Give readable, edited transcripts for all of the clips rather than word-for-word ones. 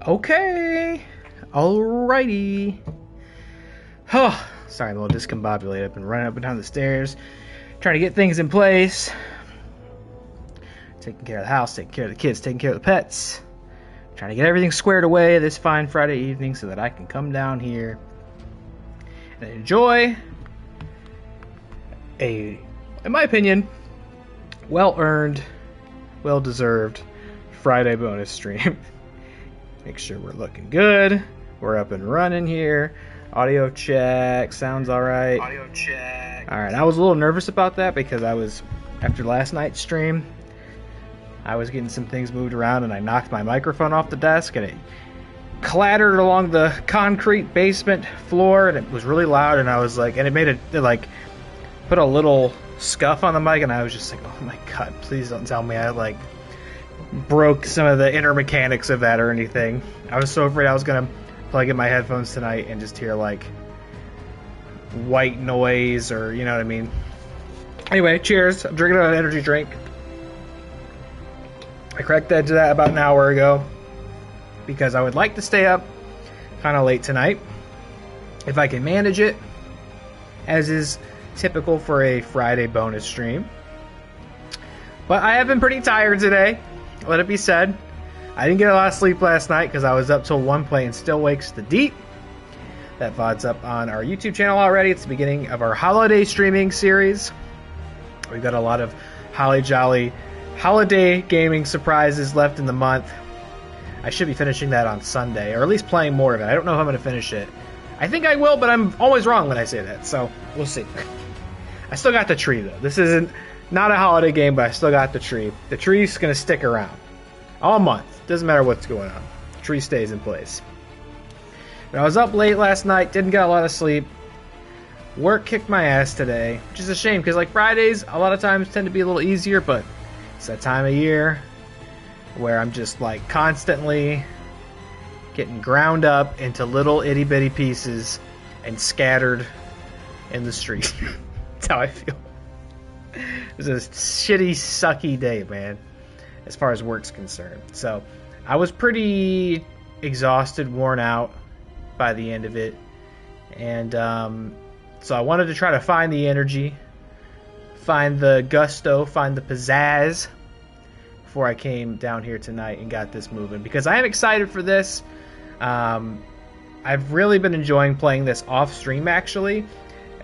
Okay. Alrighty. Oh, sorry, I'm a little discombobulated. I've been running up and down the stairs, trying to get things in place. Taking care of the house, taking care of the kids, taking care of the pets. Trying to get everything squared away this fine Friday evening so that I can come down here and enjoy a, in my opinion, well-earned, well-deserved Friday bonus stream. Make sure we're looking good. We're up and running here. Audio check. Sounds alright. Audio check. Alright, I was a little nervous about that because after last night's stream, I was getting some things moved around and I knocked my microphone off the desk and it clattered along the concrete basement floor and it was really loud and I was like, and it put a little scuff on the mic and I was just like, oh my god, please don't tell me I broke some of the inner mechanics of that or anything. I was so afraid I was gonna plug in my headphones tonight and just hear white noise or you know what I mean. Anyway, cheers. I'm drinking an energy drink. I cracked that to that about an hour ago because I would like to stay up kind of late tonight if I can manage it, as is typical for a Friday bonus stream. But I have been pretty tired today, let it be said. I didn't get a lot of sleep last night because I was up till 1 playing Still Wakes the Deep. That VOD's up on our YouTube channel already. It's the beginning of our holiday streaming series. We've got a lot of holly jolly holiday gaming surprises left in the month. I should be finishing that on Sunday, or at least playing more of it. I don't know if I'm going to finish it. I think I will, but I'm always wrong when I say that, so we'll see. I still got the tree, though. This isn't not a holiday game, but I still got the tree. The tree's going to stick around all month. Doesn't matter what's going on. The tree stays in place. But I was up late last night, didn't get a lot of sleep. Work kicked my ass today, which is a shame, because Fridays, a lot of times tend to be a little easier, but it's that time of year where I'm just constantly getting ground up into little itty bitty pieces and scattered in the street. That's how I feel. It was a shitty, sucky day, man, as far as work's concerned. So I was pretty exhausted, worn out by the end of it. And so I wanted to try to find the energy, find the gusto, find the pizzazz before I came down here tonight and got this moving, because I am excited for this. I've really been enjoying playing this off stream, actually.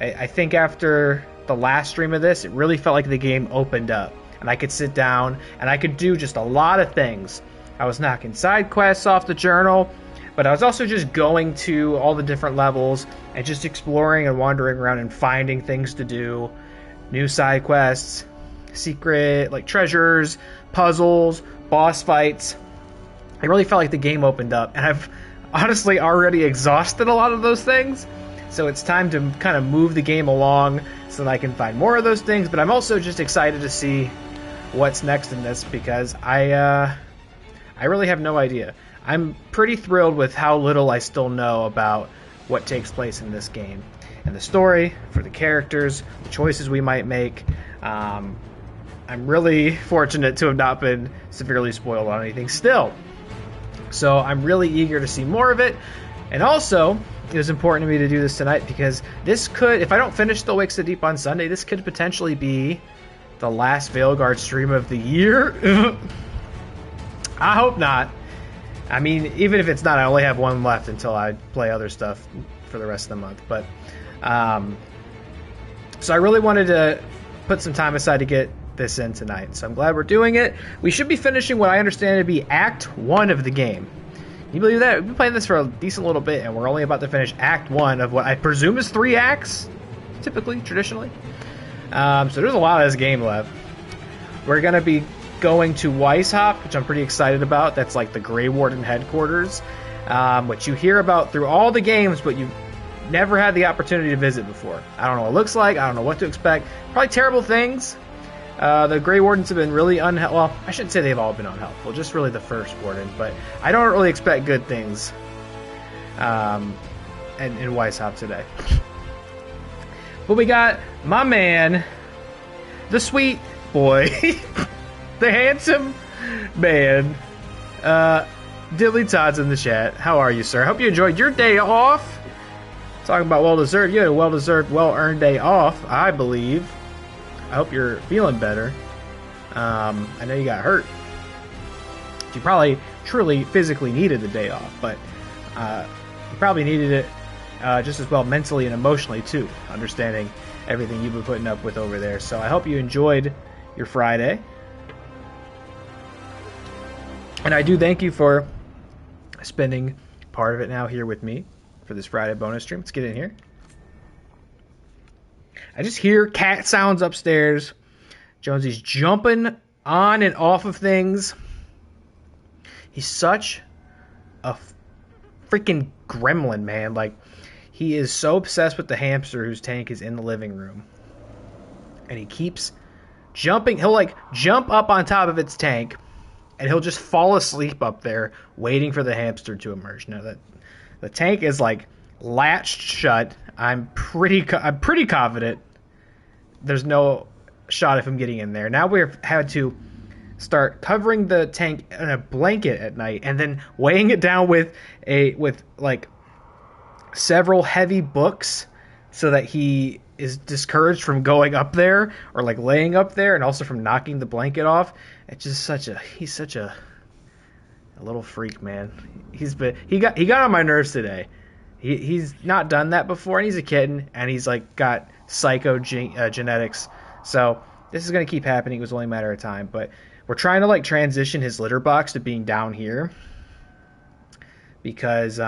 I think after the last stream of this, it really felt like the game opened up and I could sit down and I could do just a lot of things. I was knocking side quests off the journal, but I was also just going to all the different levels and just exploring and wandering around and finding things to do, new side quests, secret treasures, puzzles, boss fights. It really felt like the game opened up, and I've honestly already exhausted a lot of those things, so it's time to kind of move the game along so that I can find more of those things. But I'm also just excited to see what's next in this, because I really have no idea. I'm pretty thrilled with how little I still know about what takes place in this game and the story, for the characters, the choices we might make. I'm really fortunate to have not been severely spoiled on anything still. So I'm really eager to see more of it. And also, it was important to me to do this tonight because this could, if I don't finish Still Wakes the Deep on Sunday, this could potentially be the last Veilguard stream of the year. I hope not. I mean, even if it's not, I only have one left until I play other stuff for the rest of the month. But so I really wanted to put some time aside to get this in tonight. So I'm glad we're doing it. We should be finishing what I understand to be Act 1 of the game. Can you believe that? We've been playing this for a decent little bit, and we're only about to finish Act 1 of what I presume is 3 acts, typically, traditionally. So there's a lot of this game left. We're going to be going to Weisshaupt, which I'm pretty excited about. That's the Grey Warden headquarters, which you hear about through all the games, but you've never had the opportunity to visit before. I don't know what it looks like. I don't know what to expect. Probably terrible things. The Grey Wardens have been really unhelpful. Well, I shouldn't say they've all been unhelpful, just really the first Warden, but I don't really expect good things in Weisshaupt today. But we got my man, the sweet boy, the handsome man, Diddly Todd's in the chat. How are you, sir? Hope you enjoyed your day off. Talking about well-deserved. You had a well-deserved, well-earned day off, I believe. I hope you're feeling better. I know you got hurt. You probably truly physically needed the day off, but you probably needed it just as well mentally and emotionally too, understanding everything you've been putting up with over there. So I hope you enjoyed your Friday. And I do thank you for spending part of it now here with me for this Friday bonus stream. Let's get in here. I just hear cat sounds upstairs. Jonesy's jumping on and off of things. He's such a freaking gremlin, man. Like, he is so obsessed with the hamster whose tank is in the living room. And he keeps jumping. He'll, like, jump up on top of its tank, and he'll just fall asleep up there waiting for the hamster to emerge. Now, that the tank is, like, latched shut. I'm pretty confident there's no shot of him getting in there. Now we've had to start covering the tank in a blanket at night and then weighing it down with like several heavy books so that he is discouraged from going up there or like laying up there, and also from knocking the blanket off. It's just he's such a little freak, man. He got on my nerves today. He's not done that before, and he's a kitten, and he's like got psycho genetics. So this is going to keep happening. It was only a matter of time. But we're trying to like transition his litter box to being down here because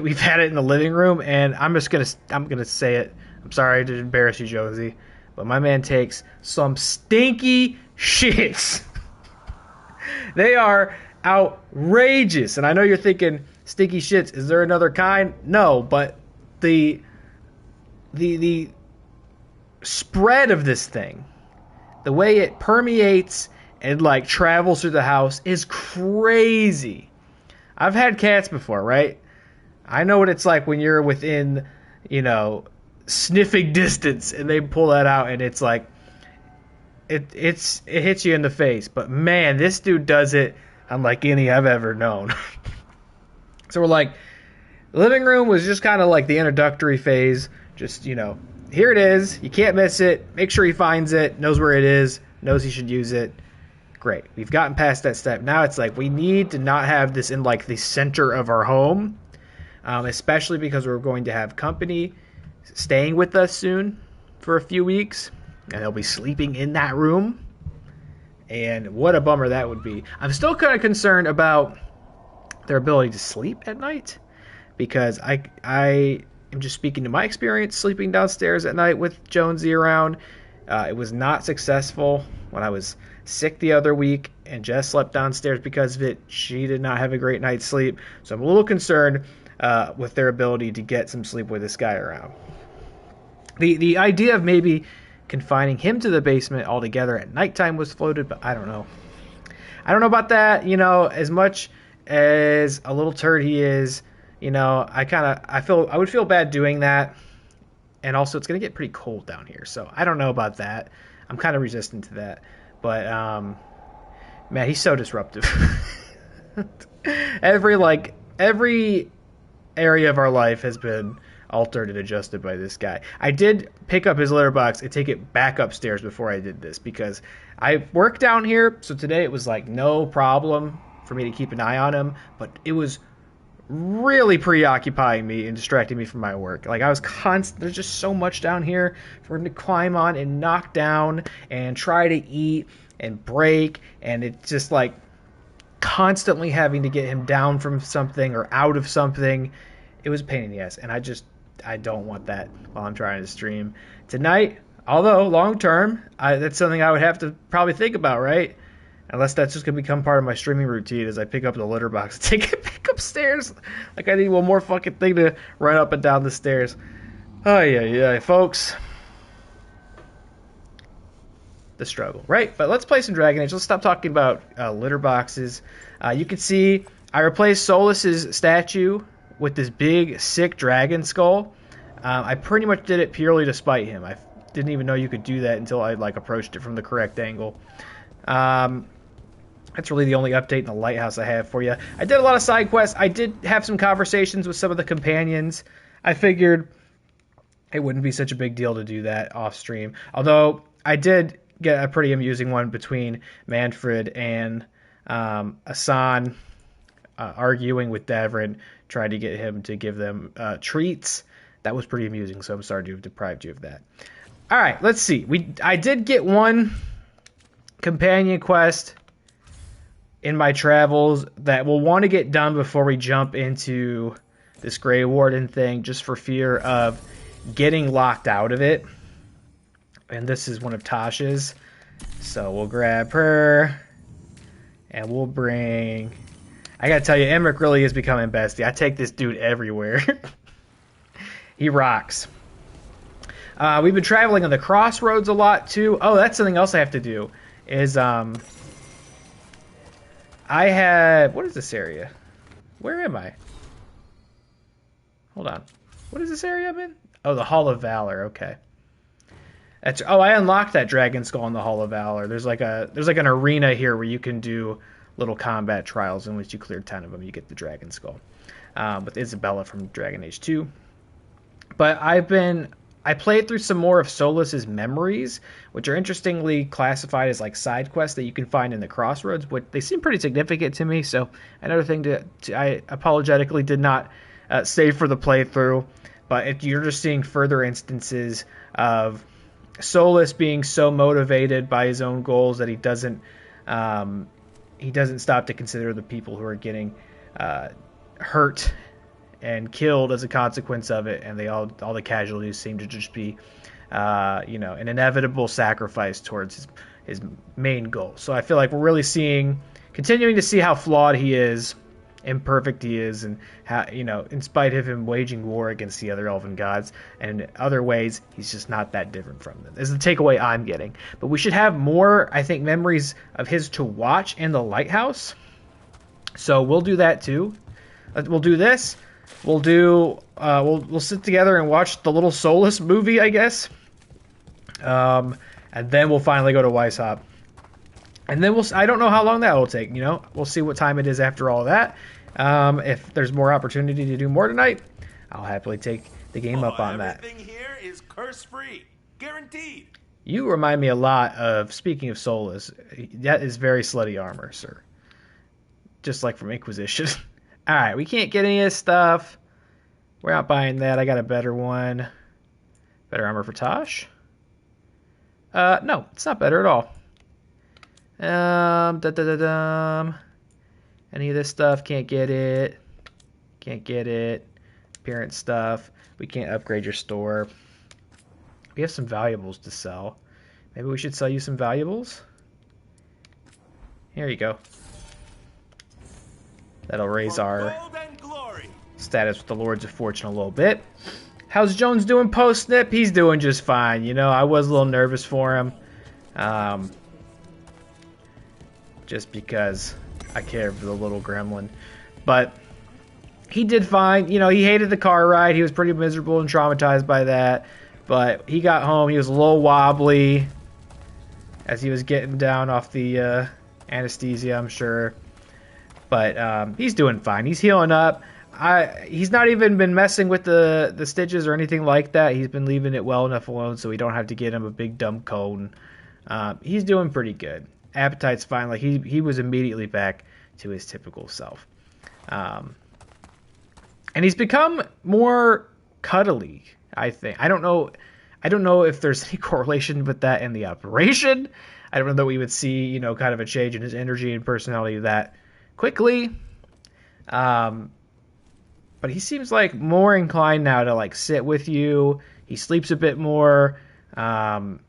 we've had it in the living room, and I'm gonna say it. I'm sorry to embarrass you, Josie, but my man takes some stinky shits. They are outrageous, and I know you're thinking, stinky shits, is there another kind? No, but the spread of this thing, the way it permeates and like travels through the house is crazy. I've had cats before, right? I know what it's like when you're within, sniffing distance and they pull that out and it's like it hits you in the face. But man, this dude does it unlike any I've ever known. So we're like, the living room was just kind of like the introductory phase. Just, here it is. You can't miss it. Make sure he finds it, knows where it is, knows he should use it. Great. We've gotten past that step. Now it's like we need to not have this in like the center of our home, especially because we're going to have company staying with us soon for a few weeks, and they'll be sleeping in that room. And what a bummer that would be. I'm still kind of concerned about their ability to sleep at night, because I am just speaking to my experience sleeping downstairs at night with Jonesy around. It was not successful when I was sick the other week and Jess slept downstairs because of it. She did not have a great night's sleep, so I'm a little concerned with their ability to get some sleep with this guy around. The idea of maybe confining him to the basement altogether at nighttime was floated, but I don't know. I don't know about that. As much as a little turd he is, I would feel bad doing that. And also it's going to get pretty cold down here. So I don't know about that. I'm kind of resistant to that. But, man, he's so disruptive. Every area of our life has been altered and adjusted by this guy. I did pick up his litter box and take it back upstairs before I did this because I work down here. So today it was like no problem for me to keep an eye on him. But it was really preoccupying me and distracting me from my work. Like I was there's just so much down here for him to climb on and knock down and try to eat and break, and it's just like constantly having to get him down from something or out of something. It was a pain in the ass, and I don't want that while I'm trying to stream tonight. Although long term, that's something I would have to probably think about, right? Unless that's just going to become part of my streaming routine as I pick up the litter box and take it back upstairs. Like I need one more fucking thing to run up and down the stairs. Oh, yeah, folks. The struggle, right? But let's play some Dragon Age. Let's stop talking about litter boxes. You can see I replaced Solus's statue with this big, sick dragon skull. I pretty much did it purely to spite him. I didn't even know you could do that until I approached it from the correct angle. That's really the only update in the lighthouse I have for you. I did a lot of side quests. I did have some conversations with some of the companions. I figured it wouldn't be such a big deal to do that off stream. Although I did get a pretty amusing one between Manfred and Asan arguing with Davrin, trying to get him to give them treats. That was pretty amusing, so I'm sorry to have deprived you of that. All right, let's see. I did get one companion quest in my travels that we'll want to get done before we jump into this Grey Warden thing, just for fear of getting locked out of it. And this is one of Tasha's. So we'll grab her. And we'll bring... I gotta tell you, Emmerich really is becoming bestie. I take this dude everywhere. He rocks. We've been traveling on the crossroads a lot, too. Oh, that's something else I have to do. Is, I have... What is this area? Where am I? Hold on. What is this area I'm in? Oh, the Hall of Valor. Okay. I unlocked that Dragon Skull in the Hall of Valor. There's like an arena here where you can do little combat trials, and once you clear 10 of them, you get the Dragon Skull. With Isabella from Dragon Age 2. But I played through some more of Solas's memories, which are interestingly classified as like side quests that you can find in the Crossroads, but they seem pretty significant to me. So another thing I apologetically did not save for the playthrough, but you're just seeing further instances of Solas being so motivated by his own goals that he doesn't stop to consider the people who are getting hurt and killed as a consequence of it, and all the casualties seem to just be, an inevitable sacrifice towards his main goal. So I feel like we're really continuing to see how flawed he is, imperfect he is, and how, in spite of him waging war against the other elven gods, and in other ways, he's just not that different from them. This is the takeaway I'm getting. But we should have more, I think, memories of his to watch in the lighthouse. So we'll do that too. We'll do this. We'll do. We'll sit together and watch the little Solas movie, I guess. And then we'll finally go to Weisshaupt. And then I don't know how long that will take. We'll see what time it is after all that. If there's more opportunity to do more tonight, I'll happily take the game up on that. Everything here is curse-free, guaranteed. You remind me a lot of. Speaking of Solas, that is very slutty armor, sir. Just like from Inquisition. Alright, we can't get any of this stuff. We're not buying that. I got a better one. Better armor for Tosh? No, it's not better at all. Any of this stuff, can't get it. Can't get it. Appearance stuff. We can't upgrade your store. We have some valuables to sell. Maybe we should sell you some valuables? Here you go. That'll raise our status with the Lords of Fortune a little bit. How's Jones doing post-snip? He's doing just fine. I was a little nervous for him. Just because I care for the little gremlin. But he did fine. He hated the car ride. He was pretty miserable and traumatized by that. But he got home. He was a little wobbly as he was getting down off the anesthesia, I'm sure. But he's doing fine. He's healing up. He's not even been messing with the stitches or anything like that. He's been leaving it well enough alone so we don't have to get him a big dumb cone. He's doing pretty good. Appetite's fine. Like he was immediately back to his typical self. And he's become more cuddly, I think. I don't know if there's any correlation with that in the operation. I don't know that we would see, kind of a change in his energy and personality that quickly. But he seems like more inclined now to like sit with you. He sleeps a bit more. And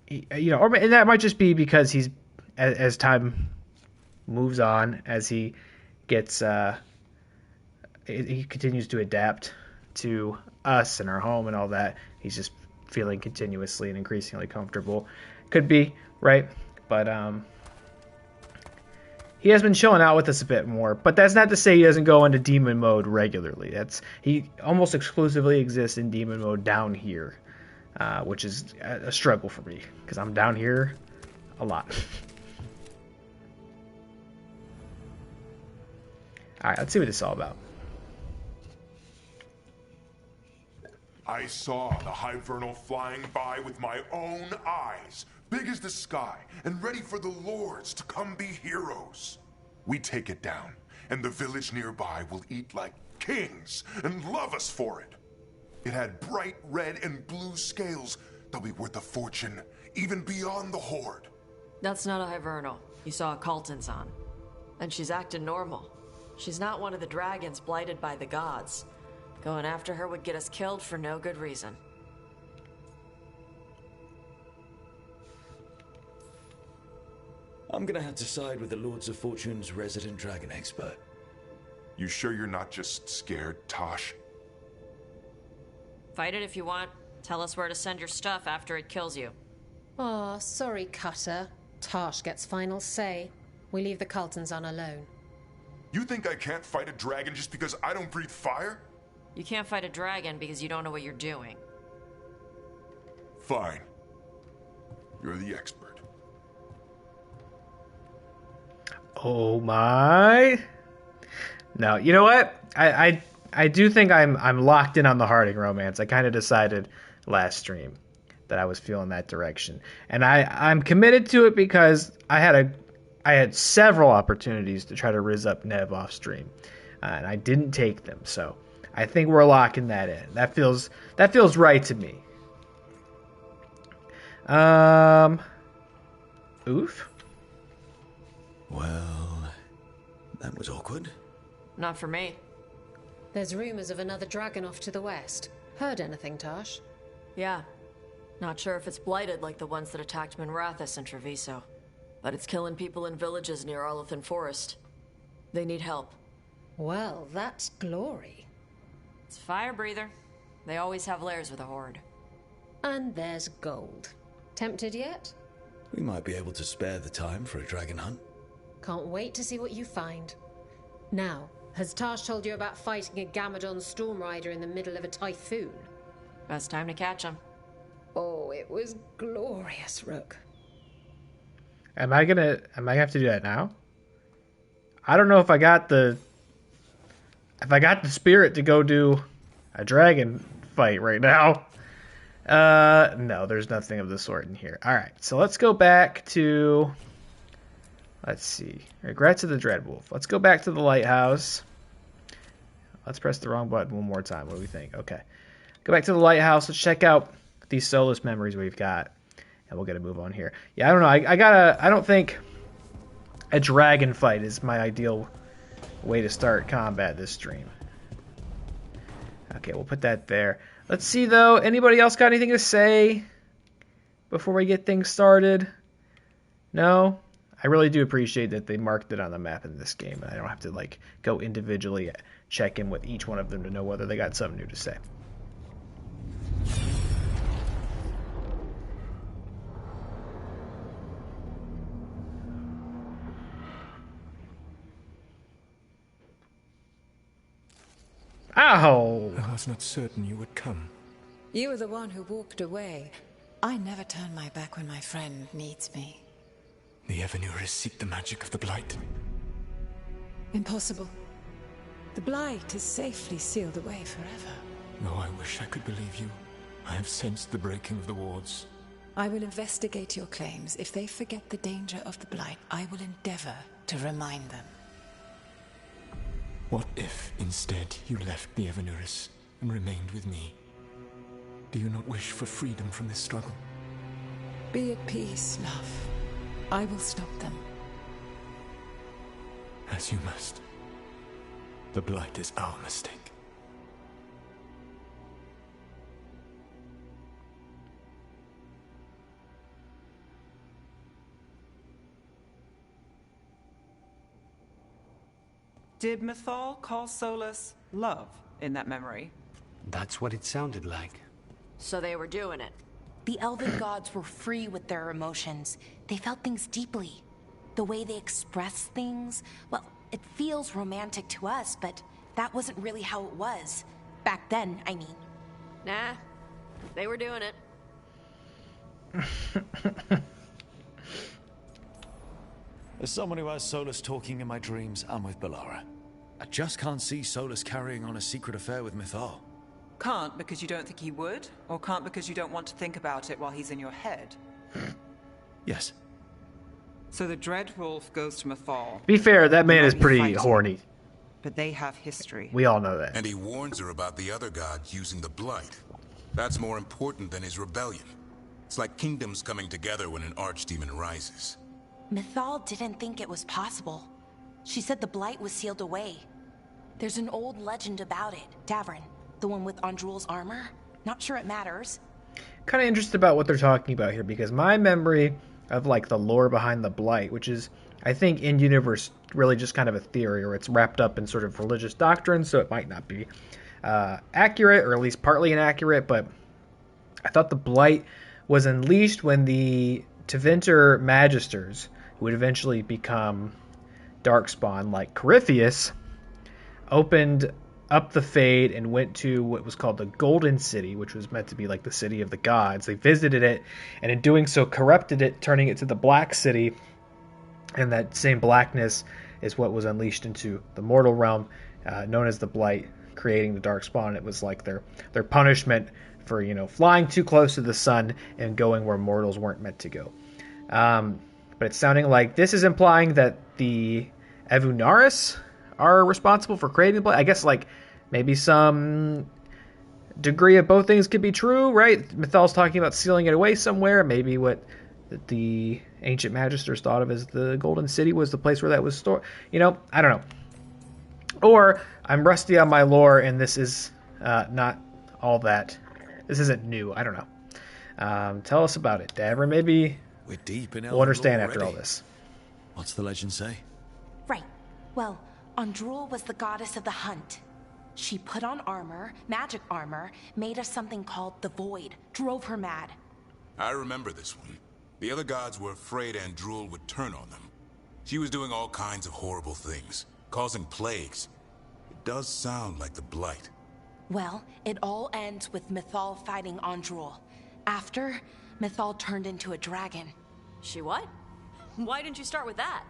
that might just be because he's as time moves on, as he gets he continues to adapt to us and our home and all that. He's just feeling continuously and increasingly comfortable. Could be, right? But he has been chilling out with us a bit more, but that's not to say he doesn't go into demon mode regularly. He almost exclusively exists in demon mode down here, which is a struggle for me because I'm down here a lot. Alright, let's see what this is all about. I saw the Hivernal flying by with my own eyes, big as the sky, and ready for the lords to come be heroes. We take it down, and the village nearby will eat like kings and love us for it. It had bright red and blue scales. They'll be worth a fortune, even beyond the Horde. That's not a Hivernal. You saw a Calton's on. And she's acting normal. She's not one of the dragons blighted by the gods. Going after her would get us killed for no good reason. I'm gonna have to side with the Lords of Fortune's resident dragon expert. You sure you're not just scared, Tosh? Fight it if you want. Tell us where to send your stuff after it kills you. Aw, sorry, Cutter. Tosh gets final say. We leave the Caltons on alone. You think I can't fight a dragon just because I don't breathe fire? You can't fight a dragon because you don't know what you're doing. Fine. You're the expert. Oh my. No, you know what? I do think I'm locked in on the Harding romance. I kind of decided last stream that I was feeling that direction. And I'm committed to it because I had several opportunities to try to rizz up Nev off stream. And I didn't take them. So I think we're locking that in. That feels right to me. Oof. Well, that was awkward. Not for me. There's rumors of another dragon off to the west. Heard anything, Tosh? Yeah. Not sure if it's blighted like the ones that attacked Minrathous and Treviso. But it's killing people in villages near Arlethan Forest. They need help. Well, that's glory. It's fire breather. They always have lairs with a horde. And there's gold. Tempted yet? We might be able to spare the time for a dragon hunt. Can't wait to see what you find. Now, has Tosh told you about fighting a Gamadon storm rider in the middle of a typhoon? Best time to catch him. Oh, it was glorious, Rook. Am I gonna have to do that now? I don't know if I got the spirit to go do a dragon fight right now. No, there's nothing of the sort in here. All right, so let's go back to. Let's see. Regrets of the Dreadwolf. Let's go back to the lighthouse. Let's press the wrong button one more time. What do we think? Okay. Go back to the lighthouse. Let's check out these Solus memories we've got. And we'll get a move on here. Yeah, I don't know. I don't think a dragon fight is my ideal way to start combat this stream. Okay, we'll put that there. Let's see, though. Anybody else got anything to say before we get things started? No? I really do appreciate that they marked it on the map in this game, and I don't have to go individually check in with each one of them to know whether they got something new to say. Ow! I was not certain you would come. You were the one who walked away. I never turn my back when my friend needs me. The Evanuris seek the magic of the Blight. Impossible. The Blight is safely sealed away forever. Though I wish I could believe you. I have sensed the breaking of the wards. I will investigate your claims. If they forget the danger of the Blight, I will endeavor to remind them. What if, instead, you left the Evanuris and remained with me? Do you not wish for freedom from this struggle? Be at peace, love. I will stop them. As you must. The Blight is our mistake. Did Mythal call Solus love in that memory? That's what it sounded like. So they were doing it. The elven gods were free with their emotions. They felt things deeply. The way they express things, well, it feels romantic to us, but that wasn't really how it was. Back then, I mean. Nah, they were doing it. As someone who has Solus talking in my dreams, I'm with Balara. I just can't see Solus carrying on a secret affair with Mythal. Can't because you don't think he would? Or can't because you don't want to think about it while he's in your head? Yes. So the Dread Wolf goes to Mythal. To be fair, that man is pretty horny. But they have history. We all know that. And he warns her about the other gods using the Blight. That's more important than his rebellion. It's like kingdoms coming together when an archdemon rises. Mythal didn't think it was possible. She said the Blight was sealed away. There's an old legend about it. Davrin, the one with Andrul's armor. Not sure it matters. Kind of interested about what they're talking about here, because my memory of like the lore behind the Blight, which is, I think, in universe really just kind of a theory, or it's wrapped up in sort of religious doctrine, so it might not be accurate, or at least partly inaccurate. But I thought the Blight was unleashed when the Tevinter Magisters, who would eventually become Darkspawn, like Corypheus, opened up the Fade and went to what was called the Golden City, which was meant to be like the city of the gods. They visited it, and in doing so corrupted it, turning it to the Black City, and that same blackness is what was unleashed into the mortal realm, known as the Blight, creating the Darkspawn. It was like their punishment for, you know, flying too close to the sun and going where mortals weren't meant to go. But it's sounding like this is implying that the Evunaris are responsible for creating the Blight. I guess like maybe some degree of both things could be true, right? Mythal's talking about sealing it away somewhere. Maybe what the ancient magisters thought of as the Golden City was the place where that was stored. You know, I don't know. Or I'm rusty on my lore, and this is not all that. This isn't new. I don't know. Tell us about it, Davrin. Maybe we're deep in we'll understand after all this. What's the legend say? Right. Well, Andrul was the goddess of the hunt. She put on armor, magic armor, made of something called the Void, drove her mad. I remember this one. The other gods were afraid Andrul would turn on them. She was doing all kinds of horrible things, causing plagues. It does sound like the Blight. Well, it all ends with Mythal fighting Andrul. After, Mythal turned into a dragon. She what? Why didn't you start with that?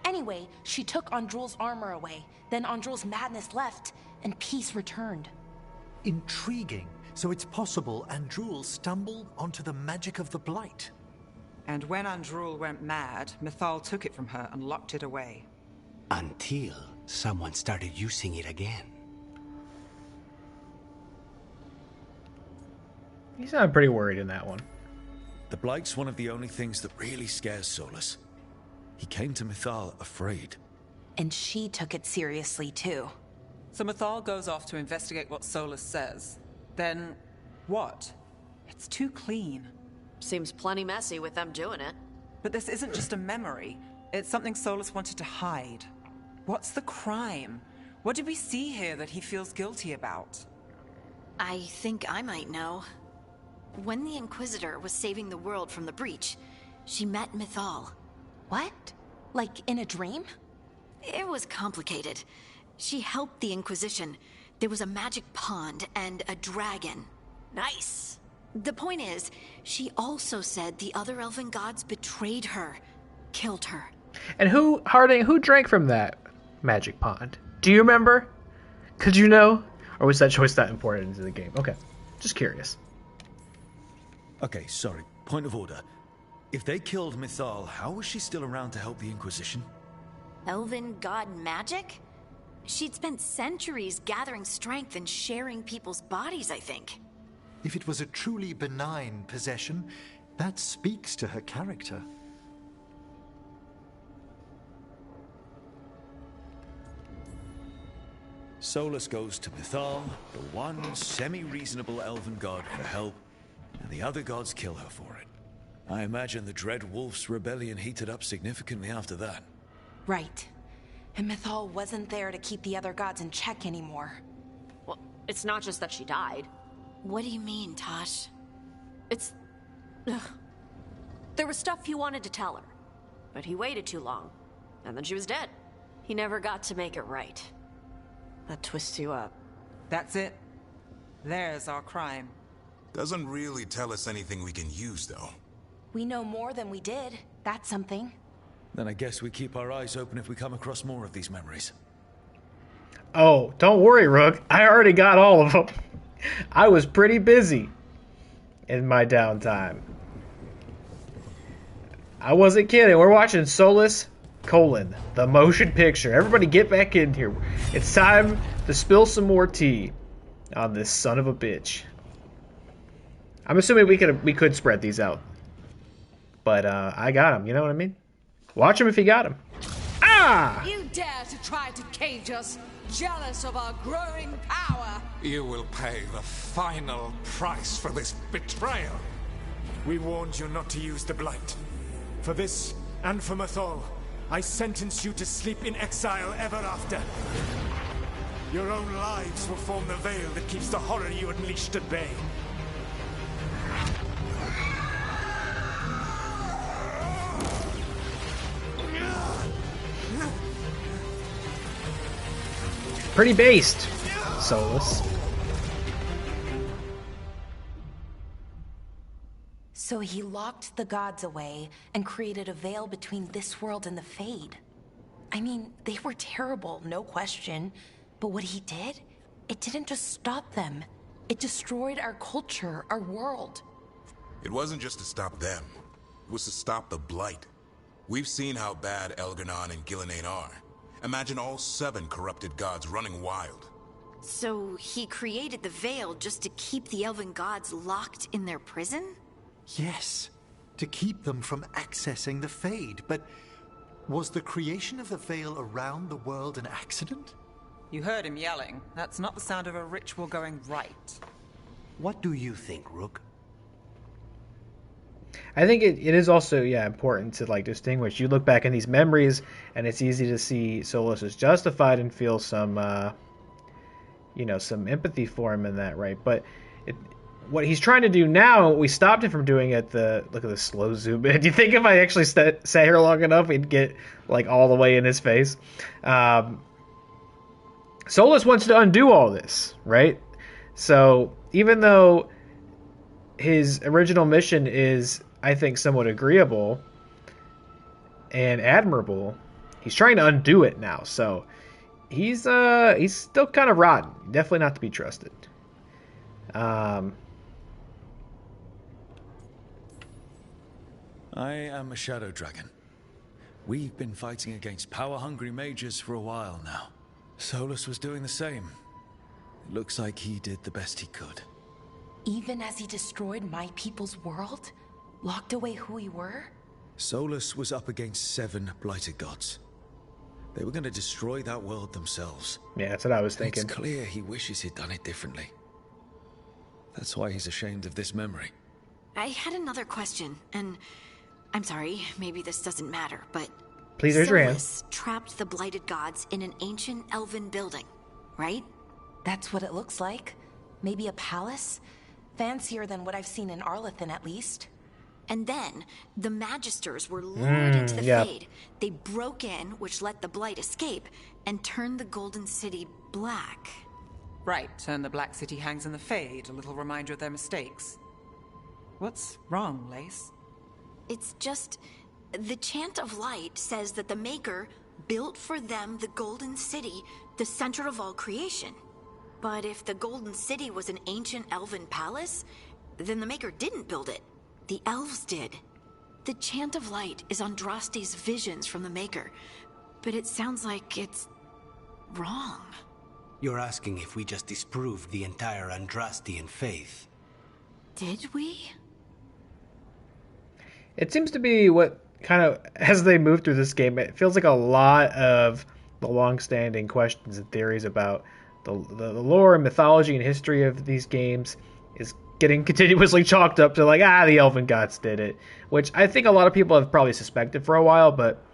Anyway, she took Andrul's armor away. Then Andrul's madness left, and peace returned. Intriguing. So it's possible Andrul stumbled onto the magic of the Blight. And when Andrul went mad, Mythal took it from her and locked it away. Until someone started using it again. You sound pretty worried in that one. The Blight's one of the only things that really scares Solus. He came to Mythal afraid. And she took it seriously, too. So Mythal goes off to investigate what Solus says. Then, what? It's too clean. Seems plenty messy with them doing it. But this isn't just a memory. It's something Solus wanted to hide. What's the crime? What did we see here that he feels guilty about? I think I might know. When the Inquisitor was saving the world from the breach, she met Mythal. What? Like in a dream? It was complicated. She helped the Inquisition. There was a magic pond and a dragon. Nice. The point is, she also said the other elven gods betrayed her, killed her. And who drank from that magic pond? Do you remember? Could you know? Or was that choice not important into the game? Okay, just curious. Okay, sorry. Point of order. If they killed Mythal, how was she still around to help the Inquisition? Elven god magic? She'd spent centuries gathering strength and sharing people's bodies, I think. If it was a truly benign possession, that speaks to her character. Solus goes to Mythal, the one semi-reasonable elven god, for help, and the other gods kill her for it. I imagine the Dread Wolf's rebellion heated up significantly after that. Right. And Mythal wasn't there to keep the other gods in check anymore. Well, it's not just that she died. What do you mean, Tosh? It's... Ugh. There was stuff he wanted to tell her, but he waited too long, and then she was dead. He never got to make it right. That twists you up. That's it. There's our crime. Doesn't really tell us anything we can use, though. We know more than we did. That's something. Then I guess we keep our eyes open if we come across more of these memories. Oh, don't worry, Rook. I already got all of them. I was pretty busy in my downtime. I wasn't kidding. We're watching Solus, the motion picture. Everybody get back in here. It's time to spill some more tea on this son of a bitch. I'm assuming we could spread these out. But I got him, you know what I mean? Watch him if you got him. Ah! You dare to try to cage us, jealous of our growing power. You will pay the final price for this betrayal. We warned you not to use the Blight. For this, and for Mathol, I sentence you to sleep in exile ever after. Your own lives will form the veil that keeps the horror you unleashed at bay. Pretty based, Solus. So he locked the gods away and created a veil between this world and the Fade. I mean, they were terrible, no question. But what he did, it didn't just stop them. It destroyed our culture, our world. It wasn't just to stop them. It was to stop the Blight. We've seen how bad Elganon and Gillenane are. Imagine all 7 corrupted gods running wild. So he created the Veil just to keep the elven gods locked in their prison? Yes, to keep them from accessing the Fade. But was the creation of the Veil around the world an accident? You heard him yelling. That's not the sound of a ritual going right. What do you think, Rook? I think it is also, important to like distinguish. You look back in these memories, and it's easy to see Solus is justified and feel some, some empathy for him in that, right? But what he's trying to do now, we stopped him from doing it. Look at the slow zoom in. Do you think if I actually sat here long enough, we'd get like all the way in his face? Solus wants to undo all this, right? So even though his original mission is, I think, somewhat agreeable and admirable, he's trying to undo it now. So he's still kind of rotten. Definitely not to be trusted. I am a shadow dragon. We've been fighting against power-hungry mages for a while now. Solus was doing the same. It looks like he did the best he could. Even as he destroyed my people's world? Locked away who we were? Solus was up against 7 blighted gods. They were going to destroy that world themselves. Yeah, that's what I was thinking. It's clear he wishes he'd done it differently. That's why he's ashamed of this memory. I had another question, and I'm sorry, maybe this doesn't matter, but please raise your hand. Solus trapped the blighted gods in an ancient elven building, right? That's what it looks like. Maybe a palace? Fancier than what I've seen in Arlethan, at least. And then, the Magisters were lured into the yep. Fade. They broke in, which let the Blight escape, and turned the Golden City black. Right, and the Black City hangs in the Fade, a little reminder of their mistakes. What's wrong, Lace? It's just, the Chant of Light says that the Maker built for them the Golden City, the center of all creation. But if the Golden City was an ancient elven palace, then the Maker didn't build it. The elves did. The Chant of Light is Andraste's visions from the Maker, but it sounds like it's wrong. You're asking if we just disproved the entire Andrastian faith. Did we? It seems to be what kind of, as they move through this game, it feels like a lot of the long-standing questions and theories about the lore and mythology and history of these games is getting continuously chalked up to like, the elven gods did it, which I think a lot of people have probably suspected for a while, but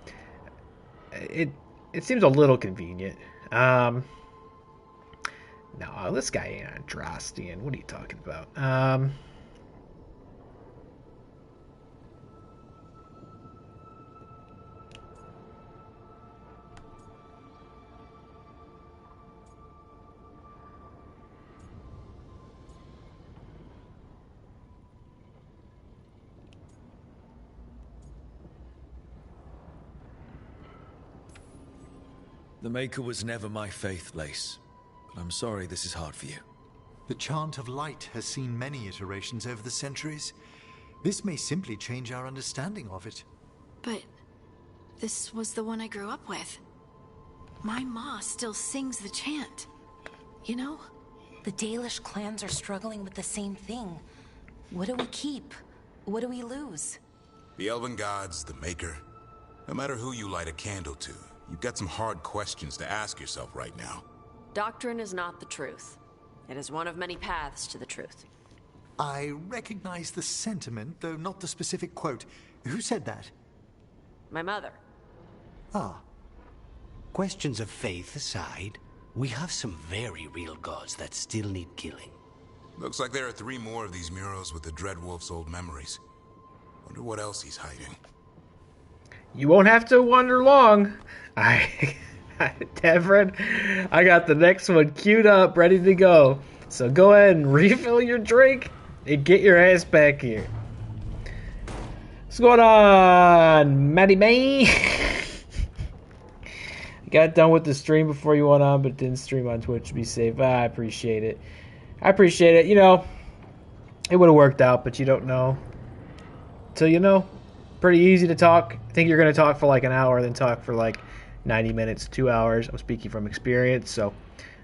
it seems a little convenient. No, this guy ain't Andrastian. What are you talking about? The Maker was never my faith, Lace. But I'm sorry this is hard for you. The Chant of Light has seen many iterations over the centuries. This may simply change our understanding of it. But this was the one I grew up with. My ma still sings the chant. You know? The Dalish clans are struggling with the same thing. What do we keep? What do we lose? The Elven Gods, the Maker. No matter who you light a candle to, you've got some hard questions to ask yourself right now. Doctrine is not the truth. It is one of many paths to the truth. I recognize the sentiment, though not the specific quote. Who said that? My mother. Ah. Questions of faith aside, we have some very real gods that still need killing. Looks like there are 3 more of these murals with the Dreadwolf's old memories. Wonder what else he's hiding. You won't have to wonder long. Devin, I got the next one queued up, ready to go. So go ahead and refill your drink and get your ass back here. What's going on, Maddie May? Got done with the stream before you went on, but didn't stream on Twitch. Be safe. I appreciate it. You know, it would have worked out, but you don't know. So, you know, pretty easy to talk. I think you're going to talk for like an hour, then talk for like 90 minutes, 2 hours. I'm speaking from experience, so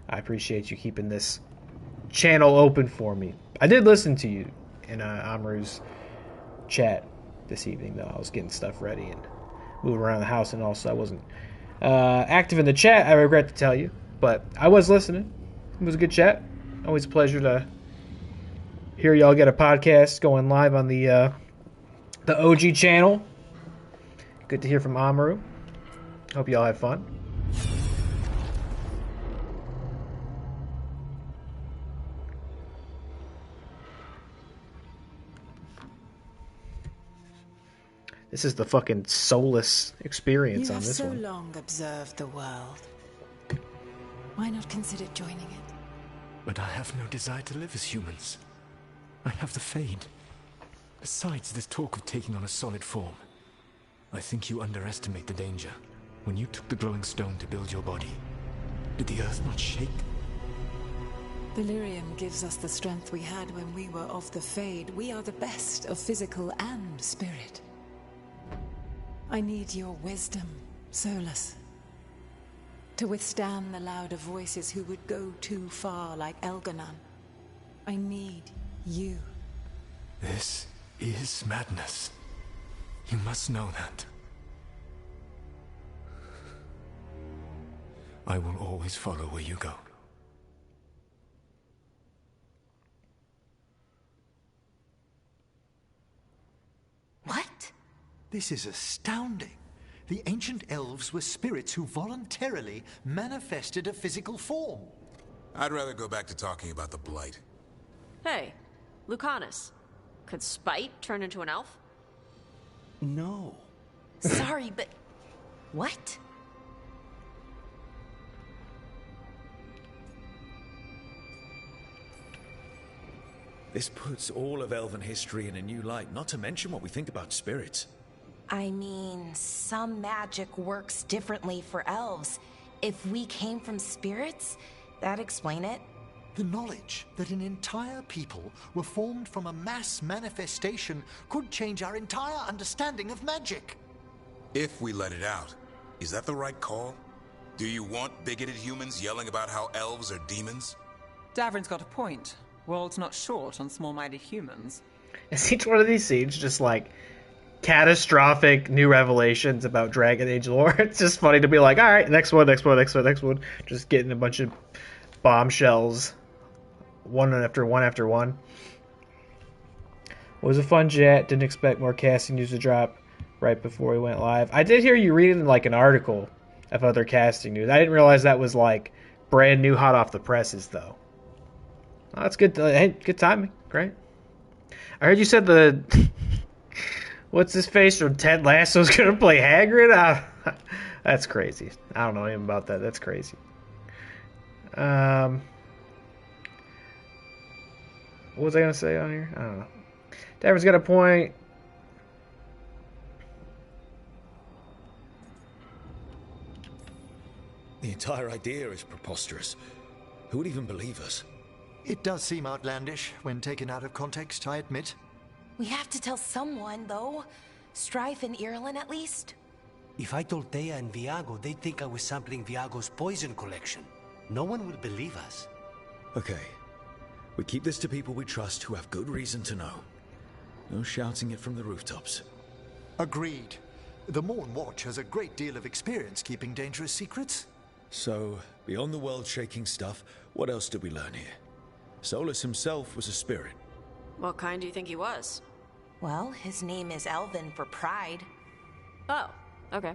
I appreciate you keeping this channel open for me. I did listen to you in Amaru's chat this evening, though. I was getting stuff ready and moving around the house, and also I wasn't active in the chat, I regret to tell you, but I was listening. It was a good chat. Always a pleasure to hear y'all get a podcast going live on the OG channel. Good to hear from Amaru. Hope y'all had fun. This is the fucking soulless experience on this one. You have so long observed the world. Why not consider joining it? But I have no desire to live as humans. I have the Fade. Besides this talk of taking on a solid form, I think you underestimate the danger. When you took the glowing stone to build your body, did the earth not shake? Delirium gives us the strength we had when we were of the Fade. We are the best of physical and spirit. I need your wisdom, Solus, to withstand the louder voices who would go too far like Elganon. I need you. This is madness. You must know that. I will always follow where you go. What? This is astounding. The ancient elves were spirits who voluntarily manifested a physical form. I'd rather go back to talking about the Blight. Hey, Lucanus. Could Spite turn into an elf? No. Sorry, but... what? This puts all of elven history in a new light, not to mention what we think about spirits. I mean, some magic works differently for elves. If we came from spirits, that'd explain it. The knowledge that an entire people were formed from a mass manifestation could change our entire understanding of magic. If we let it out, is that the right call? Do you want bigoted humans yelling about how elves are demons? Davrin's got a point. World's not short on small-minded humans. Is each one of these scenes just like catastrophic new revelations about Dragon Age lore? It's just funny to be like, all right, next one. Just getting a bunch of bombshells, one after one. It was a fun chat. Didn't expect more casting news to drop right before we went live. I did hear you reading like an article of other casting news. I didn't realize that was like brand new, hot off the presses, though. Oh, that's good. Hey, good timing. Great. I heard you said the what's his face from Ted Lasso's gonna play Hagrid. That's crazy. I don't know anything about that. That's crazy. What was I gonna say on here? I don't know. Davern's got a point. The The entire idea is preposterous. Who would even believe us? It does seem outlandish when taken out of context, I admit. We have to tell someone, though. Strife and Irulan, at least. If I told Thea and Viago, they'd think I was sampling Viago's poison collection. No one would believe us. Okay. We keep this to people we trust who have good reason to know. No shouting it from the rooftops. Agreed. The Morn Watch has a great deal of experience keeping dangerous secrets. So, beyond the world-shaking stuff, what else did we learn here? Solus himself was a spirit. What kind do you think he was? Well, his name is Elven for pride. Oh, okay.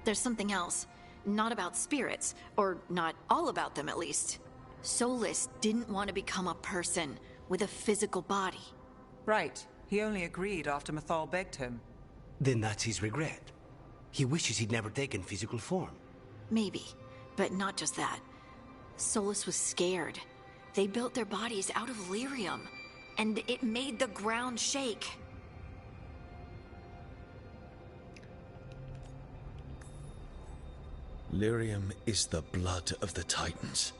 There's something else. Not about spirits, or not all about them at least. Solus didn't want to become a person with a physical body. Right. He only agreed after Mythal begged him. Then that's his regret. He wishes he'd never taken physical form. Maybe, but not just that. Solus was scared. They built their bodies out of lyrium, and it made the ground shake. Lyrium is the blood of the Titans.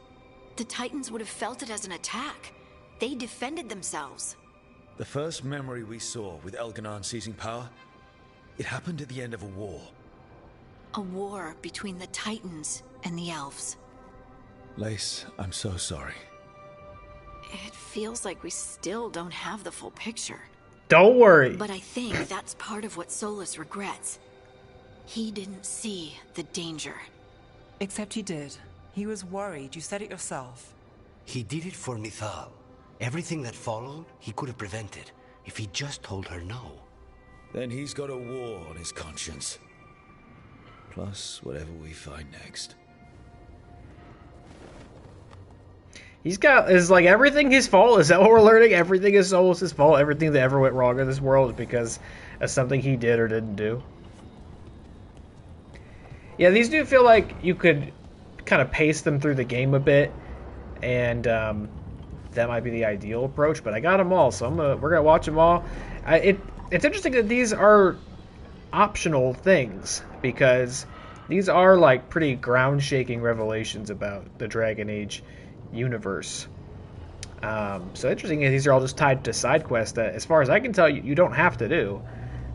The Titans would have felt it as an attack. They defended themselves. The first memory we saw with Elganon seizing power, it happened at the end of a war. A war between the Titans and the Elves. Lace, I'm so sorry. It feels like we still don't have the full picture. Don't worry. But I think that's part of what Solus regrets. He didn't see the danger. Except he did. He was worried. You said it yourself. He did it for Mythal. Everything that followed, he could have prevented, if he just told her no. Then he's got a war on his conscience. Plus, whatever we find next. He's got, is like everything his fault? Is that what we're learning? Everything is Solus' fault? Everything that ever went wrong in this world is because of something he did or didn't do? Yeah, these do feel like you could kind of pace them through the game a bit, and that might be the ideal approach, but I got them all, so we're gonna watch them all. It's interesting that these are optional things, because these are like pretty ground-shaking revelations about the Dragon Age universe. So interesting that these are all just tied to side quests that, as far as I can tell, you don't have to do.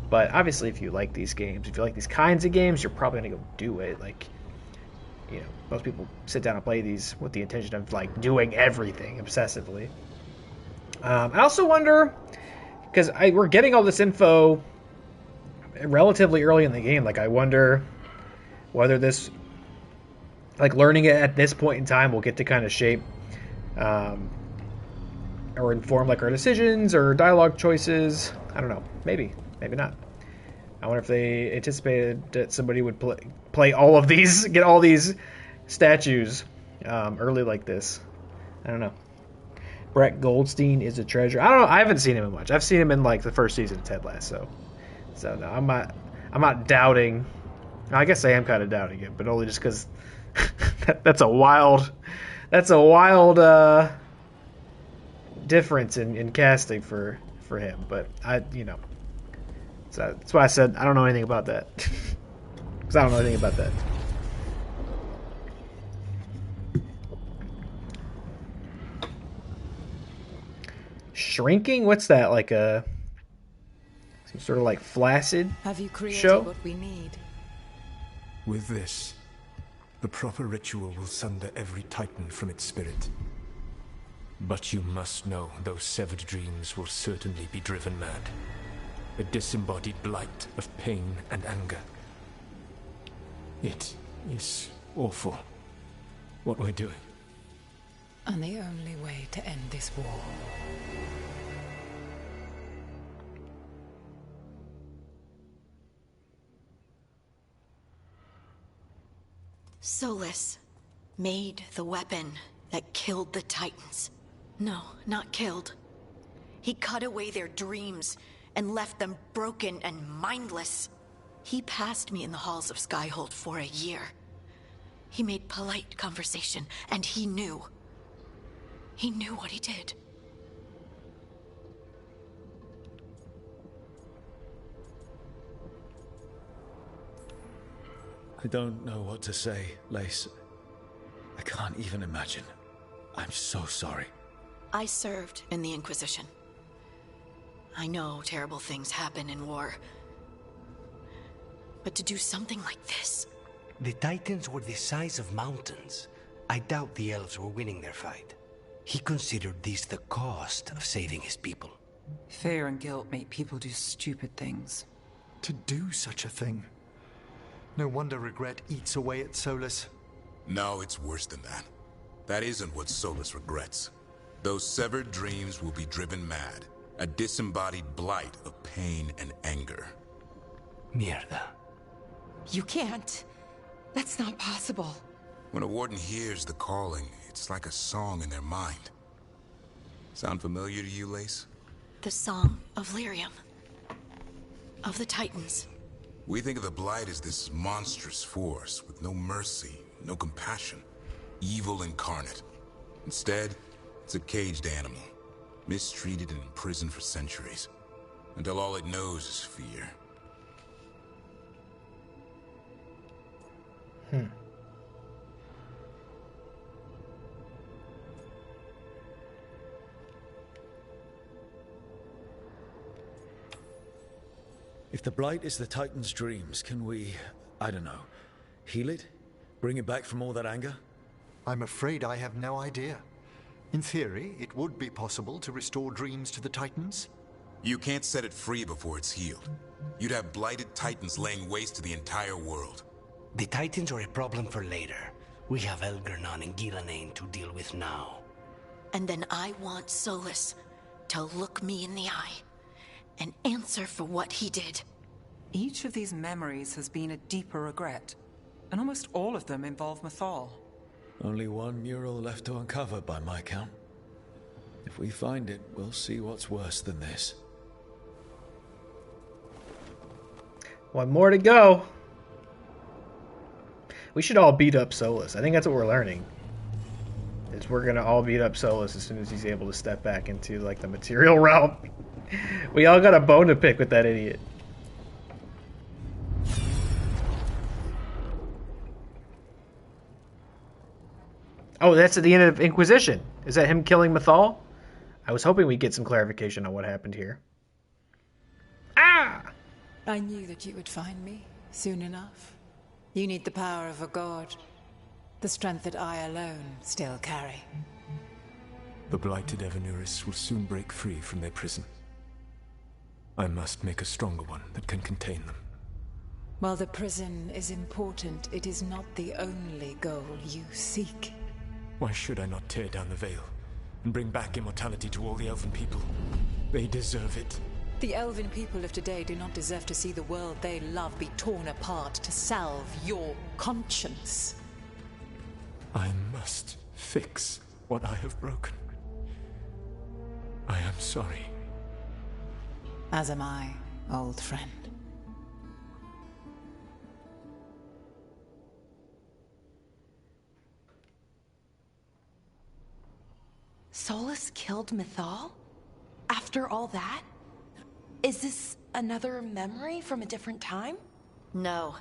But obviously, if you like these games, if you like these kinds of games, you're probably gonna go do it. Like, you know, most people sit down and play these with the intention of like doing everything obsessively. I also wonder, because we're getting all this info relatively early in the game. Like, I wonder whether this, like, learning it at this point in time will get to kind of shape or inform like our decisions or dialogue choices. I don't know. Maybe not. I wonder if they anticipated that somebody would play all of these, get all these statues early like this. I don't know. Brett Goldstein is a treasure. I don't know. I haven't seen him in much. I've seen him in like the first season of Ted Lasso. So no, I'm not doubting. I guess I am kind of doubting it, but only just because that's a wild difference in casting for him. But so that's why I said I don't know anything about that. Because I don't know anything about that. Shrinking? What's that? Like some sort of like flaccid Have you created show? what we need? With this, the proper ritual will sunder every Titan from its spirit. But you must know those severed dreams will certainly be driven mad. A disembodied blight of pain and anger. It is awful what we're doing. And the only way to end this war. Solus made the weapon that killed the Titans. No, not killed. He cut away their dreams and left them broken and mindless. He passed me in the halls of Skyhold for a year. He made polite conversation, and he knew. He knew what he did. I don't know what to say, Lace. I can't even imagine. I'm so sorry. I served in the Inquisition. I know terrible things happen in war. But to do something like this... The Titans were the size of mountains. I doubt the elves were winning their fight. He considered this the cost of saving his people. Fear and guilt make people do stupid things. To do such a thing. No wonder regret eats away at Solus. No, it's worse than that. That isn't what Solus regrets. Those severed dreams will be driven mad. A disembodied blight of pain and anger. Mierda. You can't. That's not possible. When a warden hears the calling, it's like a song in their mind. Sound familiar to you, Lace? The song of Lyrium. Of the Titans. We think of the Blight as this monstrous force with no mercy, no compassion. Evil incarnate. Instead, it's a caged animal. Mistreated and imprisoned for centuries. Until all it knows is fear. If the Blight is the Titan's dreams, can we, I don't know, heal it? Bring it back from all that anger? I'm afraid I have no idea. In theory, it would be possible to restore dreams to the Titans. You can't set it free before it's healed. You'd have blighted Titans laying waste to the entire world. The Titans are a problem for later. We have Elgernon and Gillanane to deal with now. And then I want Solus to look me in the eye and answer for what he did. Each of these memories has been a deeper regret, and almost all of them involve Mythal. Only one mural left to uncover by my count. If we find it, we'll see what's worse than this. One more to go. We should all beat up Solus. I think that's what we're learning. Is we're gonna all beat up Solus as soon as he's able to step back into like the material realm. We all got a bone to pick with that idiot. Oh, that's at the end of Inquisition. Is that him killing Mythal? I was hoping we'd get some clarification on what happened here. Ah! I knew that you would find me soon enough. You need the power of a god. The strength that I alone still carry. The blighted Evanuris will soon break free from their prison. I must make a stronger one that can contain them. While the prison is important, it is not the only goal you seek. Why should I not tear down the veil and bring back immortality to all the elven people? They deserve it. The elven people of today do not deserve to see the world they love be torn apart to salve your conscience. I must fix what I have broken. I am sorry. As am I, old friend. Solus killed Mythal? After all that? Is this another memory from a different time? No.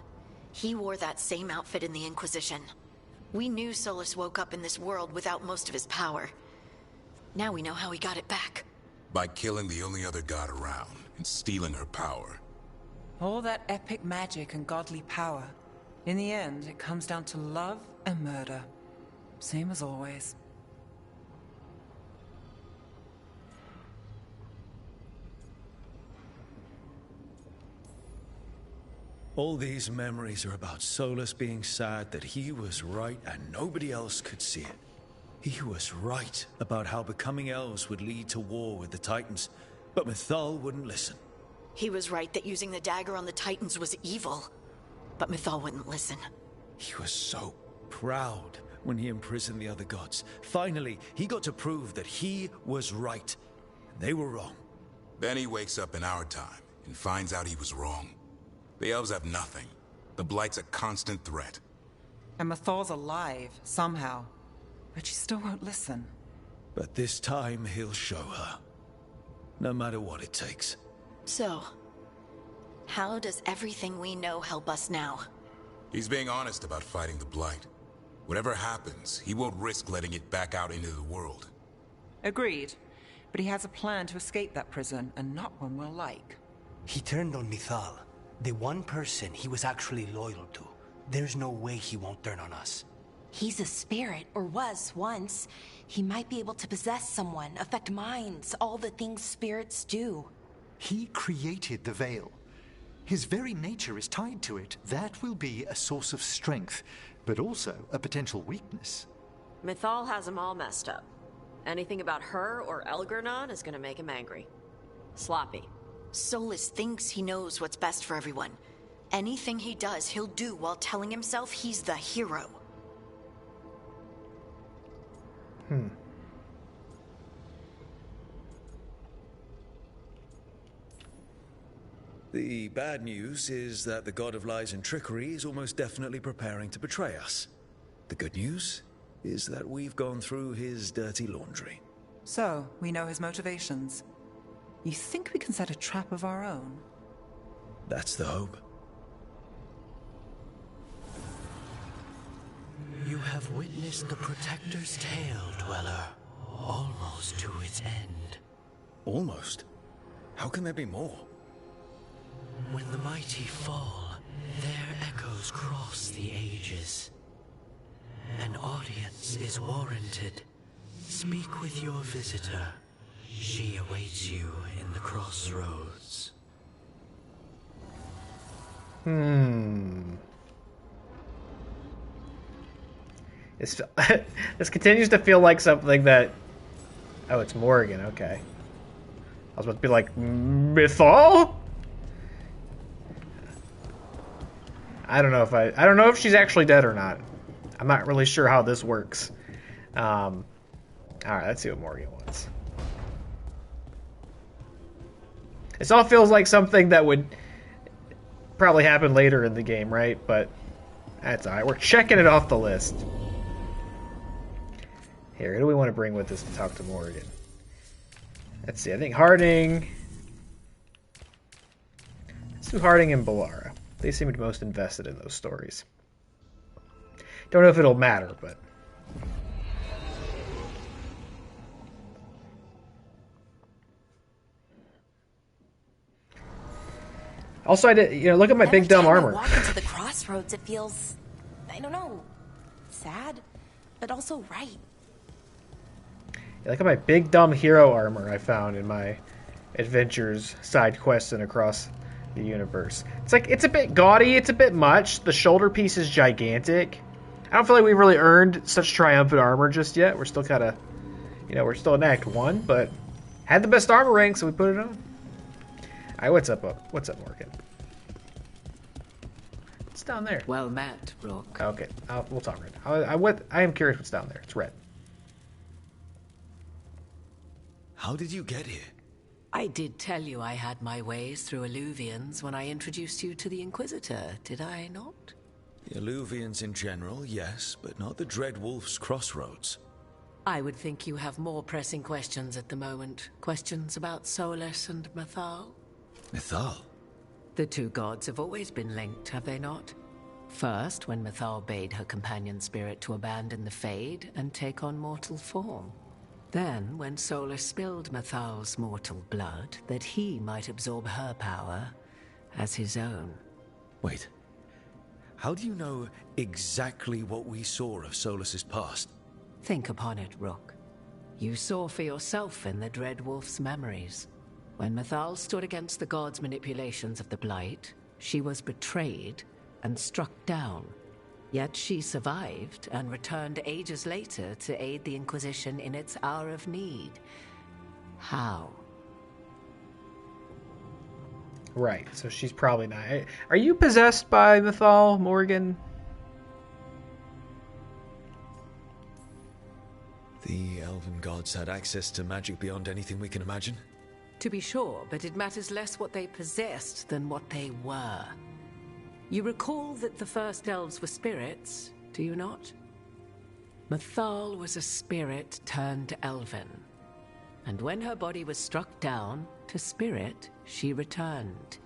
He wore that same outfit in the Inquisition. We knew Solus woke up in this world without most of his power. Now we know how he got it back. By killing the only other god around and stealing her power. All that epic magic and godly power. In the end, it comes down to love and murder. Same as always. All these memories are about Solus being sad that he was right and nobody else could see it. He was right about how becoming elves would lead to war with the Titans, but Mythal wouldn't listen. He was right that using the dagger on the Titans was evil, but Mythal wouldn't listen. He was so proud when he imprisoned the other gods. Finally, he got to prove that he was right. They were wrong. Then he wakes up in our time and finds out he was wrong. The elves have nothing. The Blight's a constant threat. And Mythal's alive, somehow. But she still won't listen. But this time he'll show her. No matter what it takes. So, how does everything we know help us now? He's being honest about fighting the Blight. Whatever happens, he won't risk letting it back out into the world. Agreed. But he has a plan to escape that prison, and not one we'll like. He turned on Mythal, the one person he was actually loyal to. There's no way he won't turn on us. He's a spirit, or was once. He might be able to possess someone, affect minds, all the things spirits do. He created the Veil. His very nature is tied to it. That will be a source of strength, but also a potential weakness. Mythal has him all messed up. Anything about her or Elgernon is gonna make him angry. Sloppy. Solus thinks he knows what's best for everyone. Anything he does, he'll do while telling himself he's the hero. The bad news is that the god of lies and trickery is almost definitely preparing to betray us. The good news is that we've gone through his dirty laundry. So, we know his motivations. You think we can set a trap of our own? That's the hope. You have witnessed the Protector's tale, Dweller, almost to its end. Almost? How can there be more? When the mighty fall, their echoes cross the ages. An audience is warranted. Speak with your visitor. She awaits you in the crossroads. This continues to feel like something that... Oh, it's Morgan, okay. I was about to be like, Mythal? I don't know if she's actually dead or not. I'm not really sure how this works. Alright, let's see what Morgan wants. This all feels like something that would probably happen later in the game, right? But that's alright. We're checking it off the list. Here, who do we want to bring with us to talk to Morgan? Let's see, I think Harding... Let's do Harding and Ballara. They seem to be most invested in those stories. Don't know if it'll matter, but... Also, I did, look at my big dumb armor. Every time I walk into the crossroads, it feels, I don't know, sad, but also right. Yeah, look at my big dumb hero armor I found in my adventures, side quests, and across the universe. It's like, it's a bit gaudy, it's a bit much. The shoulder piece is gigantic. I don't feel like we've really earned such triumphant armor just yet. We're still kind of, we're still in Act 1, but had the best armor rank, so we put it on. Alright, what's up, Morgan? What's down there? Well met, Rook. Okay, we'll talk right now. I am curious what's down there. It's red. How did you get here? I did tell you I had my ways through Illuvians when I introduced you to the Inquisitor, did I not? The Illuvians in general, yes, but not the Dread Wolf's crossroads. I would think you have more pressing questions at the moment. Questions about Solus and Mythal? Mythal? The two gods have always been linked, have they not? First, when Mythal bade her companion spirit to abandon the Fade and take on mortal form. Then, when Solus spilled Mythal's mortal blood, that he might absorb her power as his own. Wait. How do you know exactly what we saw of Solus's past? Think upon it, Rook. You saw for yourself in the Dread Wolf's memories. When Mythal stood against the gods' manipulations of the Blight, she was betrayed and struck down. Yet she survived and returned ages later to aid the Inquisition in its hour of need. How? Right, so she's probably not. Are you possessed by Mythal, Morgan? The elven gods had access to magic beyond anything we can imagine? To be sure, but it matters less what they possessed than what they were. You recall that the first elves were spirits, do you not? Mythal was a spirit turned elven. And when her body was struck down, to spirit she returned.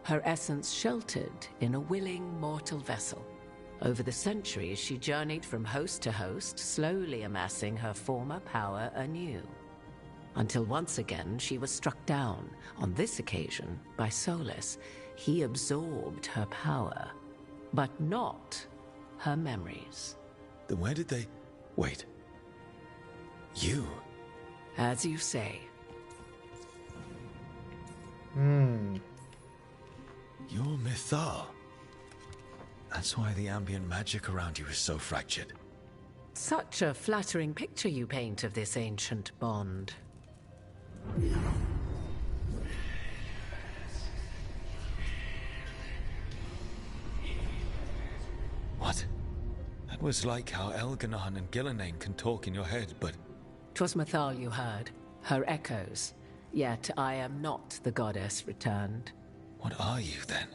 Her essence sheltered in a willing mortal vessel. Over the centuries, she journeyed from host to host, slowly amassing her former power anew. Until once again, she was struck down, on this occasion, by Solus. He absorbed her power, but not her memories. Then where did they... Wait. You? As you say. You're Mythal. That's why the ambient magic around you is so fractured. Such a flattering picture you paint of this ancient bond. What? That was like how Elganon and Gillenane can talk in your head, but... 'Twas Mythal you heard, her echoes. Yet I am not the goddess returned. What are you, then?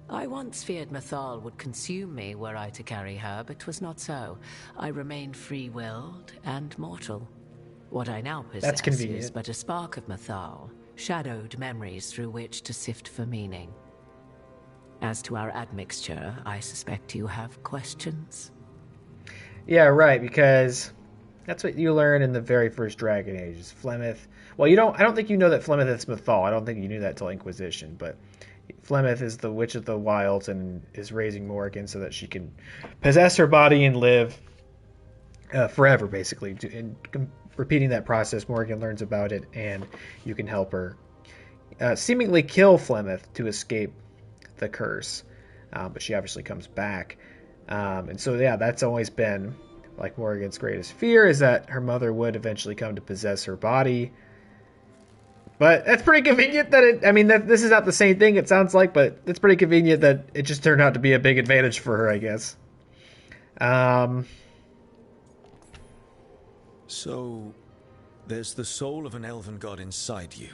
I once feared Mythal would consume me were I to carry her, but 'twas not so. I remain free-willed and mortal. What I now possess is but a spark of Mythal, shadowed memories through which to sift for meaning. As to our admixture, I suspect you have questions. Yeah, right, because that's what you learn in the very first Dragon Age, is Flemeth. Well, I don't think you know that Flemeth is Mythal. I don't think you knew that till Inquisition, but Flemeth is the Witch of the Wilds and is raising Morrigan so that she can possess her body and live forever, basically. And repeating that process, Morrigan learns about it, and you can help her seemingly kill Flemeth to escape the curse. But she obviously comes back. And so, yeah, that's always been like Morrigan's greatest fear, is that her mother would eventually come to possess her body. But that's pretty convenient that this is not the same thing, it sounds like, but it's pretty convenient that it just turned out to be a big advantage for her, I guess. So, there's the soul of an elven god inside you.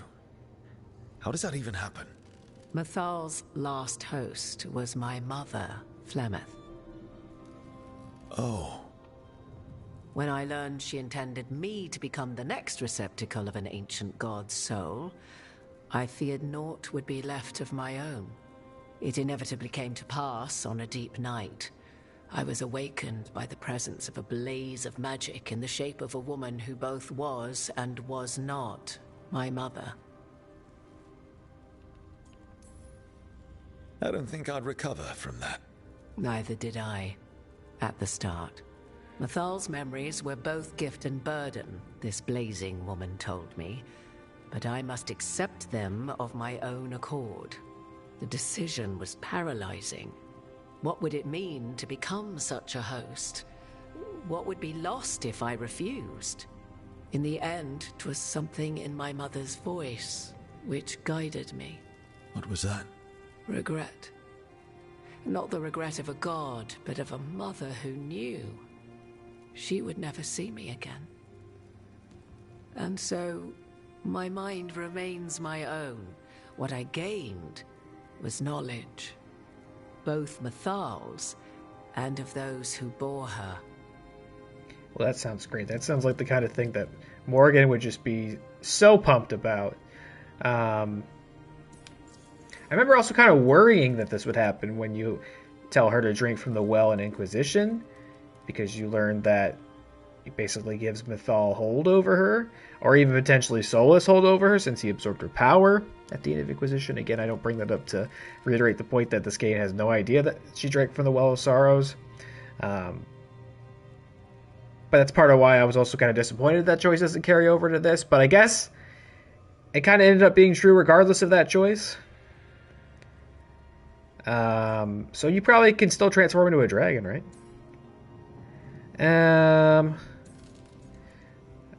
How does that even happen? Mythal's last host was my mother, Flemeth. Oh. When I learned she intended me to become the next receptacle of an ancient god's soul, I feared naught would be left of my own. It inevitably came to pass on a deep night. I was awakened by the presence of a blaze of magic in the shape of a woman who both was and was not my mother. I don't think I'd recover from that. Neither did I, at the start. Mythal's memories were both gift and burden, this blazing woman told me, but I must accept them of my own accord. The decision was paralyzing. What would it mean to become such a host? What would be lost if I refused? In the end, 'twas something in my mother's voice which guided me. What was that? Regret. Not the regret of a god, but of a mother who knew she would never see me again. And so, my mind remains my own. What I gained was knowledge, both Mythal's and of those who bore her. Well, that sounds great. That sounds like the kind of thing that Morgan would just be so pumped about. I remember also kind of worrying that this would happen when you tell her to drink from the well in Inquisition, because you learned that it basically gives Mythal hold over her, or even potentially Solus hold over her, since he absorbed her power at the end of Inquisition. Again, I don't bring that up to reiterate the point that this game has no idea that she drank from the Well of Sorrows. But that's part of why I was also kind of disappointed that choice doesn't carry over to this. But I guess it kind of ended up being true regardless of that choice. So you probably can still transform into a dragon, right?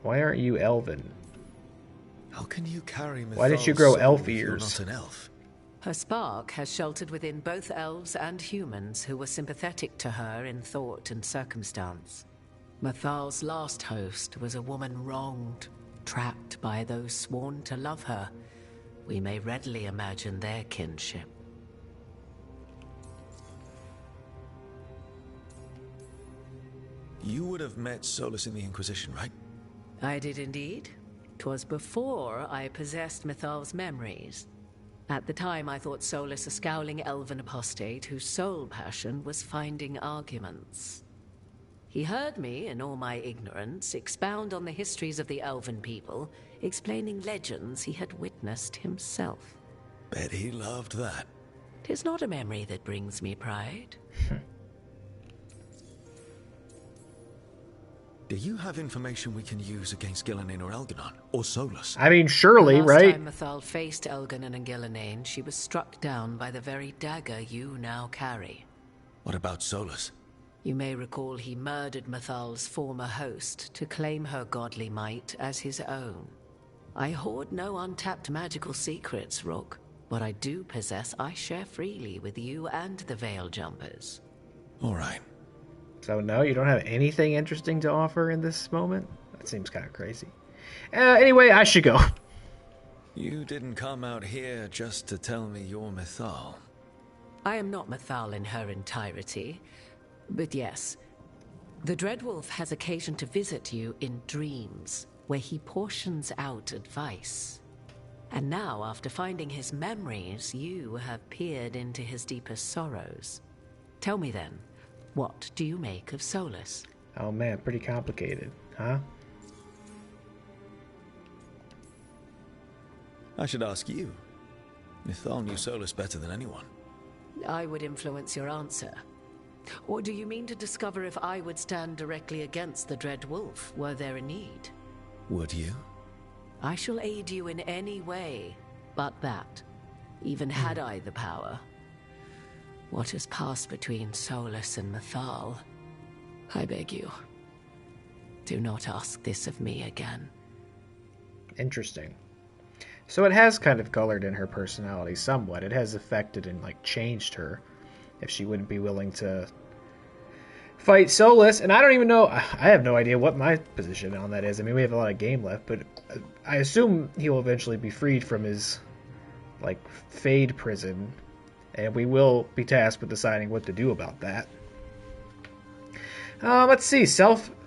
Why aren't you elven? How can you carry Mythal's Why didn't you grow soul elf if you're ears? not an elf? Her spark has sheltered within both elves and humans who were sympathetic to her in thought and circumstance. Mythal's last host was a woman wronged, trapped by those sworn to love her. We may readily imagine their kinship. You would have met Solus in the Inquisition, right? I did indeed. 'Twas before I possessed Mythal's memories. At the time, I thought Solus a scowling elven apostate whose sole passion was finding arguments. He heard me, in all my ignorance, expound on the histories of the elven people, explaining legends he had witnessed himself. Bet he loved that. 'Tis not a memory that brings me pride. Do you have information we can use against Gillenane or Elganon? Or Solus? I mean, surely, the last right? time Mythal faced Elganon and Gillenane, she was struck down by the very dagger you now carry. What about Solus? You may recall he murdered Mythal's former host to claim her godly might as his own. I hoard no untapped magical secrets, Rook. What I do possess, I share freely with you and the Veil Jumpers. All right. So no, you don't have anything interesting to offer in this moment? That seems kind of crazy. Anyway, I should go. You didn't come out here just to tell me you're Mythal. I am not Mythal in her entirety, but yes, the Dreadwolf has occasion to visit you in dreams, where he portions out advice. And now, after finding his memories, you have peered into his deepest sorrows. Tell me then, what do you make of Solus? Oh man, pretty complicated, huh? I should ask you. Mythal knew Solus better than anyone. I would influence your answer. Or do you mean to discover if I would stand directly against the Dread Wolf, were there a need? Would you? I shall aid you in any way, but that, even had I the power. What has passed between Solus and Mythal, I beg you, do not ask this of me again. Interesting. So it has kind of colored in her personality somewhat. It has affected and changed her. If she wouldn't be willing to fight Solus, and I don't even know, I have no idea what my position on that is. I mean, we have a lot of game left, but I assume he will eventually be freed from his Fade prison, and we will be tasked with deciding what to do about that. Let's see,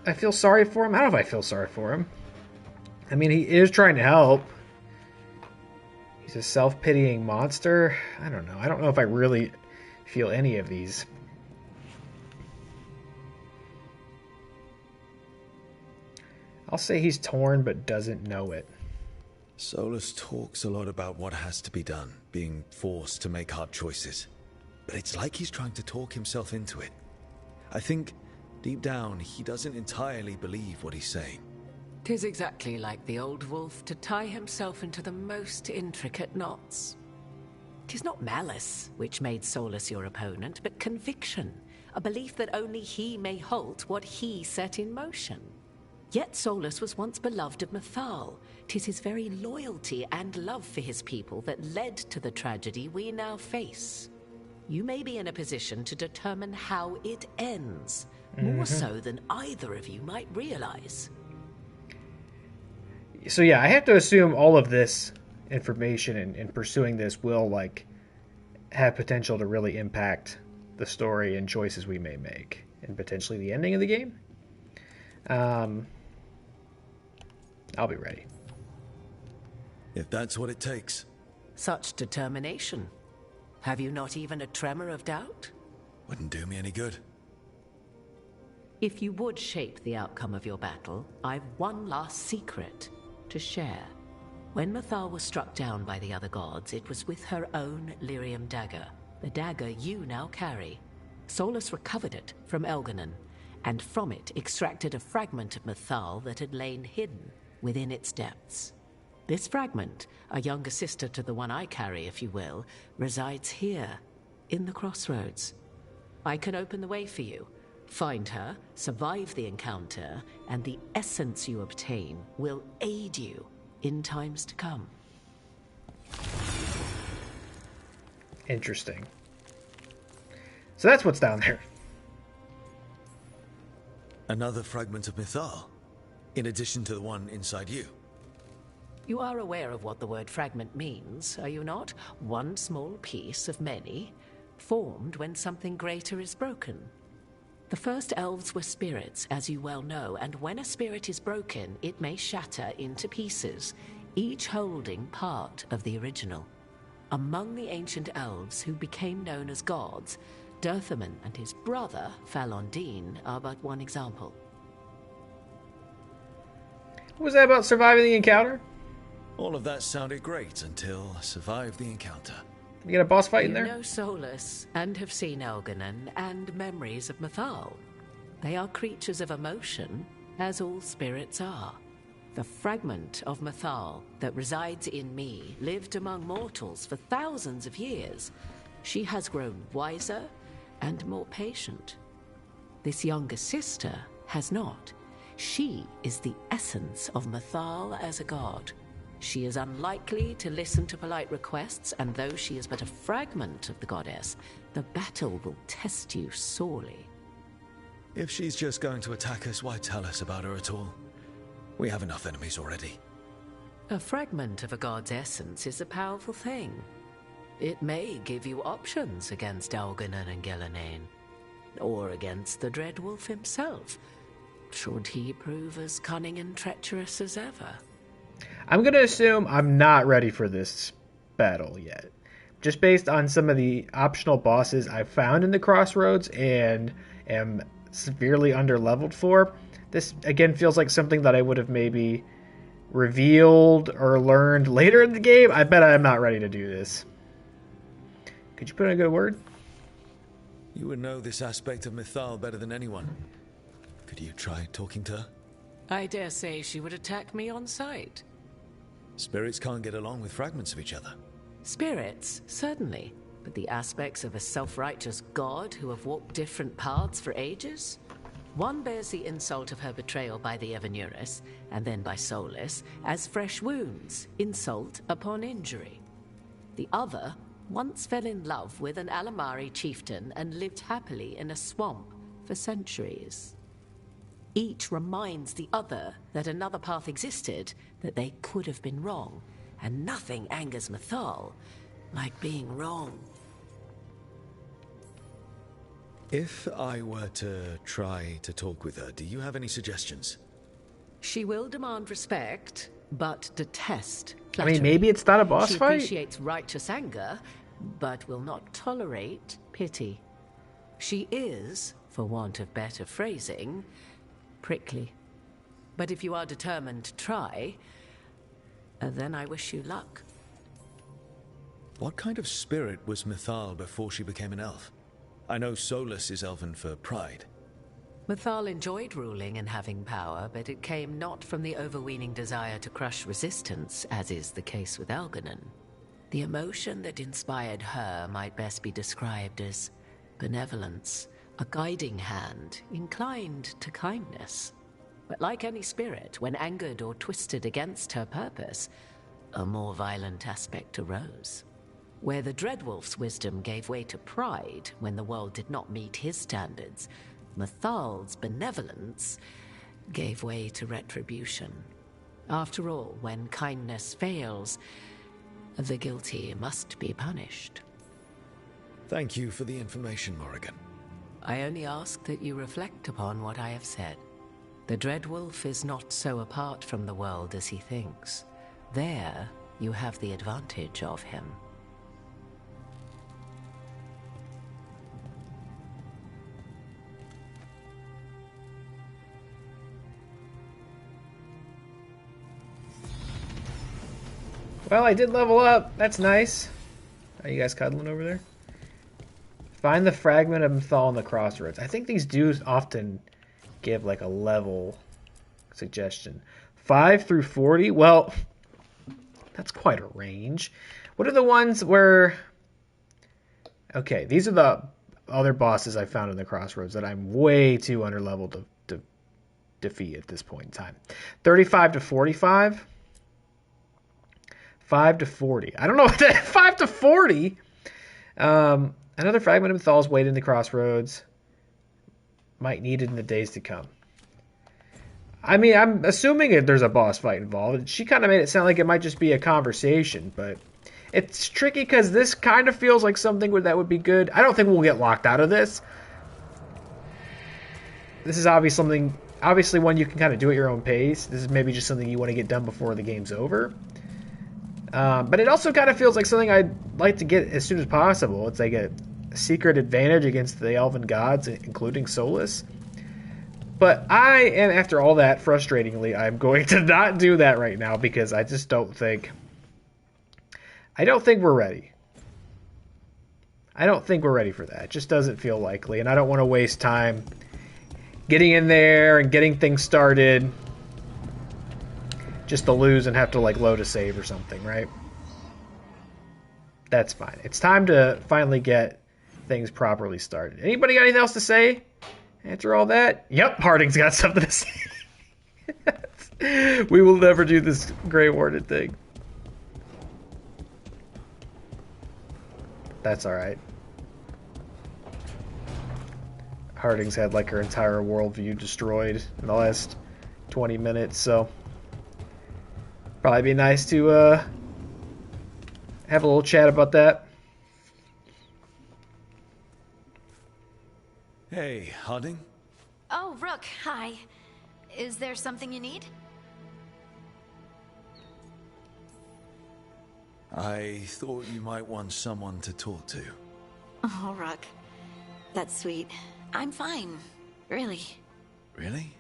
I feel sorry for him. I don't know if I feel sorry for him. I mean, he is trying to help. He's a self-pitying monster. I don't know. I don't know if I really feel any of these. I'll say he's torn but doesn't know it. Solus talks a lot about what has to be done, being forced to make hard choices. But it's like he's trying to talk himself into it. I think, deep down, he doesn't entirely believe what he's saying. 'Tis exactly like the old wolf to tie himself into the most intricate knots. 'Tis not malice which made Solus your opponent, but conviction, a belief that only he may halt what he set in motion. Yet Solus was once beloved of Mythal. 'Tis his very loyalty and love for his people that led to the tragedy we now face. You may be in a position to determine how it ends, more so than either of you might realize. So yeah, I have to assume all of this information and pursuing this will have potential to really impact the story and choices we may make, and potentially the ending of the game. I'll be ready. If that's what it takes. Such determination. Have you not even a tremor of doubt? Wouldn't do me any good. If you would shape the outcome of your battle, I've one last secret to share. When Mythal was struck down by the other gods, it was with her own lyrium dagger, the dagger you now carry. Solus recovered it from Elganon, and from it extracted a fragment of Mythal that had lain hidden within its depths. This fragment, a younger sister to the one I carry, if you will, resides here, in the crossroads. I can open the way for you. Find her, survive the encounter, and the essence you obtain will aid you in times to come. Interesting. So that's what's down there. Another fragment of Mythal, in addition to the one inside you. You are aware of what the word fragment means, are you not? One small piece of many, formed when something greater is broken. The first elves were spirits, as you well know, and when a spirit is broken, it may shatter into pieces, each holding part of the original. among the ancient elves who became known as gods, Dirthaman and his brother, Falondine, are but one example. What was that about surviving the encounter? All of that sounded great until survived the encounter. You got a boss fight in there? You know Solus and have seen Elganon and memories of Mythal. They are creatures of emotion, as all spirits are. The fragment of Mythal that resides in me lived among mortals for thousands of years. She has grown wiser and more patient. This younger sister has not. She is the essence of Mythal as a god. She is unlikely to listen to polite requests, and though she is but a fragment of the goddess, the battle will test you sorely. If she's just going to attack us, why tell us about her at all? We have enough enemies already. A fragment of a god's essence is a powerful thing. It may give you options against Elganon and Gellanane, or against the Dreadwolf himself, should he prove as cunning and treacherous as ever. I'm going to assume I'm not ready for this battle yet. Just based on some of the optional bosses I've found in the Crossroads and am severely underleveled for, this again feels like something that I would have maybe revealed or learned later in the game. I bet I'm not ready to do this. Could you put in a good word? You would know this aspect of Mythal better than anyone. Could you try talking to her? I dare say she would attack me on sight. Spirits can't get along with fragments of each other. Spirits, certainly. But the aspects of a self-righteous god who have walked different paths for ages? One bears the insult of her betrayal by the Evanuris, and then by Solus, as fresh wounds, insult upon injury. The other once fell in love with an Alamari chieftain and lived happily in a swamp for centuries. Each reminds the other that another path existed, that they could have been wrong, and nothing angers Mythal like being wrong. If I were to try to talk with her, do you have any suggestions? She will demand respect, but detest I flattery. mean, maybe it's not a boss She fight? appreciates righteous anger, but will not tolerate pity. She is, for want of better phrasing, prickly. But if you are determined to try, then I wish you luck. What kind of spirit was Mythal before she became an elf? I know Solus is elven for pride. Mythal enjoyed ruling and having power, but it came not from the overweening desire to crush resistance, as is the case with Elganon. The emotion that inspired her might best be described as benevolence, a guiding hand, inclined to kindness. But like any spirit, when angered or twisted against her purpose, a more violent aspect arose. Where the Dreadwolf's wisdom gave way to pride when the world did not meet his standards, Mythal's benevolence gave way to retribution. After all, when kindness fails, the guilty must be punished. Thank you for the information, Morrigan. I only ask that you reflect upon what I have said. The Dreadwolf is not so apart from the world as he thinks. There, you have the advantage of him. Well, I did level up. That's nice. Are you guys cuddling over there? Find the fragment of Mythal in the Crossroads. I think these do often give like a level suggestion. 5 through 40? Well, that's quite a range. What are the ones where... Okay, these are the other bosses I found in the Crossroads that I'm way too underleveled to defeat at this point in time. 35 to 45? 5 to 40. I don't know what that... 5 to 40? Another fragment of Mythal's waited in the Crossroads. Might need it in the days to come. I mean, I'm assuming there's a boss fight involved. She kind of made it sound like it might just be a conversation, but it's tricky because this kind of feels like something that would be good. I don't think we'll get locked out of this. This is obviously one you can kind of do at your own pace. This is maybe just something you want to get done before the game's over. But it also kind of feels like something I'd like to get as soon as possible. It's like a secret advantage against the elven gods, including Solus. But I am, after all that, frustratingly, I'm going to not do that right now because I just don't think... I don't think we're ready. I don't think we're ready for that. It just doesn't feel likely, and I don't want to waste time getting in there and getting things started just to lose and have to like load a save or something, right? That's fine. It's time to finally get things properly started. Anybody got anything else to say after all that? Yep, Harding's got something to say. We will never do this Grey Warden thing. That's alright. Harding's had like her entire worldview destroyed in the last 20 minutes, so probably be nice to have a little chat about that. Hey, Harding. Oh, Rook, hi. Is there something you need? I thought you might want someone to talk to. Oh, Rook. That's sweet. I'm fine. Really. Really?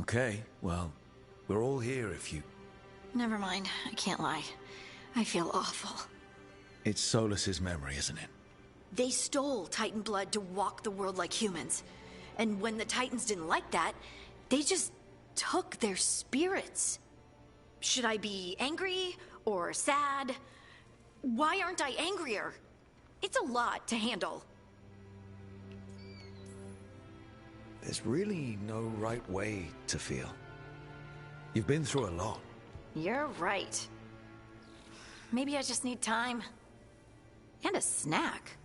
Okay, well, we're all here if you... Never mind. I can't lie. I feel awful. It's Solus's memory, isn't it? They stole Titan blood to walk the world like humans. And when the Titans didn't like that, they just took their spirits. Should I be angry or sad? Why aren't I angrier? It's a lot to handle. There's really no right way to feel. You've been through a lot. You're right. Maybe I just need time. And a snack.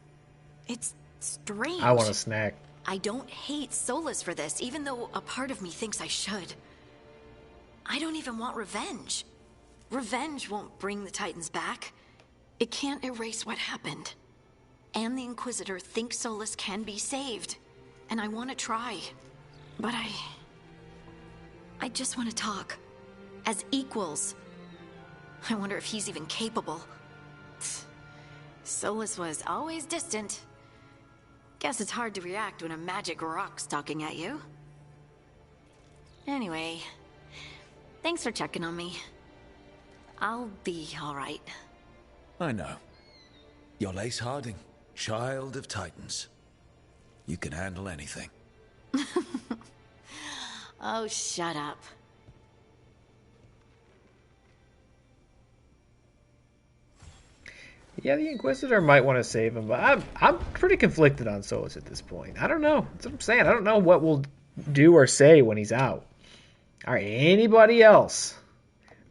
It's strange. I want a snack. I don't hate Solus for this, even though a part of me thinks I should. I don't even want revenge. Revenge won't bring the Titans back. It can't erase what happened. And the Inquisitor thinks Solus can be saved. And I want to try. But I just want to talk. As equals. I wonder if he's even capable. Solus was always distant. Guess it's hard to react when a magic rock's talking at you. Anyway, thanks for checking on me. I'll be alright. I know. You're Lace Harding, child of Titans. You can handle anything. Oh, shut up. Yeah, the Inquisitor might want to save him, but I'm pretty conflicted on Solus at this point. I don't know. That's what I'm saying. I don't know what we'll do or say when he's out. All right, anybody else?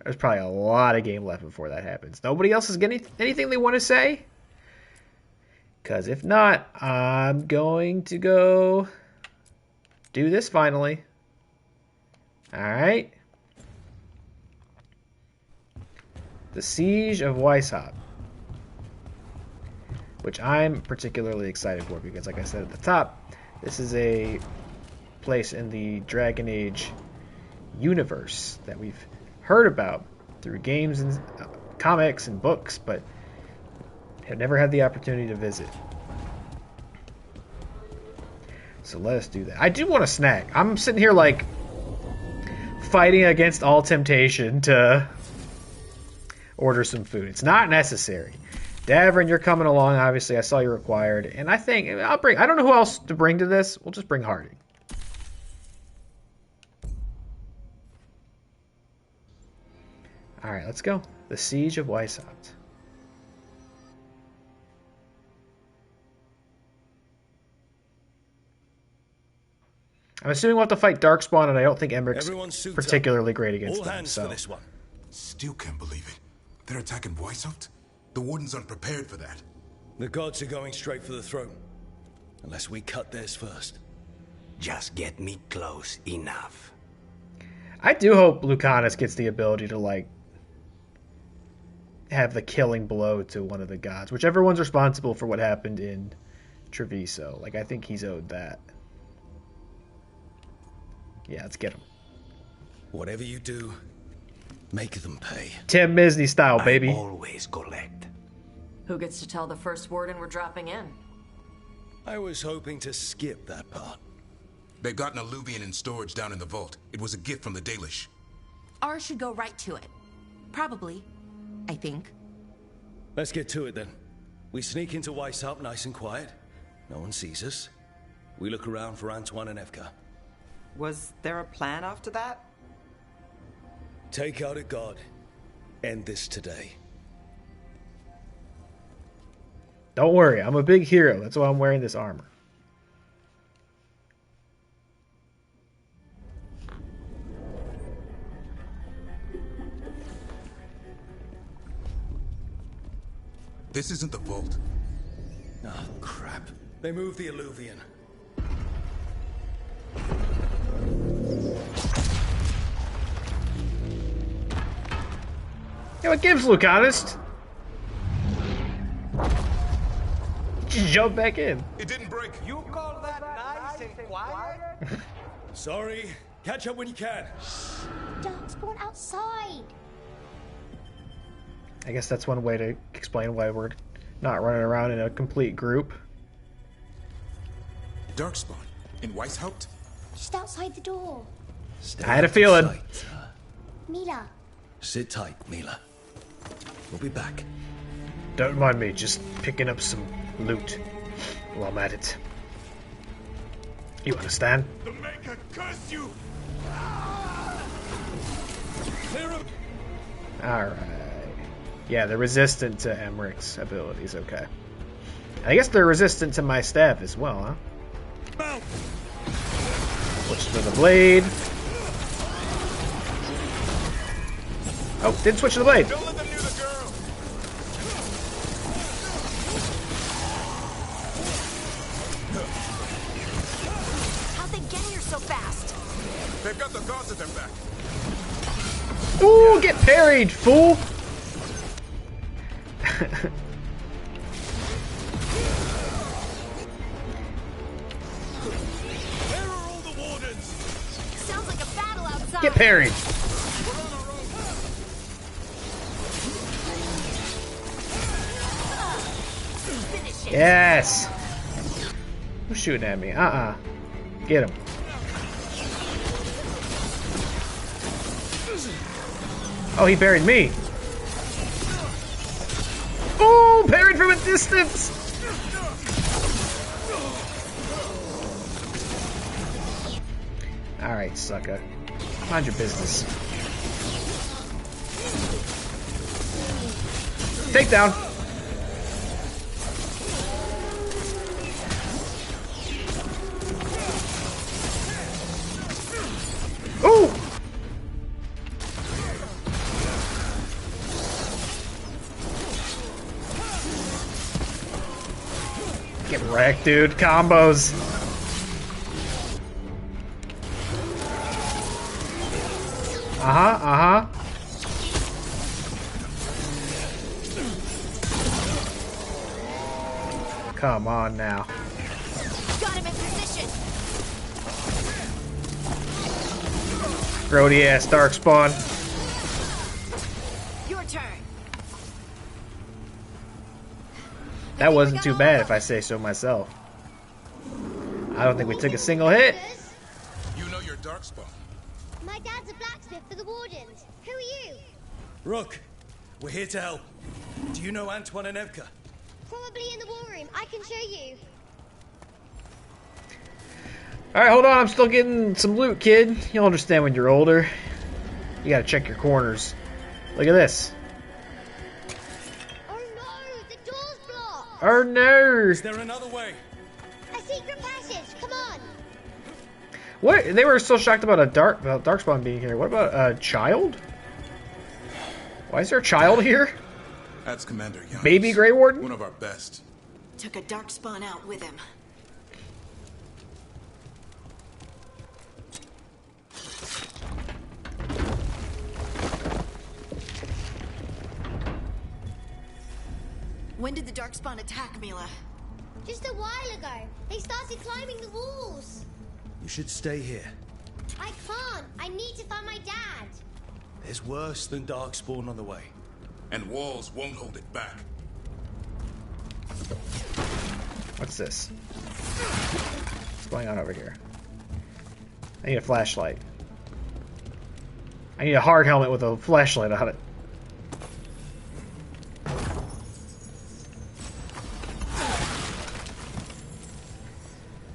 There's probably a lot of game left before that happens. Nobody else is getting anything they want to say? Because if not, I'm going to go do this finally. All right. The Siege of Weisshaupt, which I'm particularly excited for because, like I said at the top, this is a place in the Dragon Age universe that we've heard about through games and comics and books, but have never had the opportunity to visit. So let us do that. I do want a snack. I'm sitting here like fighting against all temptation to order some food. It's not necessary. Davrin, you're coming along. Obviously, I saw you required, and I think I'll bring. I don't know who else to bring to this. We'll just bring Harding. All right, let's go. The Siege of Weisshaupt. I'm assuming we'll have to fight Darkspawn, and I don't think Emmerich's particularly great against All them. hands So. for this one. Still can't believe it. They're attacking Weisshaupt? The Warden's unprepared for that. The gods are going straight for the throne. Unless we cut theirs first. Just get me close enough. I do hope Lucanus gets the ability to, like, have the killing blow to one of the gods. Whichever one's responsible for what happened in Treviso. Like, I think he's owed that. Yeah, let's get him. Whatever you do, Make them pay. Tim Misney style, baby. I always collect. Who gets to tell the first word and we're dropping in? I was hoping to skip that part. They've got an alluvian in storage down in the vault. It was a gift from the Dalish. Ours should go right to it. Probably. I think. Let's get to it then. We sneak into Weisshaupt nice and quiet. No one sees us. We look around for Antoine and Evka. Was there a plan after that? Take out a god. End this today. Don't worry, I'm a big hero. That's why I'm wearing this armor. This isn't the vault. Oh, crap. They moved the alluvian. Yeah, what gives, Luke, honest? Just jump back in. It didn't break. You call that nice and quiet? Sorry. Catch up when you can. Darkspawn outside. I guess that's one way to explain why we're not running around in a complete group. Darkspawn in Weisshaupt? Just outside the door. I had a feeling. Mila. Sit tight, Mila. We'll be back. Don't mind me, just picking up some loot while I'm at it. You understand? The Maker curse you! Alright. Yeah, they're resistant to Emmerich's abilities, okay. I guess they're resistant to my staff as well, huh? Switch to the blade. Oh, didn't switch to the blade. Don't let them near the girl! How'd they get here so fast? They've got the gods at their back. Ooh, get parried, fool! Where are all the wardens? Sounds like a battle outside. Get parried. Finish it. Yes. Who's shooting at me? Get him. Oh, he parried me. Oh, parried from a distance. All right, sucker. Mind your business. Takedown. Ooh! Get wrecked, dude. Combos. Come on now. Got him in position. Grody ass Darkspawn. Your turn. That wasn't too bad if I say so myself. I don't think we took a single hit. You know your Darkspawn. My dad's a blacksmith for the Wardens. Who are you? Rook, we're here to help. Do you know Antoine and Evka? Probably in the war room. I can show you. Alright, hold on. I'm still getting some loot, kid. You'll understand when you're older. You gotta check your corners. Look at this. Oh no! The door's blocked! Oh no! Is there another way? A secret passage! Come on! What? They were so shocked about Darkspawn being here. What about a child? Why is there a child here? That's Commander Young. Baby Grey Warden? One of our best. Took a Darkspawn out with him. When did the Darkspawn attack, Mila? Just a while ago. They started climbing the walls. You should stay here. I can't. I need to find my dad. There's worse than Darkspawn on the way. And walls won't hold it back. What's this? What's going on over here? I need a flashlight. I need a hard helmet with a flashlight on it.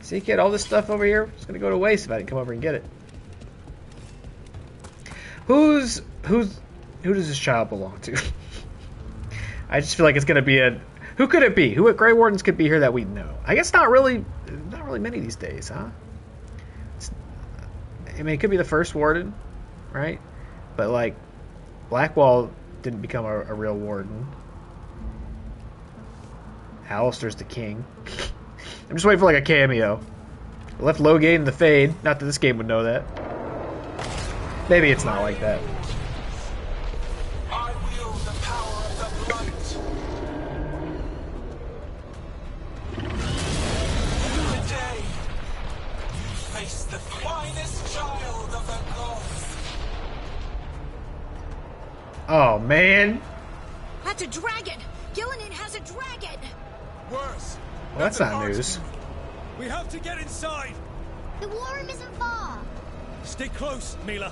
See, kid, all this stuff over here is gonna go to waste if I didn't come over and get it. Who does this child belong to? I just feel like it's gonna be a. Who could it be? Who at Grey Wardens could be here that we know? I guess not really many these days, huh? I mean, it could be the first warden, right? But like, Blackwall didn't become a real warden. Alistair's the king. I'm just waiting for like a cameo. I left Loghain in the Fade. Not that this game would know that. Maybe it's not like that. I wield the power of the blight. Today, you face the finest child of the gods. Oh man. That's a dragon! Gillinan has a dragon! Worse. Well, that's not news. We have to get inside. The war room isn't far. Stay close, Mila.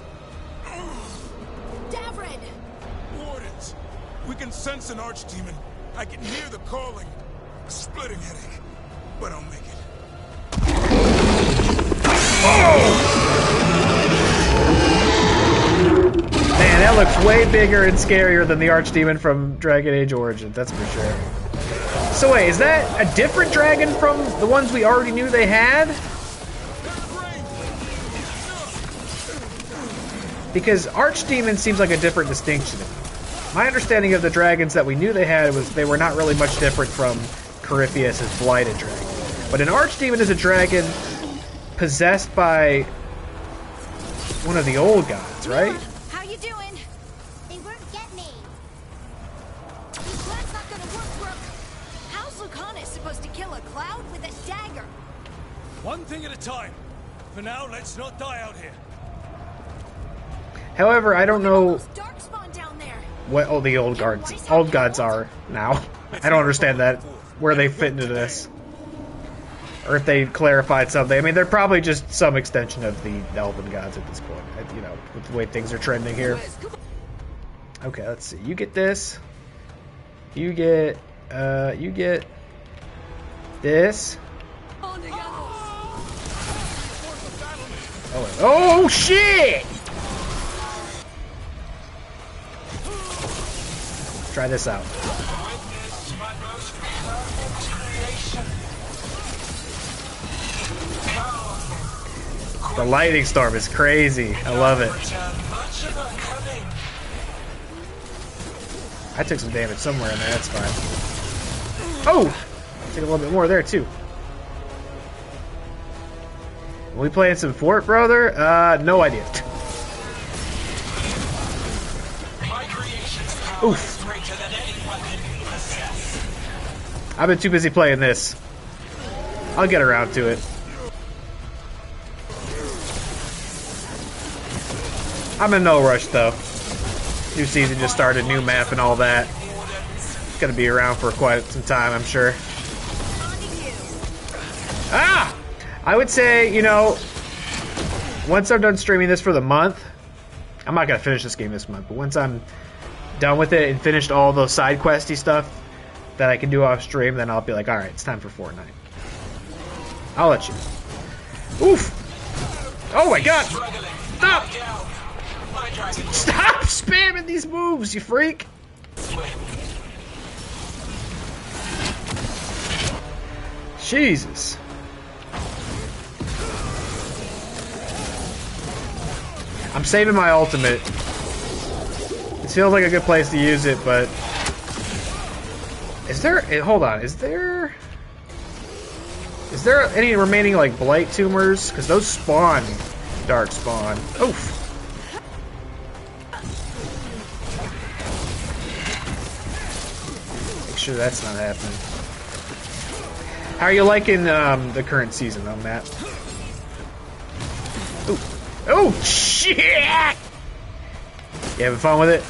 Davrid! Wardens, we can sense an archdemon. I can hear the calling. A splitting headache, but I'll make it. Man, that looks way bigger and scarier than the archdemon from Dragon Age Origins, that's for sure. So wait, is that a different dragon from the ones we already knew they had? Because archdemon seems like a different distinction. My understanding of the dragons that we knew they had was they were not really much different from Corypheus' blighted dragon. But an archdemon is a dragon possessed by one of the old gods, right? How you doing? They won't get me. This plan's not gonna work, Brooke. How's Lucanus supposed to kill a cloud with a dagger? One thing at a time. For now, let's not die out here. However, I don't know Darkspawn down there. what all the old gods are now. I don't understand that, where they fit into this. Or if they clarified something. I mean, they're probably just some extension of the elven gods at this point, you know, with the way things are trending here. Okay, let's see. You get this. You get this. Oh shit! Try this out. The lightning storm is crazy. I love it. I took some damage somewhere in there. That's fine. Oh! Took a little bit more there, too. Are we playing some Fort, brother? No idea. Oof. I've been too busy playing this. I'll get around to it. I'm in no rush, though. New season just started, new map and all that. It's gonna be around for quite some time, I'm sure. Ah! I would say, you know, once I'm done streaming this for the month, I'm not gonna finish this game this month, but once I'm done with it and finished all those side questy stuff that I can do off stream, then I'll be like, alright, it's time for Fortnite. I'll let you know. Oof! Oh my god! Stop! Stop spamming these moves, you freak! Jesus. I'm saving my ultimate. This feels like a good place to use it, but... Is there... Hold on, is there any remaining, like, blight tumors? Because those spawn dark spawn. Oof. Make sure that's not happening. How are you liking the current season, though, Matt? Ooh. Oh, shit! You having fun with it?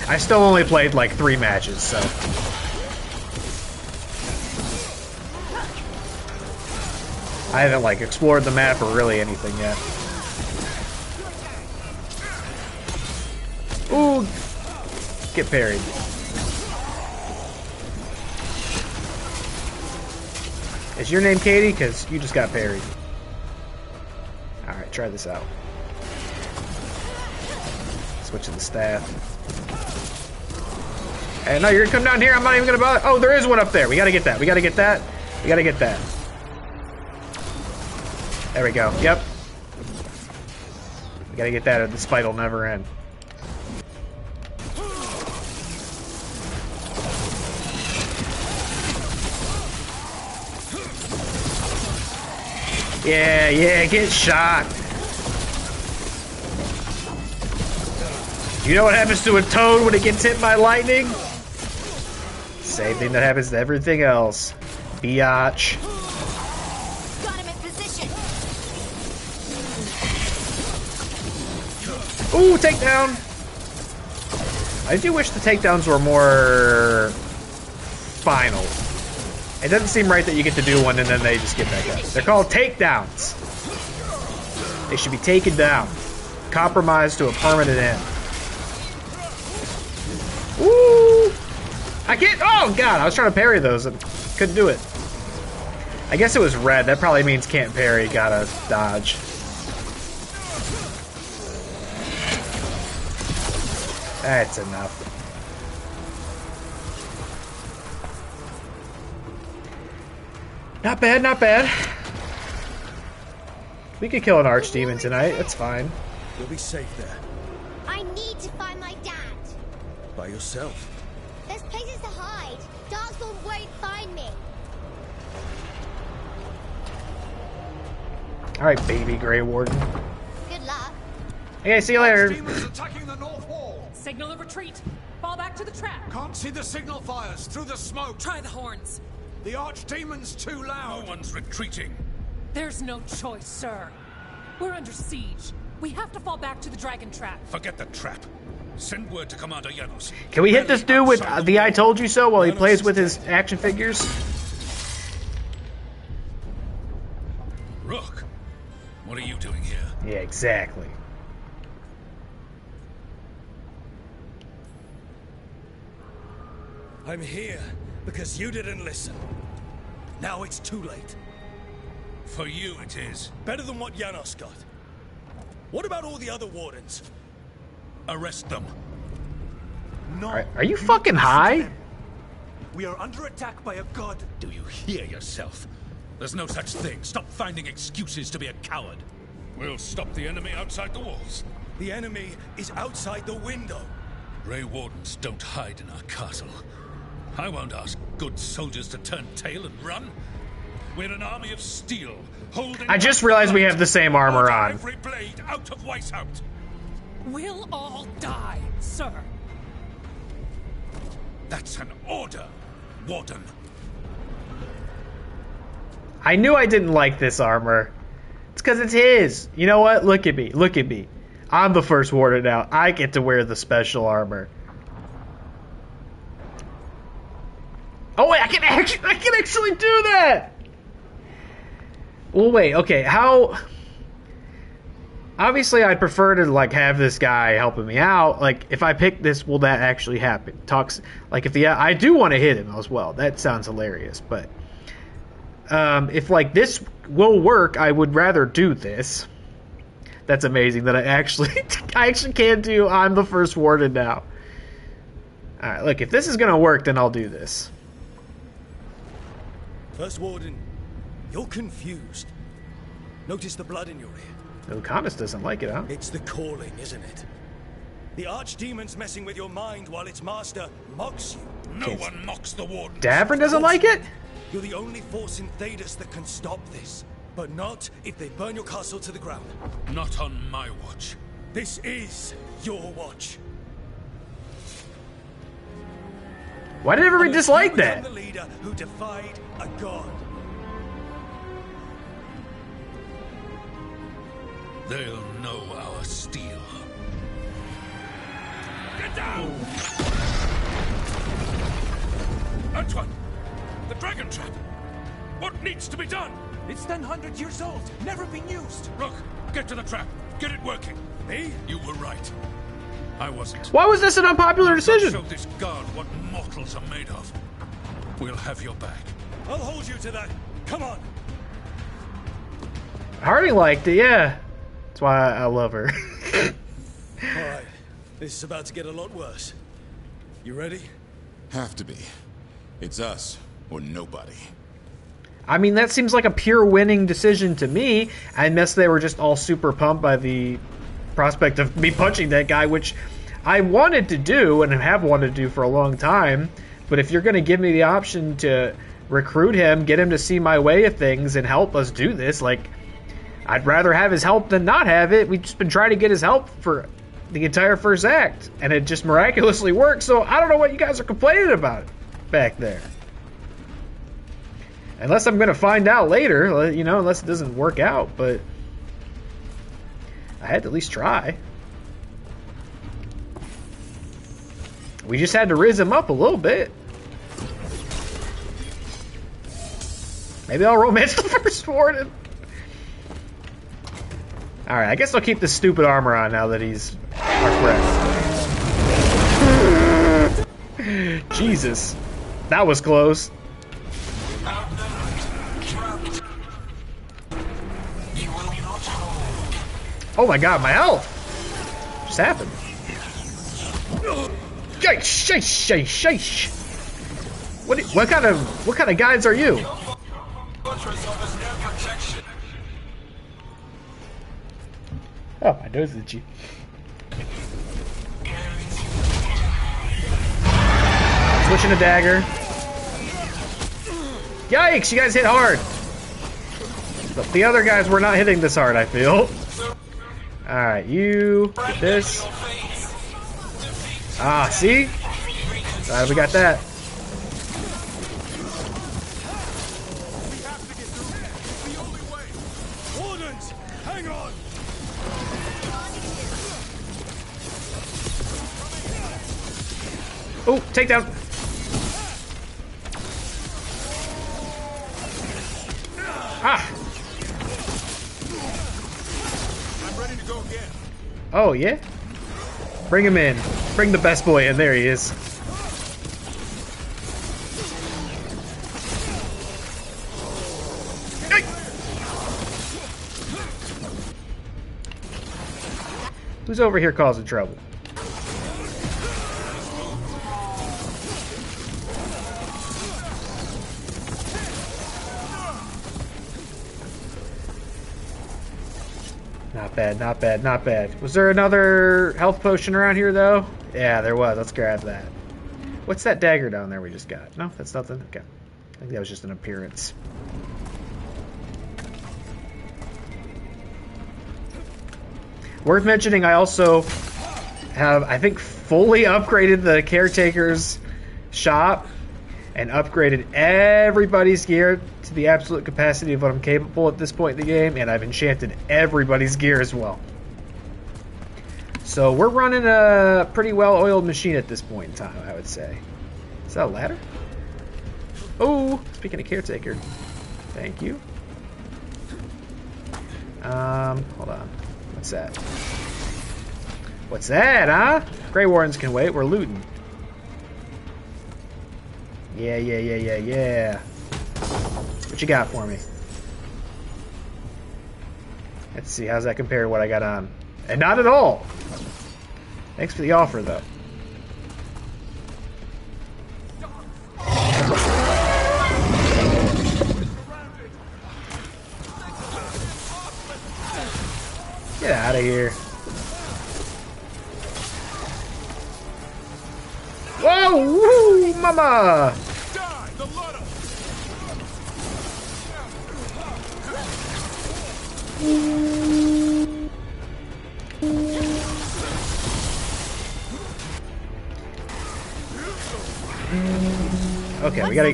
I still only played like 3 matches, so. I haven't like explored the map or really anything yet. Ooh! Get parried. Is your name Katie? Because you just got parried. Alright, try this out. Switch to the staff. Hey, no, you're gonna come down here. I'm not even gonna bother. Oh, there is one up there. We gotta get that. We gotta get that. We gotta get that. There we go. Yep. We gotta get that or this fight will never end. Yeah, get shot. You know what happens to a toad when it gets hit by lightning? Same thing that happens to everything else. Biatch. Got him in position. Ooh, takedown. I do wish the takedowns were more final. It doesn't seem right that you get to do one and then they just get back up. They're called takedowns. They should be taken down. Compromised to a permanent end. Ooh! I can't. Oh, God. I was trying to parry those and couldn't do it. I guess it was red. That probably means can't parry. Gotta dodge. That's enough. Not bad, not bad. We could kill an archdemon tonight. That's fine. You'll be safe there. I need to find my dad. By yourself. There's places to hide. Darkspawn won't find me. Alright, baby Grey Warden. Good luck. Okay, see you later. Demons attacking the north wall. Signal a retreat. Fall back to the trap. Can't see the signal fires through the smoke. Try the horns. The archdemon's too loud. No one's retreating. There's no choice, sir. We're under siege. We have to fall back to the dragon trap. Forget the trap. Send word to Commander Janos. Can we hit this dude with the I told you so while he plays with his action figures? Rook, what are you doing here? Yeah, exactly. I'm here because you didn't listen. Now it's too late. For you it is. Better than what Janos got. What about all the other wardens? Arrest them. No. Are you fucking high? We are under attack by a god. Do you hear yourself? There's no such thing. Stop finding excuses to be a coward. We'll stop the enemy outside the walls. The enemy is outside the window. Grey Wardens don't hide in our castle. I won't ask good soldiers to turn tail and run. We're an army of steel, holding... I just realized we have the same armor on. Every blade out of Weisshaupt. We'll all die, sir. That's an order, Warden. I knew I didn't like this armor. It's because it's his. You know what? Look at me. Look at me. I'm the first warden now. I get to wear the special armor. Oh wait, I can actually do that. Well, wait. Okay, how? Obviously, I'd prefer to like have this guy helping me out. Like, if I pick this, will that actually happen? Talks like if I do want to hit him as well. That sounds hilarious. But if like this will work, I would rather do this. That's amazing that I actually can do. I'm the first warden now. All right, look, if this is gonna work, then I'll do this. First Warden, you're confused. Notice the blood in your ear. Lucanus doesn't like it, huh? It's the calling, isn't it? The archdemon's messing with your mind while its master mocks you. No one mocks the Warden. Davern doesn't like it? You're the only force in Thedas that can stop this. But not if they burn your castle to the ground. Not on my watch. This is your watch. Why did everybody dislike that? The leader who defied a god. They'll know our steel. Get down! Antoine! The dragon trap! What needs to be done? It's 100 years old, never been used. Rook, get to the trap. Get it working. Me? You were right. I wasn't. Why was this an unpopular decision? Show this guard what mortals are made of. We'll have your back. I'll hold you to that. Come on. Harding liked it, yeah. That's why I love her. Alright, this is about to get a lot worse. You ready? Have to be. It's us or nobody. I mean, that seems like a pure winning decision to me, unless they were just all super pumped by the prospect of me punching that guy, which I wanted to do and have wanted to do for a long time. But if you're going to give me the option to recruit him, get him to see my way of things, and help us do this, like, I'd rather have his help than not have it. We've just been trying to get his help for the entire first act, and it just miraculously worked, so I don't know what you guys are complaining about back there. Unless I'm going to find out later, you know, unless it doesn't work out, but I had to at least try. We just had to riz him up a little bit. Maybe I'll romance the first warden. Alright, I guess I'll keep this stupid armor on now that he's our friend. Jesus. That was close. Oh my god, my health! What just happened? What kind of guides are you? Oh, my nose is itchy. Switching a dagger. Yikes, you guys hit hard. But the other guys were not hitting this hard, I feel. Alright, you get this. Ah, see? Alright, we got that. Wardens, hang on. Oh, takedown. Ah. I'm ready to go again. Oh, yeah? Bring him in. Bring the best boy in. There he is. Hey! Who's over here causing trouble? Not bad, not bad, not bad. Was there another health potion around here, though? Yeah, there was. Let's grab that. What's that dagger down there we just got? No, that's nothing? Okay. I think that was just an appearance. Worth mentioning, I also have, I think, fully upgraded the caretaker's shop and upgraded everybody's gear to the absolute capacity of what I'm capable at this point in the game, and I've enchanted everybody's gear as well. So we're running a pretty well-oiled machine at this point in time, I would say. Is that a ladder? Oh, speaking of caretaker. Thank you. Hold on. What's that? What's that, huh? Grey Wardens can wait, we're looting. Yeah. What you got for me? Let's see, how's that compare to what I got on? And not at all! Thanks for the offer, though. Get out of here. Whoa! Woo! Mama! Okay, we gotta.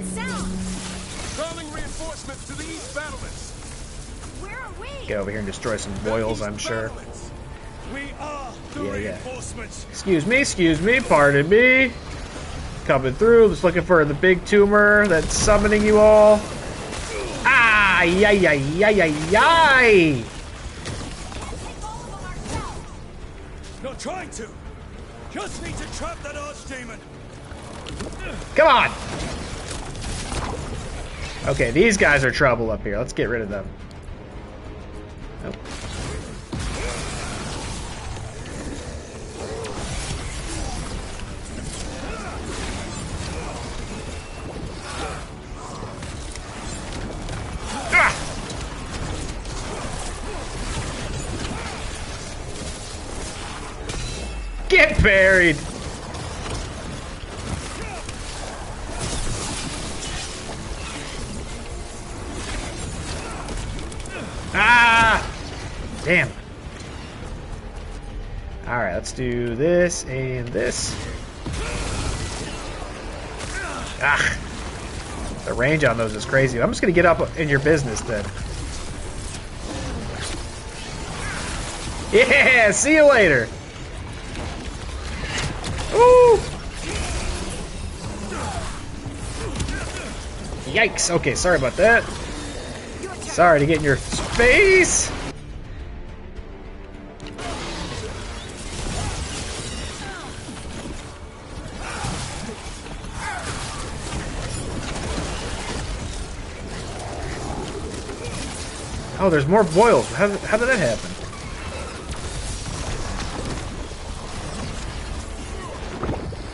Calling reinforcements to the east battlements. Where are we? Get over here and destroy some boils, I'm sure. We are the reinforcements. Excuse me, pardon me. Coming through, just looking for the big tumor that's summoning you all. Ah, yay, yay, yay, yay, yay! Not trying to. Just need to trap that archdemon. Come on! Okay, these guys are trouble up here. Let's get rid of them. Nope. Get buried! Ah! Damn. Alright, let's do this and this. Ah! The range on those is crazy. I'm just gonna get up in your business then. Yeah! See you later! Ooh! Yikes! Okay, sorry about that. Sorry to get in your face! Oh, there's more boils. How did that happen?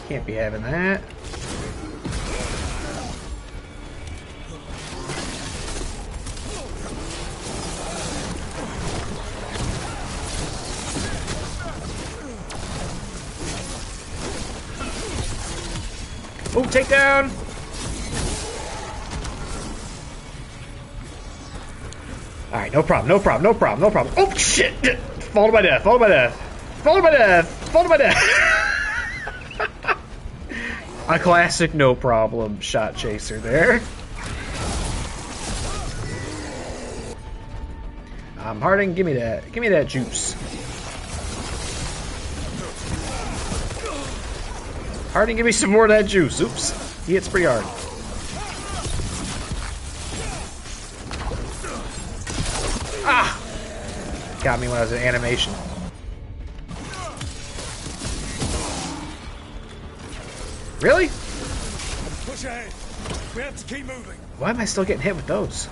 Can't be having that. Oh, takedown! Alright, no problem, no problem, no problem, no problem. Oh, shit! Fall to my death, fall to my death. Fall to my death, fall to my death. A classic no problem shot chaser there. Harding, give me that juice. Harding, give me some more of that juice. Oops, he hits pretty hard. Ah! Got me when I was in animation. Really? Push ahead. We have to keep moving. Why am I still getting hit with those?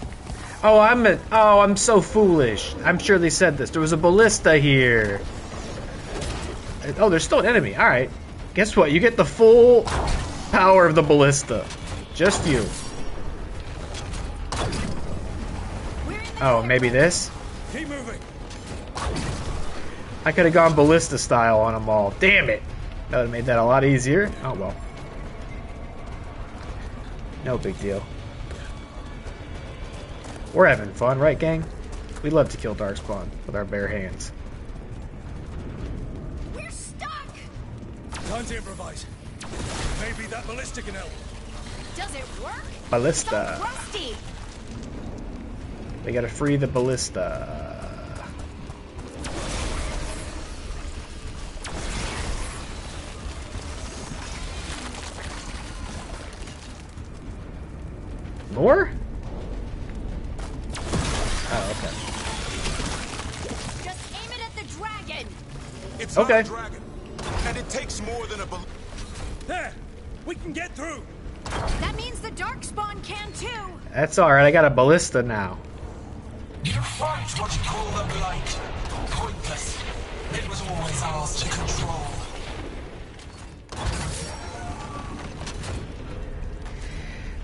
Oh, I'm so foolish. I'm sure they said this. There was a ballista here. Oh, there's still an enemy. All right. Guess what? You get the full power of the ballista. Just you. Oh, maybe this? Keep moving. I could have gone ballista style on them all. Damn it. That would have made that a lot easier. Oh, well. No big deal. We're having fun, right, gang? We love to kill Darkspawn with our bare hands. We're stuck! Time to improvise. Maybe that ballista can help. Does it work? Ballista. It's all rusty. They gotta free the ballista. More? Oh, okay. Just aim it at the dragon. It's okay. not a dragon, and it takes more than a There! We can get through! That means the Darkspawn can too. That's alright, I got a ballista now. You fight what you call the blight. Pointless. It was always ours to control.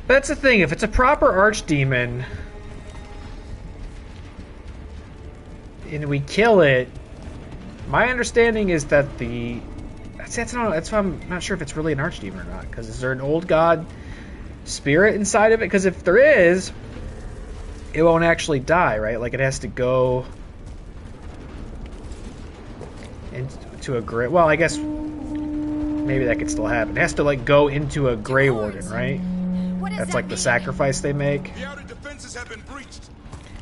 That's the thing, if it's a proper archdemon and we kill it, my understanding is that that's why I'm not sure if it's really an archdemon or not, because is there an old god spirit inside of it? Because if there is, it won't actually die, right? Like it has to go into a gray, well, I guess maybe that could still happen. It has to like go into a Grey Warden, right? That's like the sacrifice they make. The outer defenses have been breached.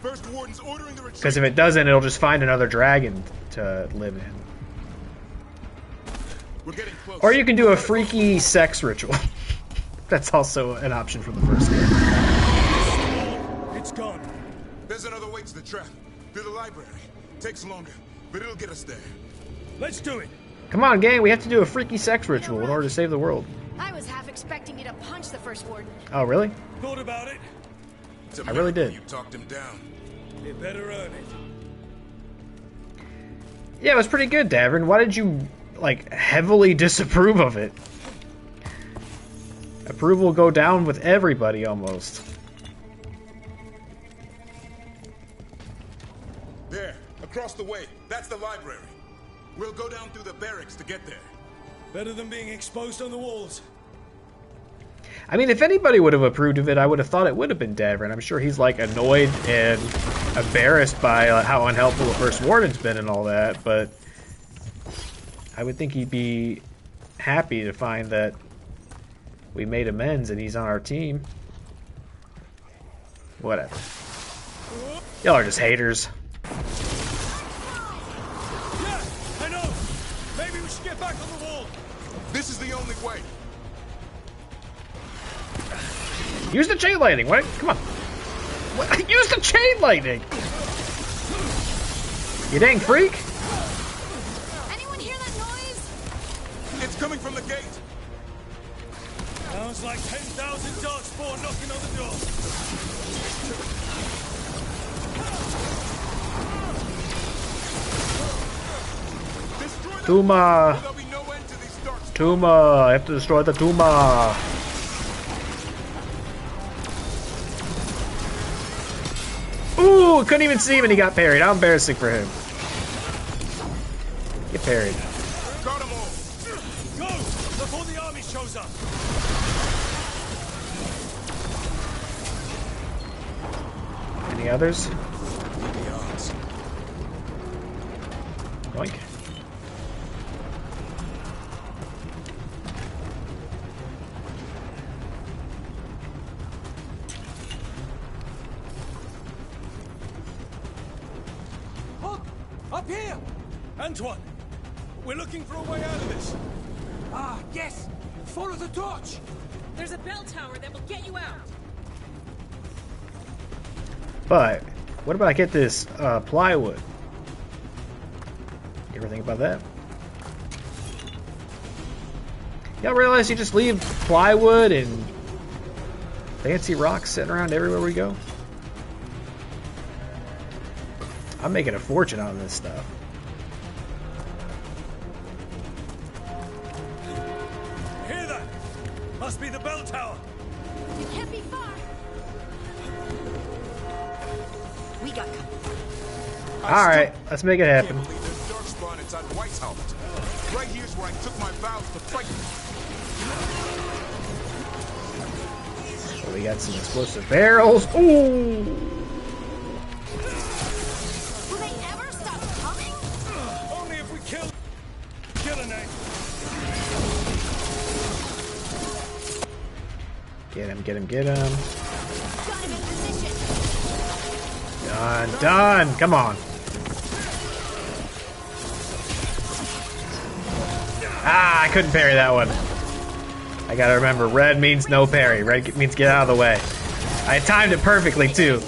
First Warden's ordering the retreat. Because if it doesn't, it'll just find another dragon to live in. We're getting close. Or you can do a freaky sex ritual. That's also an option from the first game. It's gone. There's another way to the trap. Through the library. Takes longer, but it'll get us there. Let's do it. Come on, gang. We have to do a freaky sex ritual in order to save the world. I was half expecting you to punch the First Warden. Oh, really? Thought about it. I really did. You talked him down. You better earn it. Yeah, it was pretty good, Davern. Why did you, like, heavily disapprove of it? Approval will go down with everybody, almost. There, across the way. That's the library. We'll go down through the barracks to get there. Better than being exposed on the walls. I mean, if anybody would have approved of it, I would have thought it would have been Davern. I'm sure he's, like, annoyed and embarrassed by how unhelpful the First Warden's been and all that, but I would think he'd be happy to find that we made amends and he's on our team. Whatever. Y'all are just haters. Yeah, I know. Maybe we should get back on the wall. This is the only way. Use the chain lightning. What? Come on. What? Use the chain lightning. You dang freak. Anyone hear that noise? It's coming from the gate. Sounds like 10,000 darkspawn knocking on the door. Tuma. Tuma. I have to destroy the Tuma. Ooh, couldn't even see him and he got parried. How embarrassing for him. Get parried. Got them all. Go before the army shows up. Any others? Yoink. Up here! Antoine, we're looking for a way out of this. Ah, yes! Follow the torch! There's a bell tower that will get you out! But, what about I get this plywood? You ever think about that? Y'all realize you just leave plywood and fancy rocks sitting around everywhere we go? I'm making a fortune on this stuff. Hear that? Must be the bell tower. You can't be far. We got company. Alright, let's make it happen. There's darkspawn inside Weisshaupt. Right here's where I took my vows to fight. So we got some explosive barrels. Ooh! Only if we kill a name. Get him, get him, get him. Done, done. Come on. Ah, I couldn't parry that one. I gotta remember, red means no parry. Red means get out of the way. I timed it perfectly, too.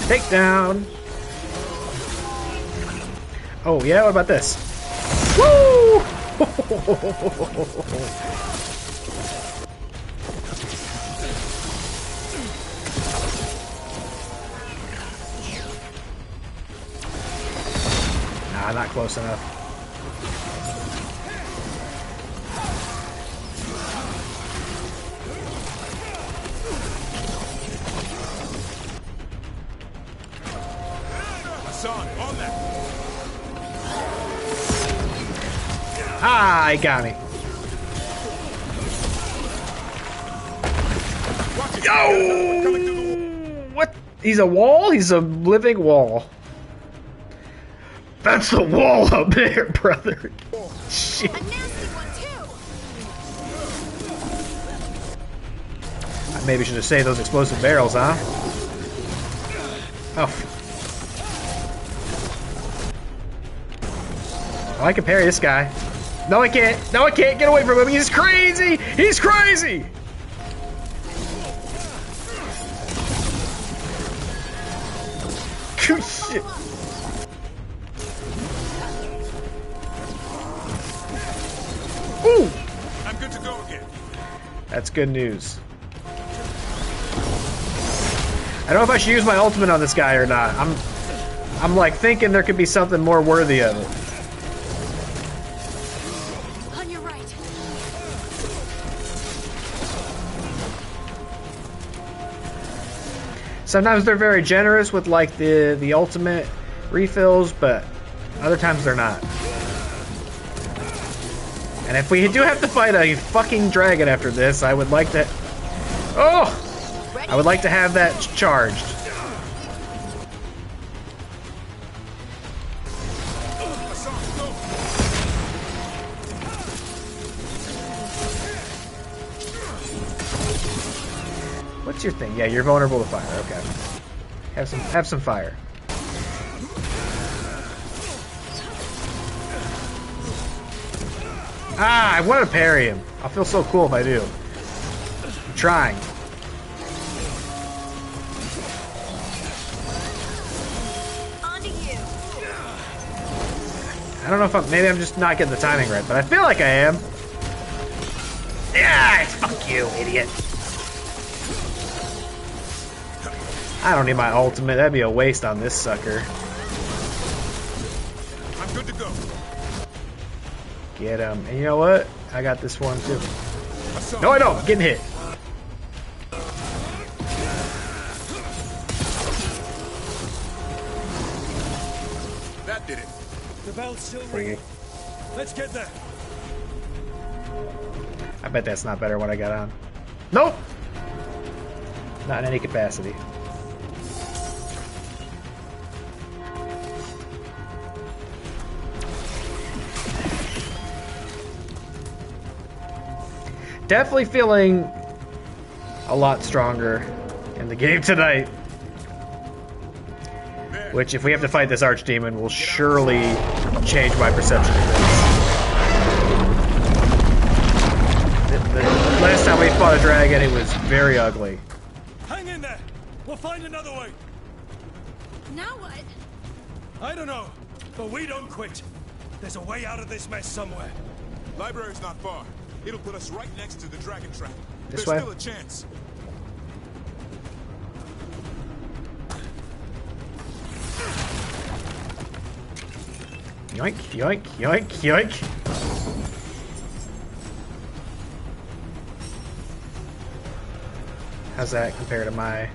Takedown. Oh, yeah? What about this? Woo! Nah, not close enough. On that. Ah, he got me. Yo! What? He's a wall? He's a living wall. That's the wall up there, brother. Shit. A nasty one too. I maybe should have saved those explosive barrels, huh? Oh. Oh, I can parry this guy. No, I can't. No, I can't. Get away from him. He's crazy. He's crazy. Shit. Ooh. I'm good to go again. That's good news. I don't know if I should use my ultimate on this guy or not. I'm like thinking there could be something more worthy of it. On your right. Sometimes they're very generous with like the ultimate refills, but other times they're not. And if we do have to fight a fucking dragon after this, I would like to... Oh! I would like to have that charged. What's your thing? Yeah, you're vulnerable to fire. Okay. Have some fire. Ah, I want to parry him. I'll feel so cool if I do. I'm trying. I don't know if maybe I'm just not getting the timing right, but I feel like I am. Yeah, fuck you, idiot. I don't need my ultimate. That'd be a waste on this sucker. I'm good to go. Get him. And you know what? I got this one too. No, I don't. I'm getting hit. That did it. The bell's still ringing. Let's get there. I bet that's not better when I got on. Nope. Not in any capacity. Definitely feeling a lot stronger in the game tonight. Which, if we have to fight this archdemon, will surely change my perception of this. The last time we fought a dragon, it was very ugly. Hang in there. We'll find another way. Now what? I don't know, but we don't quit. There's a way out of this mess somewhere. Library's not far. It'll put us right next to the dragon trap. This There's way? still a chance. Yoink, yoink, yoink, yoink. How's that compare to my...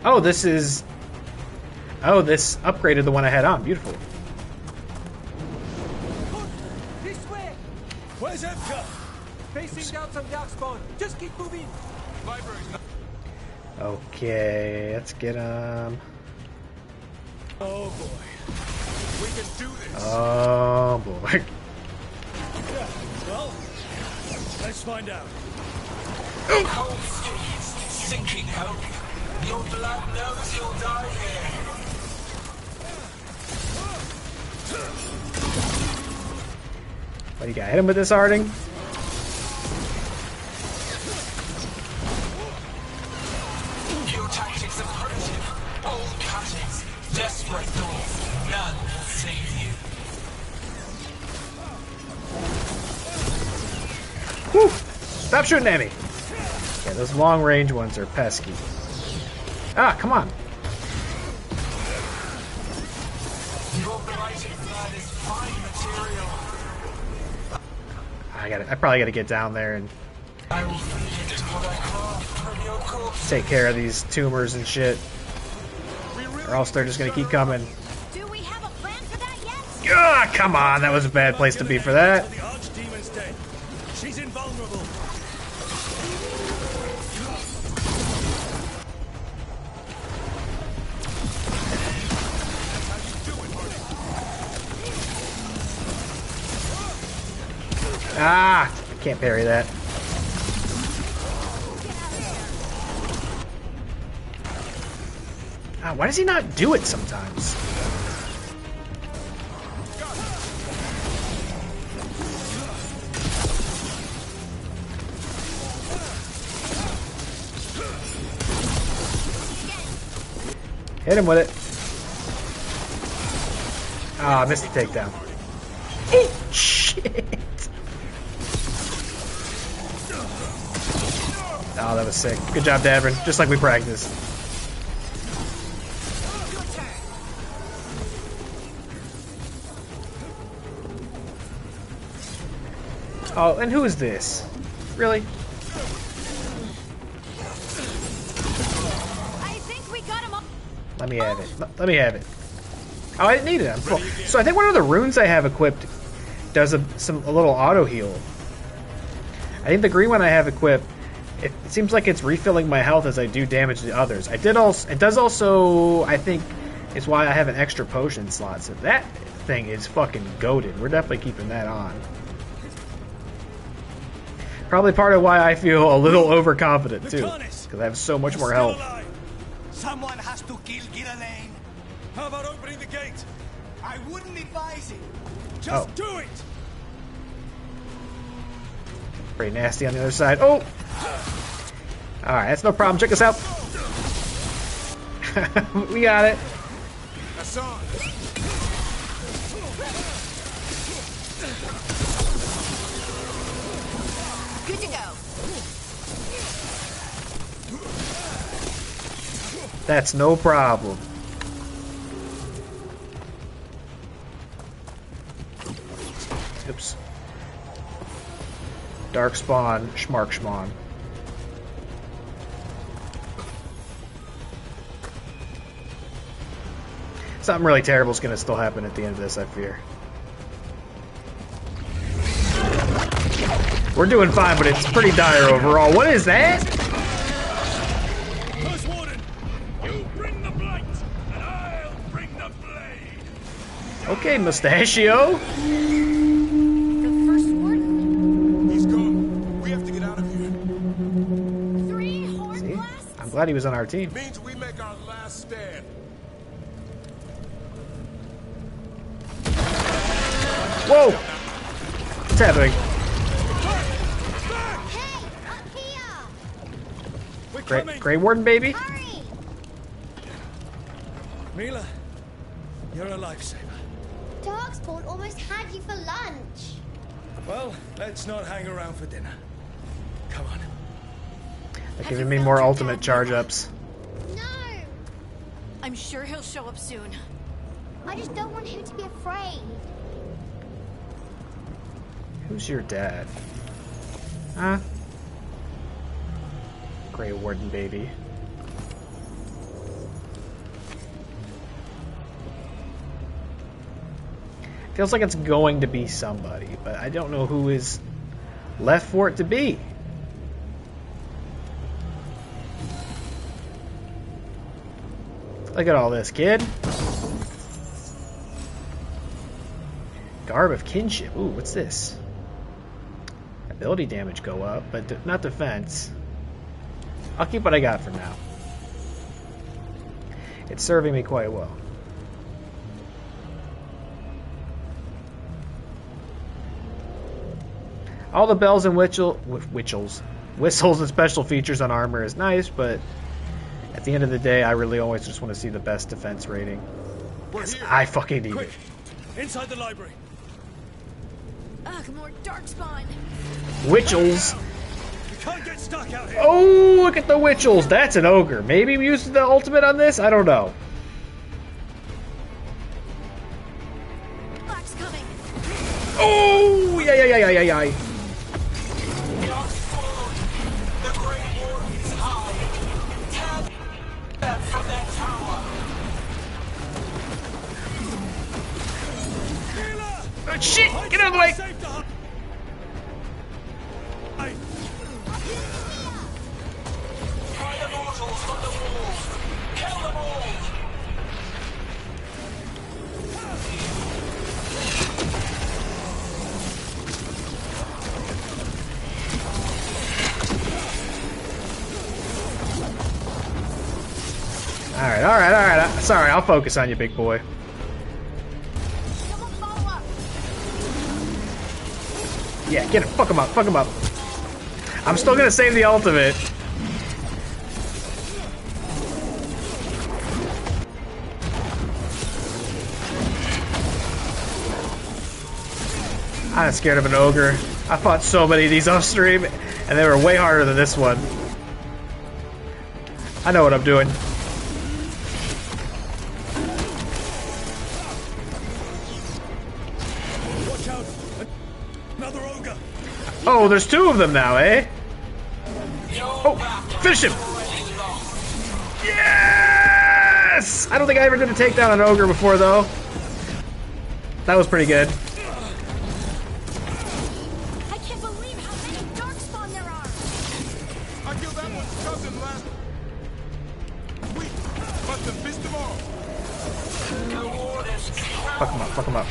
Oh, this is... Oh, this upgraded the one I had on. Beautiful. This way. Where's Evka? Facing down some darkspawn. Just keep moving. Library's not... Okay, let's get him. Oh boy. We can do this. Oh boy. Yeah, well, let's find out. Cold streets, sinking hope. Your blood knows you'll die here. What do you got? Hit him with this harding? Your tactics are primitive, old cuttings, desperate thoughts. None will save you. Whew! Stop shooting at me! Yeah, those long range ones are pesky. Ah, come on. Your blighted blood is fine material. I probably gotta get down there and I will feed it what I craft from your corpse. take care of these tumors and shit. Or else they're just gonna keep coming. Do we have a plan for that yet? Ah, come on, that was a bad place to be for that. The archdemon's dead. She's invulnerable. Ah, I can't parry that. Ah, why does he not do it sometimes? Hit him with it. Ah, I missed the takedown. Oh, shit. Oh, that was sick. Good job, Davin. Just like we practiced. Oh, and who is this? Really? I think we got him up. Let me have it. Let me have it. Oh, I didn't need it. I'm full. So I think one of the runes I have equipped does a little auto heal. I think the green one I have equipped, it seems like it's refilling my health as I do damage to others. It does also, I think, is why I have an extra potion slot. So that thing is fucking goated. We're definitely keeping that on. Probably part of why I feel a little overconfident too, because I have so much more health. Someone has to kill Gillian. How about opening the gate? I wouldn't advise it. Just do it. Pretty nasty on the other side. Oh! Alright, that's no problem. Check us out. We got it. Good to go. That's no problem. Oops. Dark spawn, schmark schmon. Something really terrible is going to still happen at the end of this, I fear. We're doing fine, but it's pretty dire overall. What is that? First warden, you bring the blight, and I'll bring the blade. Okay, Mustachio. I'm glad he was on our team. Means we make our last stand. Whoa! What's happening? Grey Warden, baby. Hurry. Mila, you're a lifesaver. Darkspawn almost had you for lunch. Well, let's not hang around for dinner. Come on. They're giving me more ultimate charge ups. No. I'm sure he'll show up soon. I just don't want him to be afraid. Who's your dad? Huh? Grey Warden, baby. Feels like it's going to be somebody, but I don't know who is left for it to be. Look at all this, kid. Garb of Kinship. Ooh, what's this? Ability damage go up, but not defense. I'll keep what I got for now. It's serving me quite well. All the bells and whistles and special features on armor is nice, but at the end of the day, I really always just want to see the best defense rating. I fucking need it. Inside the library. Ugh, more darkspawn. Witchels. You can't get stuck out here. Oh, look at the Witchels. That's an ogre. Maybe we used the ultimate on this? I don't know. Black's coming. Oh, yeah. Oh, shit! Get out of the way! Alright. Sorry, I'll focus on you, big boy. Yeah, get him. Fuck him up. I'm still gonna save the ultimate. I'm scared of an ogre. I fought so many of these off stream, and they were way harder than this one. I know what I'm doing. Watch out! Another ogre! Oh, there's two of them now, eh? Oh, finish him! Yes! I don't think I ever did a takedown on an ogre before, though. That was pretty good. I can't believe how many darkspawn there are. I killed that one's cousin last week. Must have missed them all. Fuck him up.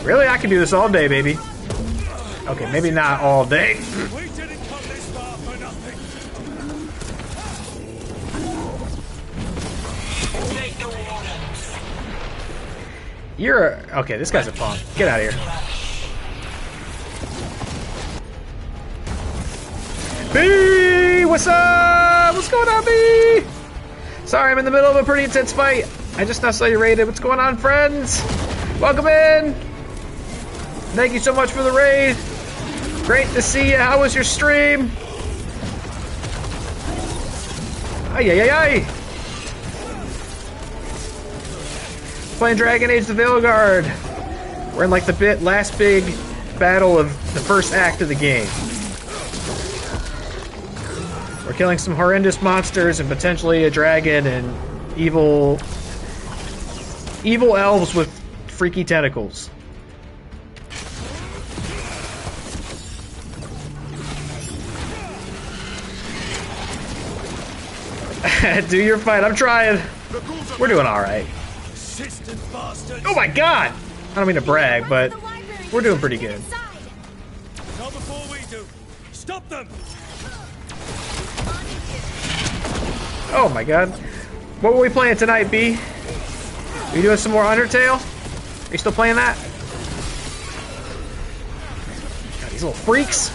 Really? I can do this all day, baby. Okay, maybe not all day. We didn't come this far for nothing. You're okay. This guy's a pawn. Get out of here. B, what's up? What's going on, B? Sorry, I'm in the middle of a pretty intense fight. I just now saw you raided. What's going on, friends? Welcome in. Thank you so much for the raid. Great to see you. How was your stream? Ay. Playing Dragon Age the Veilguard. We're in like the last big battle of the first act of the game. We're killing some horrendous monsters and potentially a dragon and evil elves with freaky tentacles. Do your fight. I'm trying. We're doing all right. Oh my god! I don't mean to brag, but we're doing pretty good. Not before we do. Stop them! Oh my god. What were we playing tonight, B? Are you doing some more Undertale? Are you still playing that? God, these little freaks.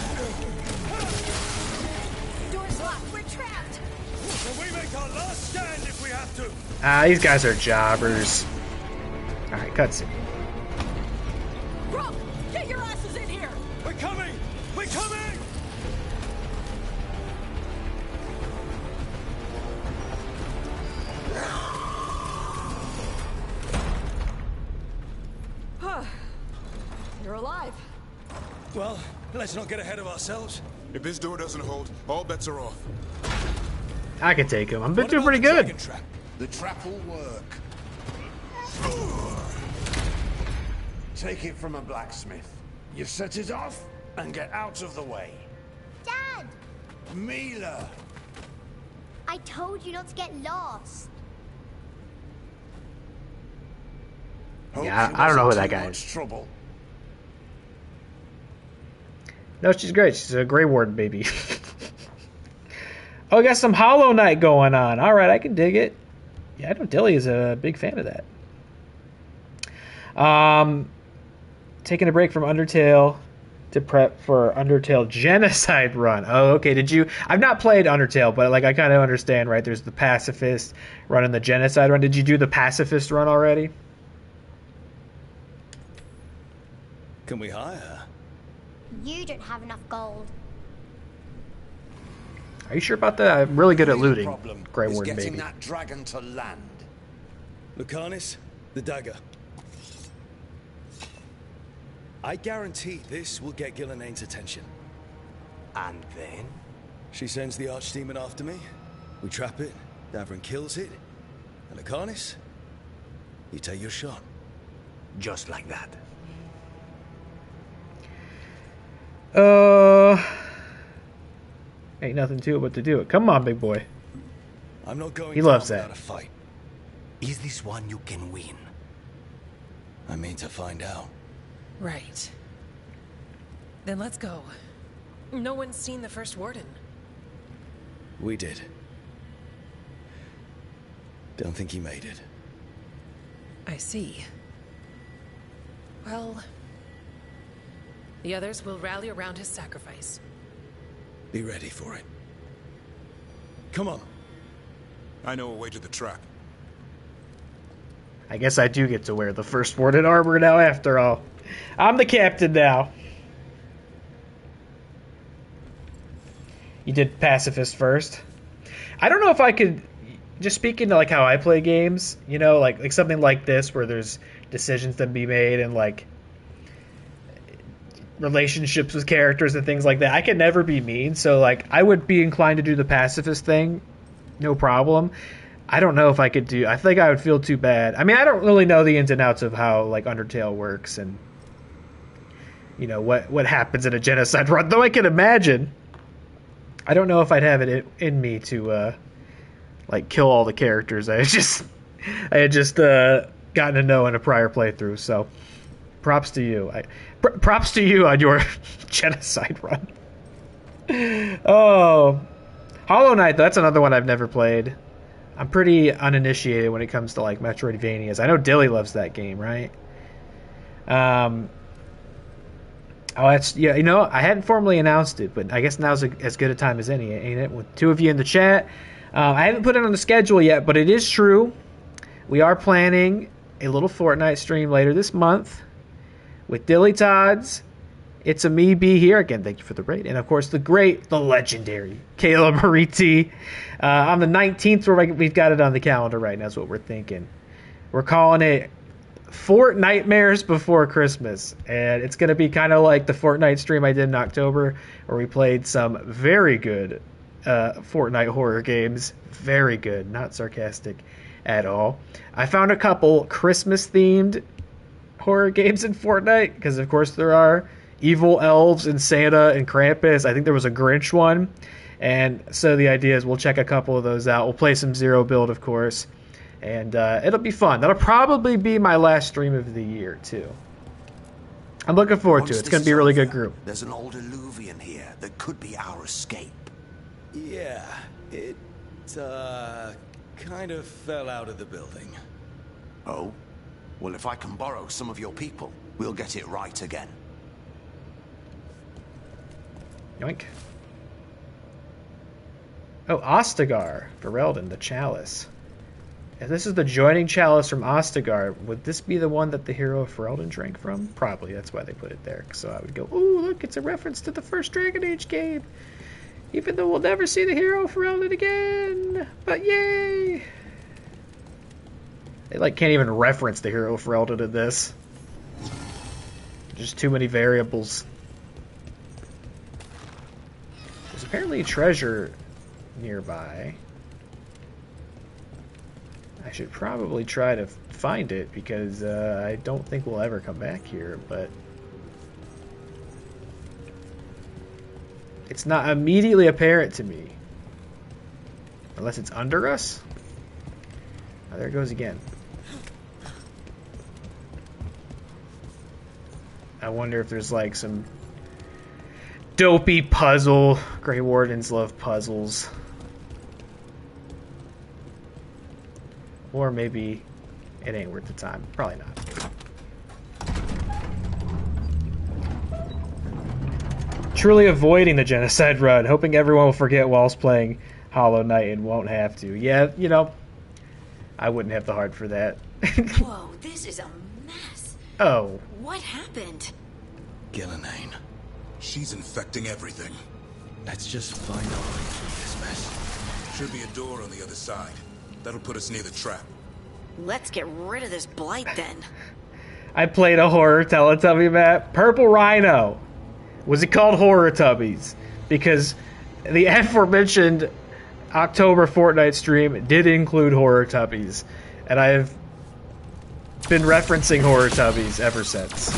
These guys are jobbers. Alright, cutscene. Rook, get your asses in here! We're coming! We're coming! You're alive. Well, let's not get ahead of ourselves. If this door doesn't hold, all bets are off. I can take him. I'm doing pretty good. The trap will work. Take it from a blacksmith. You set it off and get out of the way. Dad! Mila! I told you not to get lost. Yeah, I don't know who that guy is. Trouble. No, she's great. She's a Grey Warden baby. Oh, we got some Hollow Knight going on. All right, I can dig it. Yeah, I know Dilly is a big fan of that. Taking a break from Undertale to prep for Undertale Genocide run. Oh, okay. Did you? I've not played Undertale, but like I kind of understand, right? There's the Pacifist run and the Genocide run. Did you do the Pacifist run already? Can we hire her? You don't have enough gold. Are you sure about that? I'm really good at looting. Grey Is Warden getting baby. that dragon to land. Lucanis, the dagger. I guarantee this will get Gillenaine's attention. And then? She sends the archdemon after me. We trap it. Davrin kills it. And Lucanis, you take your shot. Just like that. Ain't nothing to it but to do it. Come on, big boy. I'm not going He loves down that. without a fight. Is this one you can win? I mean to find out. Right. Then let's go. No one's seen the first warden. We did. Don't think he made it. I see. Well, the others will rally around his sacrifice. Be ready for it. Come on. I know a way to the trap. I guess I do get to wear the first warded armor now after all. I'm the captain now. You did pacifist first. I don't know if I could, just speaking to like how I play games, you know, like something like this where there's decisions to be made and like relationships with characters and things like that. I could never be mean, so like I would be inclined to do the pacifist thing, no problem. I don't know if I could do. I think I would feel too bad. I mean, I don't really know the ins and outs of how like Undertale works and you know what happens in a genocide run. Though I can imagine. I don't know if I'd have it in me to like kill all the characters. I had just gotten to know in a prior playthrough. So props to you. Props to you on your genocide run. Oh, Hollow Knight. That's another one I've never played. I'm pretty uninitiated when it comes to like Metroidvanias. I know Dilly loves that game, right? Oh, that's yeah. You know, I hadn't formally announced it, but I guess now's as good a time as any, ain't it? With two of you in the chat, I haven't put it on the schedule yet, but it is true. We are planning a little Fortnite stream later this month with Dilly Todd's. It's a me be here again. Thank you for the raid, and of course the great, the legendary Kayla Mariti on the 19th. We've got it on the calendar right now. That's what we're thinking. We're calling it Fort Nightmares Before Christmas, and it's going to be kind of like the Fortnite stream I did in October, where we played some very good Fortnite horror games. Very good, not sarcastic at all. I found a couple Christmas-themed horror games in Fortnite, because of course there are evil elves and Santa and Krampus. I think there was a Grinch one, and so the idea is we'll check a couple of those out. We'll play some Zero Build, of course. And it'll be fun. That'll probably be my last stream of the year, too. I'm looking forward to it. It's going to be a really good group. There's an old illuvian here that could be our escape. Yeah, it kind of fell out of the building. Oh? Well, if I can borrow some of your people, we'll get it right again. Yoink. Oh, Ostagar. Ferelden, the Chalice. If this is the joining chalice from Ostagar, would this be the one that the hero of Ferelden drank from? Probably, that's why they put it there. So I would go, ooh, look, it's a reference to the first Dragon Age game. Even though we'll never see the hero of Ferelden again. But yay! They like can't even reference the hero of Ferelden in this. Just too many variables. There's apparently a treasure nearby. I should probably try to find it, because I don't think we'll ever come back here, but it's not immediately apparent to me. Unless it's under us? Oh, there it goes again. I wonder if there's like some dopey puzzle. Grey Wardens love puzzles. Or maybe it ain't worth the time. Probably not. Truly avoiding the genocide run, hoping everyone will forget whilst playing Hollow Knight and won't have to. Yeah, you know, I wouldn't have the heart for that. Whoa, this is a mess. Oh. What happened? Gillenane. She's infecting everything. Let's just find our way through this mess. Should be a door on the other side. That'll put us near the trap. Let's get rid of this blight then. I played a horror Teletubby map. Purple Rhino. Was it called Horror Tubbies? Because the aforementioned October Fortnite stream did include Horror Tubbies. And I've been referencing Horror Tubbies ever since.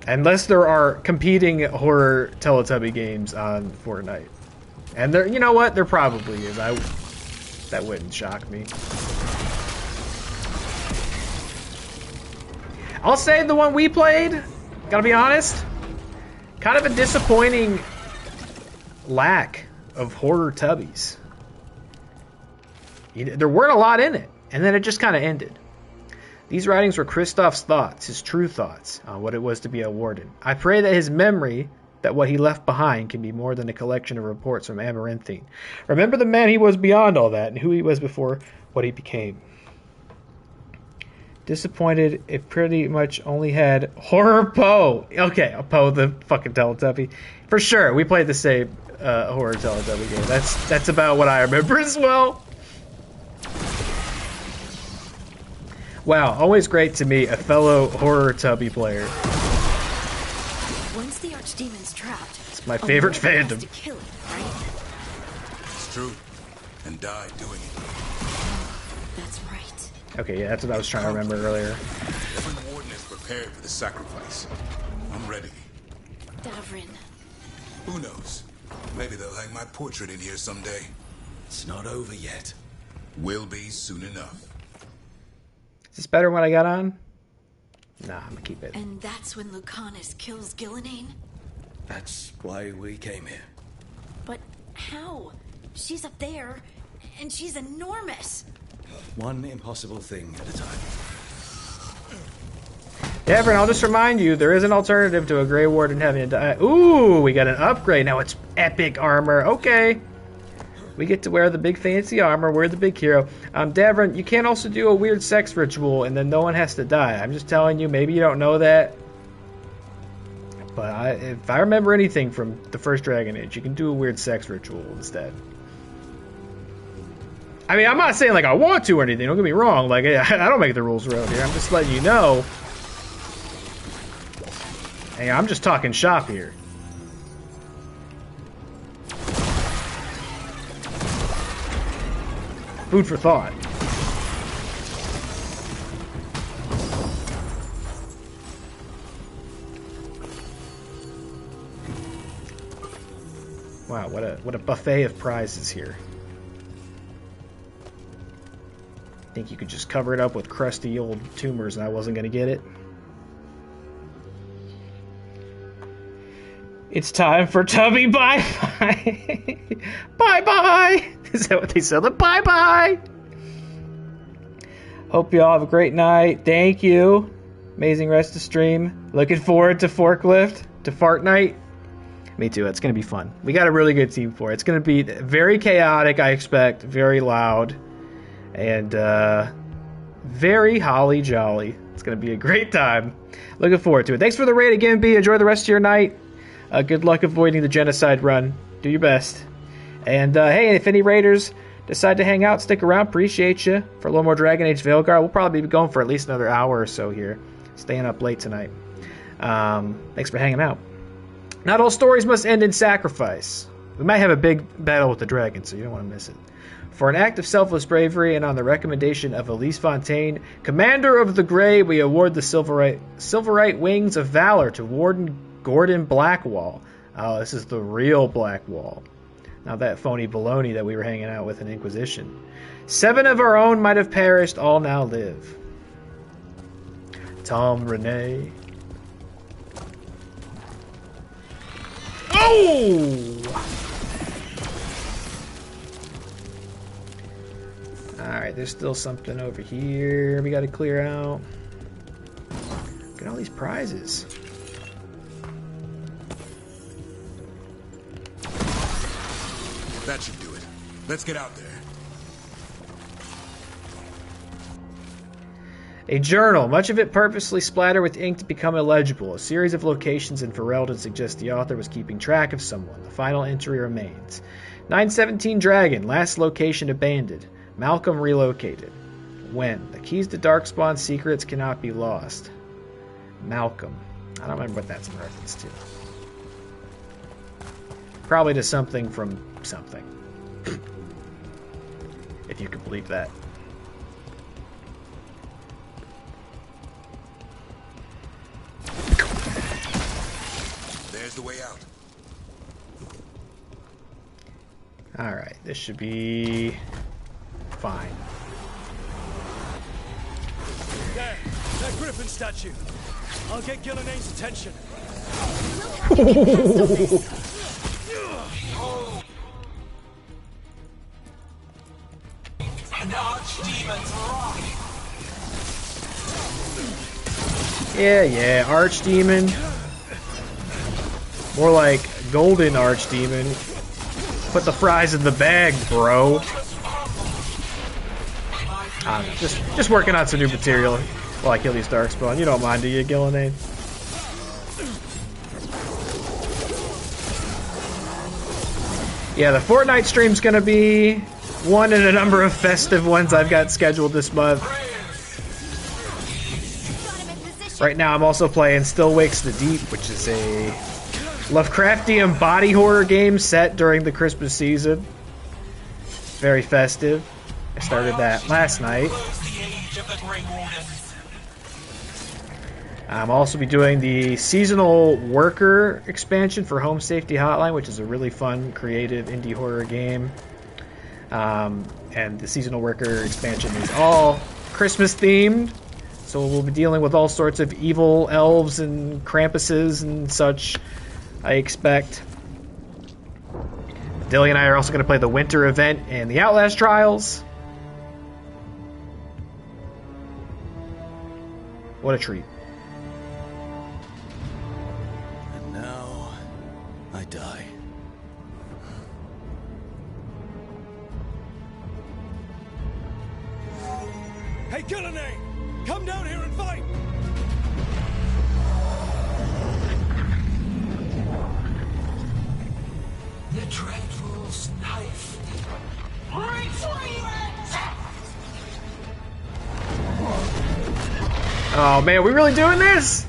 Unless there are competing horror Teletubby games on Fortnite. And there, you know what? There probably is. That wouldn't shock me. I'll say the one we played, gotta be honest, kind of a disappointing lack of horror tubbies. There weren't a lot in it, and then it just kind of ended. These writings were Kristoff's thoughts, his true thoughts, on what it was to be a warden. I pray that his memory, that what he left behind, can be more than a collection of reports from Amaranthine. Remember the man he was beyond all that, and who he was before what he became. Disappointed, it pretty much only had Horror Poe. Okay, Poe the fucking Teletubby. For sure, we played the same Horror Teletubby game. That's about what I remember as well. Wow, always great to meet a fellow Horror Tubby player. Once the Archdemon's trapped, it's my favorite fandom. To kill it, right? It's true. And die doing it. That's right. Okay, yeah, that's what I was trying to remember earlier. Every warden is prepared for the sacrifice. I'm ready. Davrin. Who knows? Maybe they'll hang my portrait in here someday. It's not over yet. Will be soon enough. Is this better when I got on? Nah, I'm gonna keep it. And that's when Lucanus kills Gillenane? That's why we came here. But how? She's up there, and she's enormous. One impossible thing at a time. Devin, I'll just remind you, there is an alternative to a Grey Warden having to die. Ooh, we got an upgrade. Now it's epic armor. Okay. We get to wear the big fancy armor. We're the big hero. Davrin, you can't also do a weird sex ritual and then no one has to die. I'm just telling you, maybe you don't know that. But if I remember anything from the first Dragon Age, you can do a weird sex ritual instead. I mean, I'm not saying like I want to or anything. Don't get me wrong. Like, I don't make the rules around here. I'm just letting you know. Hey, I'm just talking shop here. Food for thought. Wow, what a buffet of prizes here. Think you could just cover it up with crusty old tumors and I wasn't gonna get it? It's time for Tubby bye-bye. Bye-bye. Is that what they said? Bye-bye. Hope you all have a great night. Thank you. Amazing rest of stream. Looking forward to Forklift, to Fart Night. Me too. It's going to be fun. We got a really good team for it. It's going to be very chaotic, I expect. Very loud. And very holly jolly. It's going to be a great time. Looking forward to it. Thanks for the raid again, B. Enjoy the rest of your night. Good luck avoiding the genocide run. Do your best. And hey, if any raiders decide to hang out, stick around. Appreciate you. For a little more Dragon Age Veilguard, we'll probably be going for at least another hour or so here. Staying up late tonight. Thanks for hanging out. Not all stories must end in sacrifice. We might have a big battle with the dragon, so you don't want to miss it. For an act of selfless bravery and on the recommendation of Elise Fontaine, Commander of the Grey, we award the Silverite Wings of Valor to Warden Gordon Blackwall. Oh, this is the real Blackwall. Not that phony baloney that we were hanging out with in Inquisition. 7 of our own might have perished, all now live. Tom Renee. Oh! Alright, there's still something over here we gotta clear out. Look at all these prizes. That should do it. Let's get out there. A journal, much of it purposely splattered with ink to become illegible. A series of locations in Ferelden suggest the author was keeping track of someone. The final entry remains. 917 Dragon, last location abandoned. Malcolm relocated. When? The keys to Darkspawn's secrets cannot be lost. Malcolm. I don't remember what that's in reference to. Probably to something from something. If you can believe that. There's the way out. Alright, this should be fine. There. That griffin statue. I'll get Gillenay's attention. An archdemon's wrath. Yeah, archdemon. More like golden archdemon. Put the fries in the bag, bro. I don't know, just working on some new material while I kill these darkspawn. You don't mind, do you, Gillenay? Yeah, the Fortnite stream's gonna be one in a number of festive ones I've got scheduled this month. Right now I'm also playing Still Wakes the Deep, which is a Lovecraftian body horror game set during the Christmas season. Very festive. I started that last night. I'm also be doing the Seasonal Worker expansion for Home Safety Hotline, which is a really fun, creative indie horror game. And the Seasonal Worker expansion is all Christmas themed, so we'll be dealing with all sorts of evil elves and Krampuses and such, I expect. Dilly and I are also going to play the winter event and the Outlast Trials. What a treat. And now, I die. Hey, Gillenay! Come down here and fight! The Dreadful's knife. Retrieve it! Oh man, are we really doing this?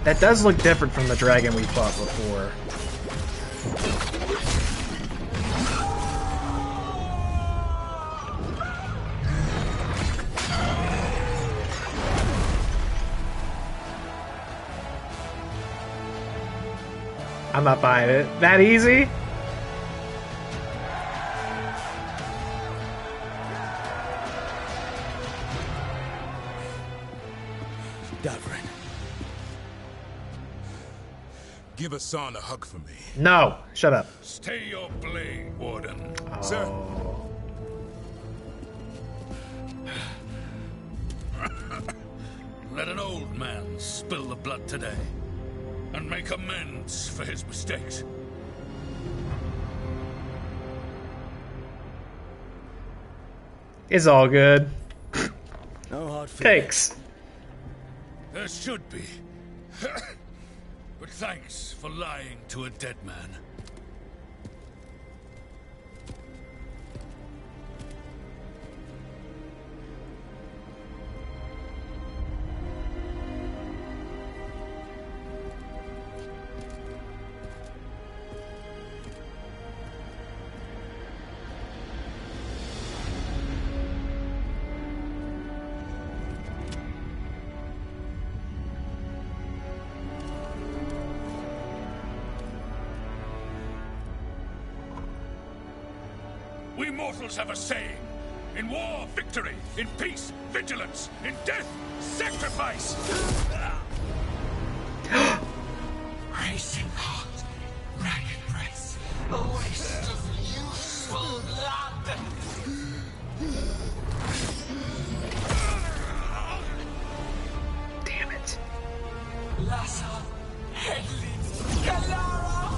That does look different from the dragon we fought before. I'm not buying it. That easy? Davrin. Give Hassan a hug for me. No, shut up. Stay your blade, Warden. Oh. Sir. Let an old man spill the blood today and make amends for his mistakes. It's all good. No hard feelings. Thanks. There should be. But thanks for lying to a dead man. We mortals have a saying. In war, victory. In peace, vigilance. In death, sacrifice. Racing heart, ragged breath, a waste of useful blood. Damn it. Lassa, Headley, Galara.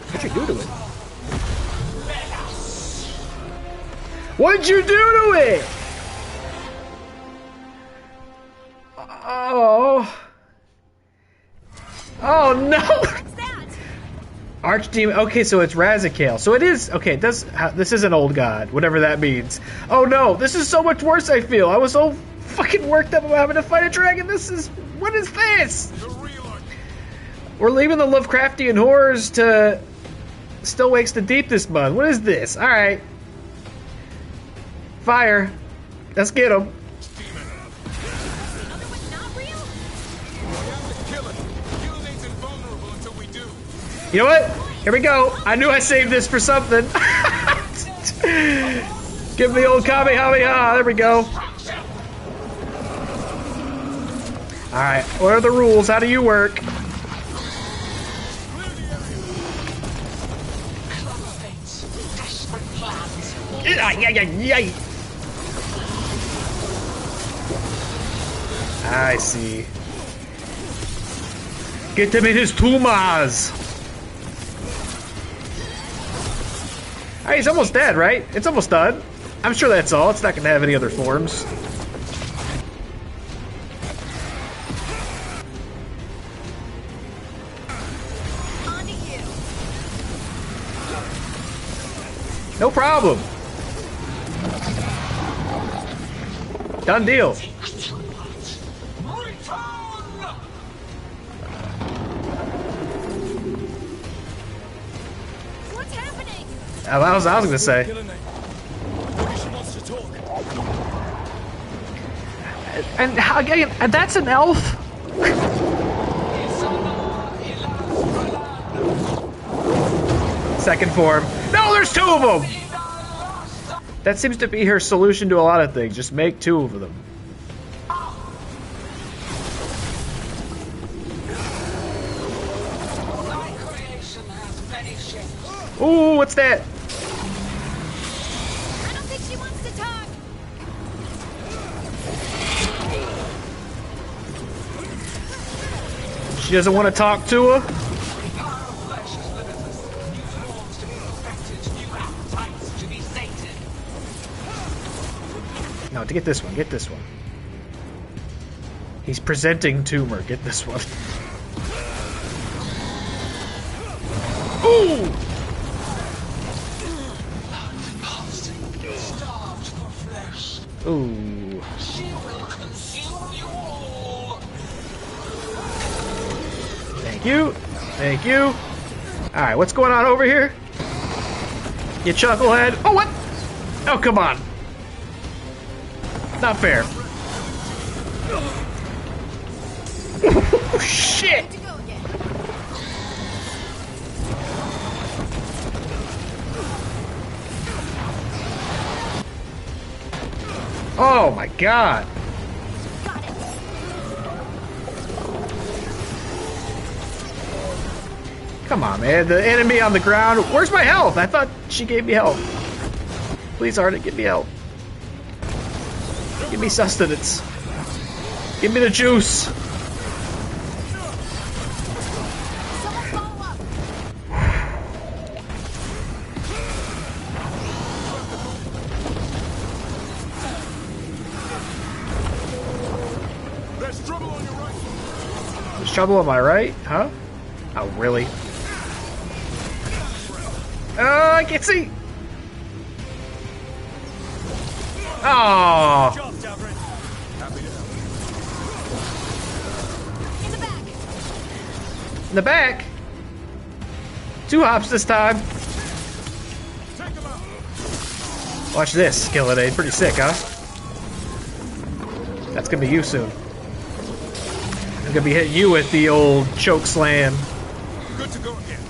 What'd you do to it? What'd you do to it? Oh. Oh no! Archdemon. Okay, so it's Razikale. So it is. Okay, this is an old god, whatever that means. Oh no, this is so much worse, I feel. I was so fucking worked up about having to fight a dragon. What is this? We're leaving the Lovecraftian horrors to Still wakes the deep this month. What is this? Alright. Fire. Let's get him. You know what? Here we go. I knew I saved this for something. Give me the old Kamehameha. There we go. Alright, what are the rules? How do you work? I see. Get him in his tumas. Alright, he's almost dead, right? It's almost done. I'm sure that's all. It's not going to have any other forms. No problem. Done deal. What's happening? I was gonna say. And that's an elf. Second form. No, there's two of them. That seems to be her solution to a lot of things. Just make two of them. Ooh, what's that? I don't think she wants to talk. She doesn't want to talk to her? No, to get this one, get this one. He's presenting tumor, get this one. Ooh! Ooh. Thank you. Thank you. Alright, what's going on over here? You chucklehead. Oh, what? Oh, come on. Not fair. Oh, shit! Oh my god! Come on, man. The enemy on the ground. Where's my health? I thought she gave me health. Please, Arden, give me health. Give me sustenance. Give me the juice. There's trouble on your right. There's trouble on my right? Huh? Oh, really? I can't see. Oh. In the back. 2 hops this time. Watch this, Skillet. Pretty sick, huh? That's gonna be you soon. I'm gonna be hitting you with the old choke slam. Good to go again.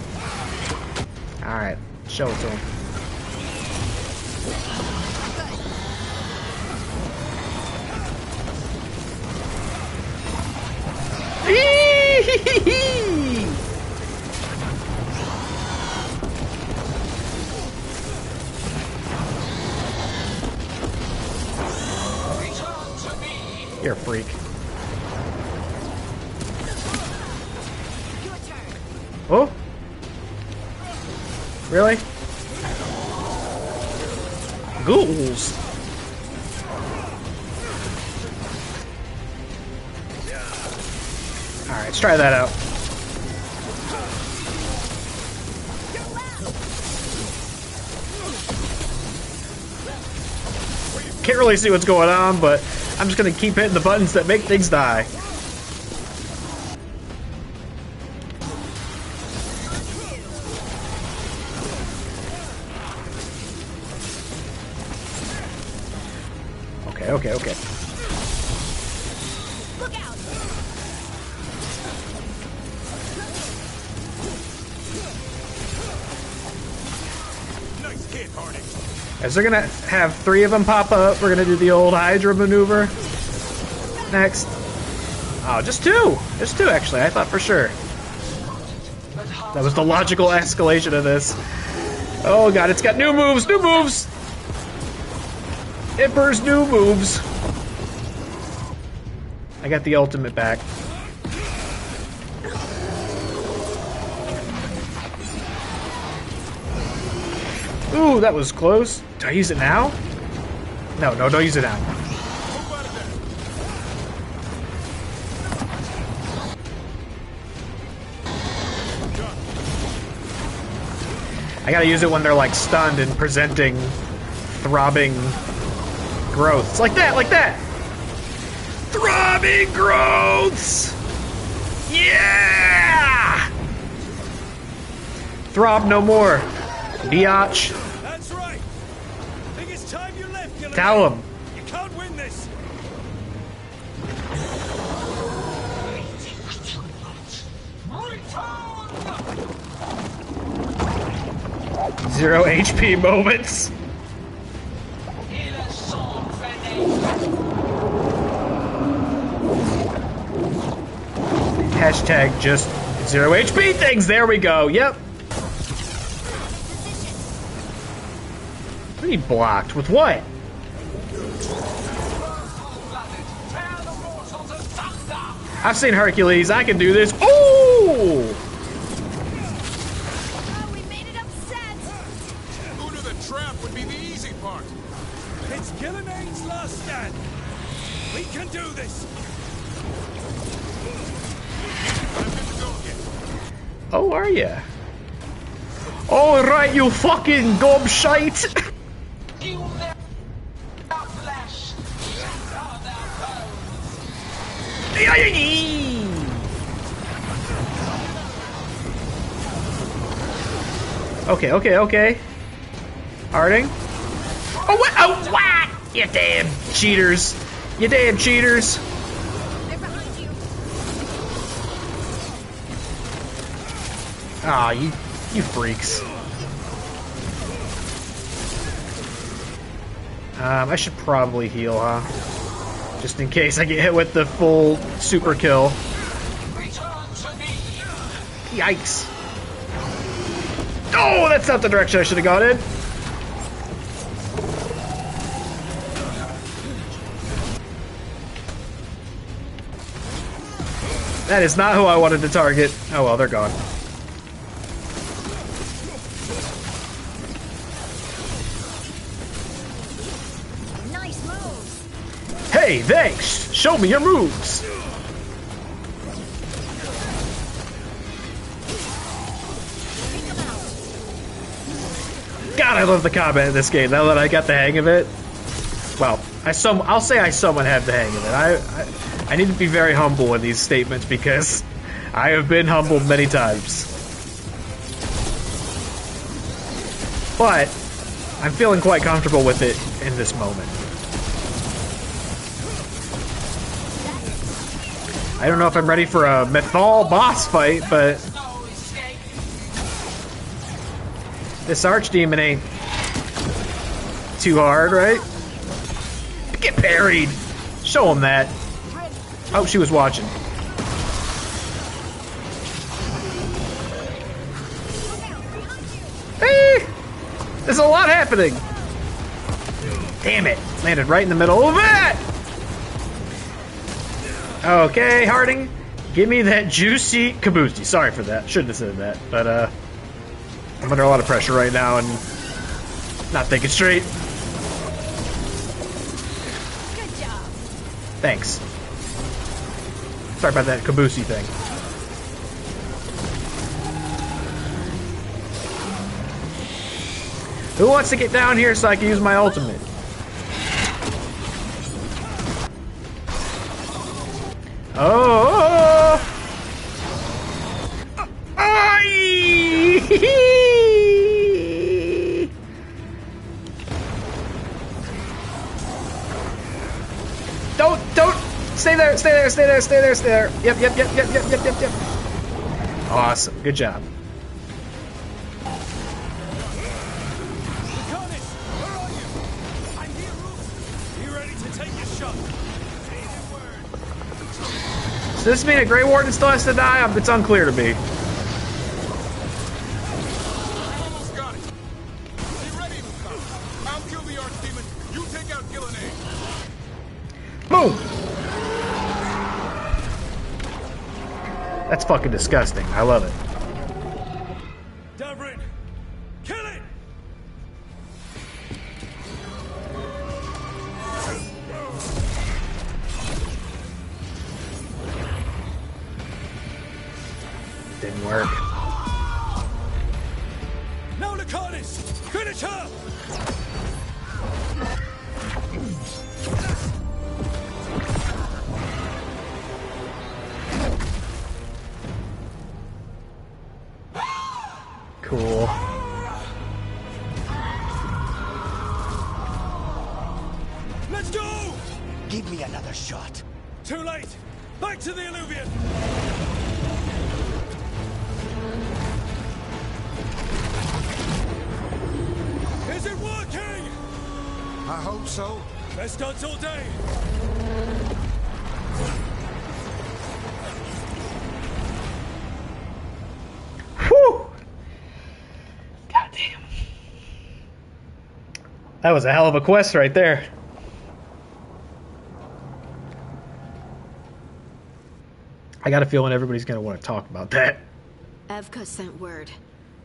Alright, show it to him. You're a freak. Oh? Really? Ghouls. Alright, let's try that out. Can't really see what's going on, but I'm just gonna keep hitting the buttons that make things die. okay, okay. Look out! Nice hit, Harding. As they're gonna have 3 of them pop up, we're gonna do the old Hydra maneuver. Next. Oh, just 2! Just 2, actually. I thought for sure. That was the logical escalation of this. Oh god, it's got new moves! New moves! Emperor's new moves. I got the ultimate back. Ooh, that was close. Do I use it now? No, don't use it now. I gotta use it when they're like stunned and presenting throbbing growths. Like that, like that! Throbbing growths! Yeah! Throb no more. Biatch. That's right. Think it's time you left, Gilligan. Tell him. You can't win this. Zero HP moments. Hashtag just 0 HP things. There we go. Yep. What he blocked? With what? I've seen Hercules. I can do this. Ooh! Who knew the trap would be the easy part? It's Gilliman's last stand. We can do this. Oh, are ya? All right, you fucking gobshite! Okay, okay, okay. Harding. Oh, what? Oh, what? You damn cheaters. You damn cheaters. Aw, you freaks. I should probably heal, huh? Just in case I get hit with the full super kill. Yikes. Oh, that's not the direction I should have gone in. That is not who I wanted to target. Oh well, they're gone. Nice moves. Hey, thanks! Show me your moves! God, I love the combat in this game, now that I got the hang of it. Well, I'll say I somewhat have the hang of it. I need to be very humble in these statements because I have been humbled many times. But I'm feeling quite comfortable with it in this moment. I don't know if I'm ready for a Mythal boss fight, but this archdemon ain't too hard, right? Get parried! Show him that. Oh, she was watching. Hey! There's a lot happening! Damn it! Landed right in the middle of it! Okay, Harding, give me that juicy caboose. Sorry for that. Shouldn't have said that, but I'm under a lot of pressure right now and not thinking straight. Good job. Thanks. Sorry about that caboose thing. Who wants to get down here so I can use my ultimate? Oh! stay there, stay there, stay there. Yep. Awesome. Good job. Does this mean a Grey Warden still has to die? It's unclear to me. Almost got it. Be ready, Lucan. I'll kill the Archdemon. You take out Gillenay. Boom! That's fucking disgusting. I love it. Davrin, kill it! Didn't work. Now, Lucanus! Finish her! Cool. Let's go! Give me another shot. Too late! Back to the Illuvian! Is it working? I hope so. Best odds all day. Whew! Goddamn. That was a hell of a quest right there. I got a feeling everybody's going to want to talk about that. Evka sent word.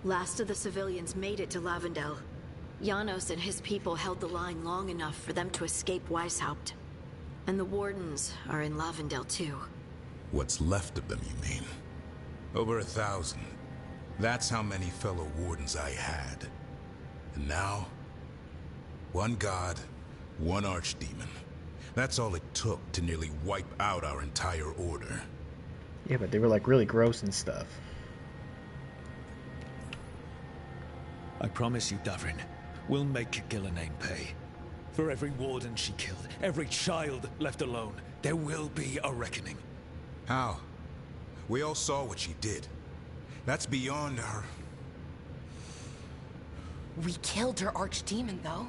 Last of the civilians made it to Lavendel. Janos and his people held the line long enough for them to escape Weisshaupt. And the Wardens are in Lavendel too. What's left of them, you mean? Over 1,000. That's how many fellow Wardens I had. And now, one god, one archdemon. That's all it took to nearly wipe out our entire order. Yeah, but they were like really gross and stuff. I promise you, Davrin, we'll make Gillenay pay. For every warden she killed, every child left alone, there will be a reckoning. How? We all saw what she did. That's beyond our... We killed her archdemon, though.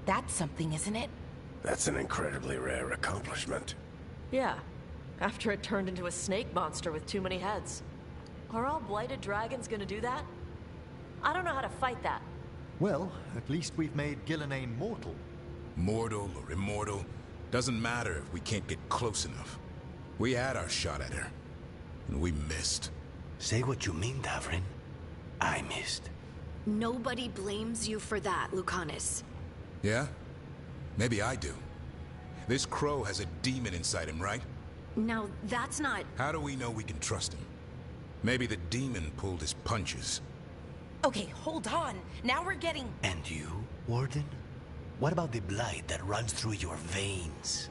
That's something, isn't it? That's an incredibly rare accomplishment. Yeah, after it turned into a snake monster with too many heads. Are all blighted dragons gonna do that? I don't know how to fight that. Well, at least we've made Gillenay mortal. Mortal or immortal, doesn't matter if we can't get close enough. We had our shot at her, and we missed. Say what you mean, Davrin. I missed. Nobody blames you for that, Lucanus. Yeah? Maybe I do. This crow has a demon inside him, right? Now, that's not... How do we know we can trust him? Maybe the demon pulled his punches. Okay, hold on. Now we're getting... And you, Warden? What about the blight that runs through your veins?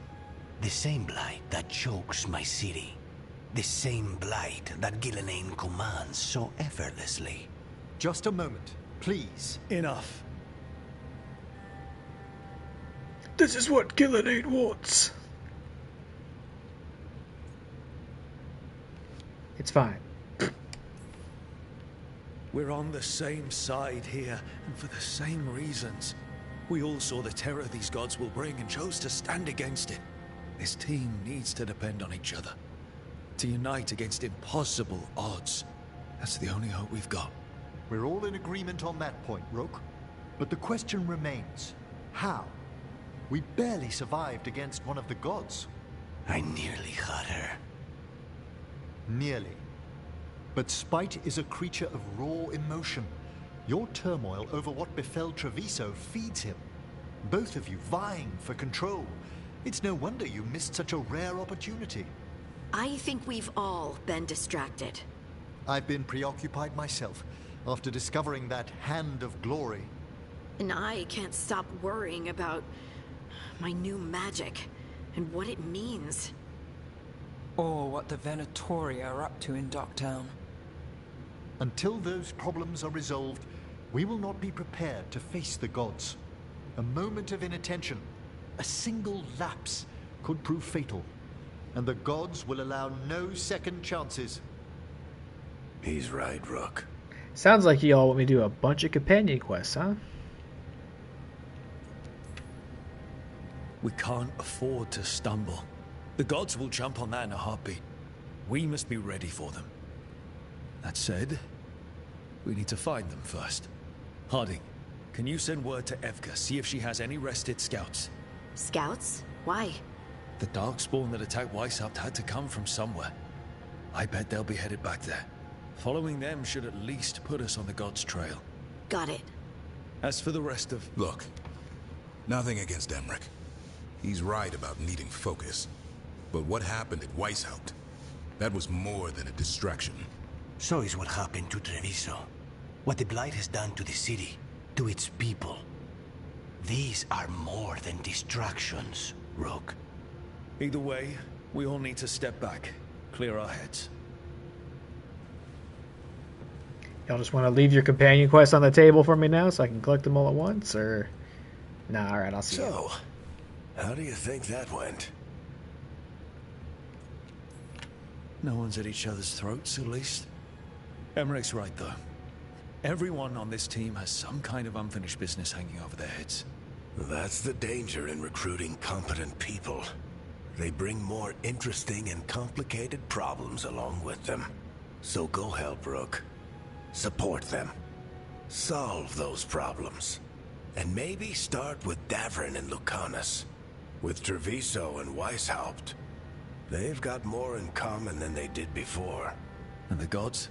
The same blight that chokes my city. The same blight that Gillenay commands so effortlessly. Just a moment, please. Enough. This is what Gillenay wants. It's fine. We're on the same side here, and for the same reasons. We all saw the terror these gods will bring and chose to stand against it. This team needs to depend on each other. To unite against impossible odds. That's the only hope we've got. We're all in agreement on that point, Rook. But the question remains, how? We barely survived against one of the gods. I nearly had her. Nearly. But spite is a creature of raw emotion. Your turmoil over what befell Treviso feeds him. Both of you vying for control. It's no wonder you missed such a rare opportunity. I think we've all been distracted. I've been preoccupied myself after discovering that hand of glory. And I can't stop worrying about my new magic and what it means. Or what the Venatori are up to in Docktown. Until those problems are resolved, we will not be prepared to face the gods. A moment of inattention, a single lapse, could prove fatal. and the gods will allow no second chances. He's right, Rook. Sounds like you all want me to do a bunch of companion quests, huh? We can't afford to stumble. The gods will jump on that in a heartbeat. We must be ready for them. That said, we need to find them first. Harding, can you send word to Evka, see if she has any rested scouts? Scouts? Why? The Darkspawn that attacked Weisshaupt had to come from somewhere. I bet they'll be headed back there. Following them should at least put us on the gods' trail. Got it. As for the rest of... Look, nothing against Emmerich. He's right about needing focus. But what happened at Weisshaupt? That was more than a distraction. So is what happened to Treviso. What the Blight has done to the city, to its people. These are more than distractions, Rook. Either way, we all need to step back, clear our heads. Y'all just want to leave your companion quests on the table for me now so I can collect them all at once, or... Nah, alright, I'll see you. So, how do you think that went? No one's at each other's throats, at least. Emmerich's right, though. Everyone on this team has some kind of unfinished business hanging over their heads. That's the danger in recruiting competent people. They bring more interesting and complicated problems along with them. So go help, Rook. Support them. Solve those problems. And maybe start with Davrin and Lucanus. With Treviso and Weisshaupt. They've got more in common than they did before. And the gods?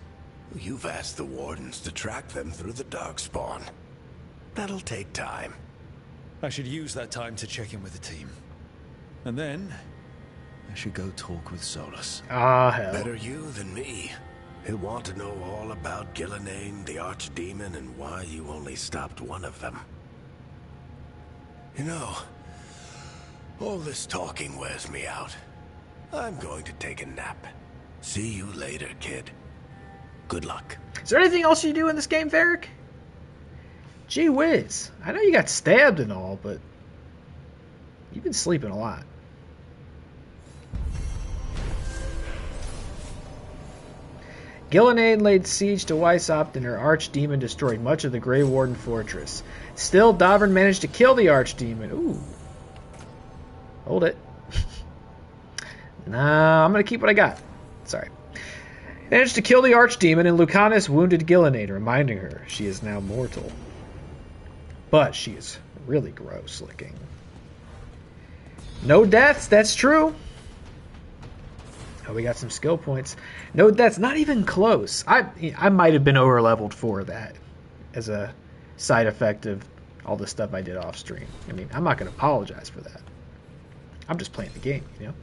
You've asked the Wardens to track them through the Darkspawn. That'll take time. I should use that time to check in with the team. And then, I should go talk with Solus. Ah, hell. Better you than me. He'll want to know all about Gillenane, the Archdemon, and why you only stopped one of them. You know, all this talking wears me out. I'm going to take a nap. See you later, kid. Good luck. Is there anything else you do in this game, Varric? Gee whiz. I know you got stabbed and all, but you've been sleeping a lot. Gillenane laid siege to Weisshaupt and her Archdemon destroyed much of the Grey Warden fortress. Still, Davrin managed to kill the Archdemon. Ooh. Hold it. Nah, I'm going to keep what I got. Sorry. Managed to kill the Archdemon, and Lucanus wounded Gillenane, reminding her she is now mortal. But she is really gross looking. No deaths, that's true. Oh, we got some skill points. No deaths, not even close. I might have been over-leveled for that as a side effect of all the stuff I did off stream. I mean, I'm not going to apologize for that. I'm just playing the game, you know?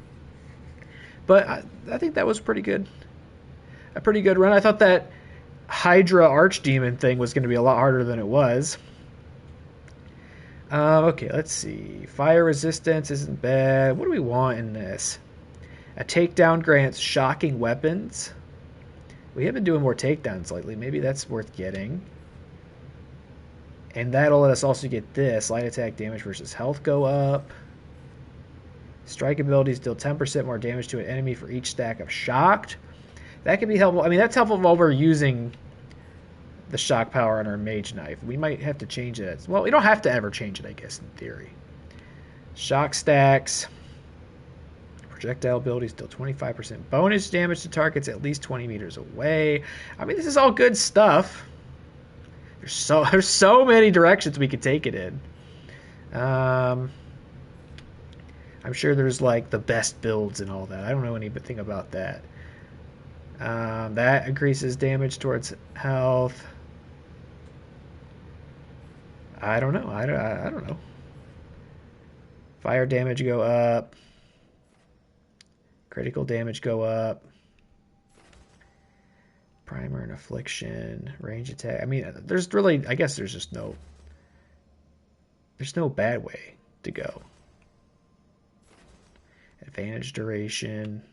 But I think that was pretty good. A pretty good run. I thought that Hydra Archdemon thing was going to be a lot harder than it was. Okay, let's see. Fire resistance isn't bad. What do we want in this? A takedown grants shocking weapons. We have been doing more takedowns lately. Maybe that's worth getting. And that'll let us also get this. Light attack damage versus health go up. Strike abilities deal 10% more damage to an enemy for each stack of shocked. That could be helpful. I mean, that's helpful while we're using the shock power on our mage knife. We might have to change it. Well, we don't have to ever change it, I guess, in theory. Shock stacks. Projectile abilities deal 25% bonus damage to targets at least 20 meters away. I mean, this is all good stuff. There's so many directions we could take it in. I'm sure there's like the best builds and all that. I don't know anything about that. That increases damage towards health. I don't know. I don't know. Fire damage go up. Critical damage go up. Primer and affliction. Range attack. I mean, there's really, I guess there's just no, there's no bad way to go. Advantage duration.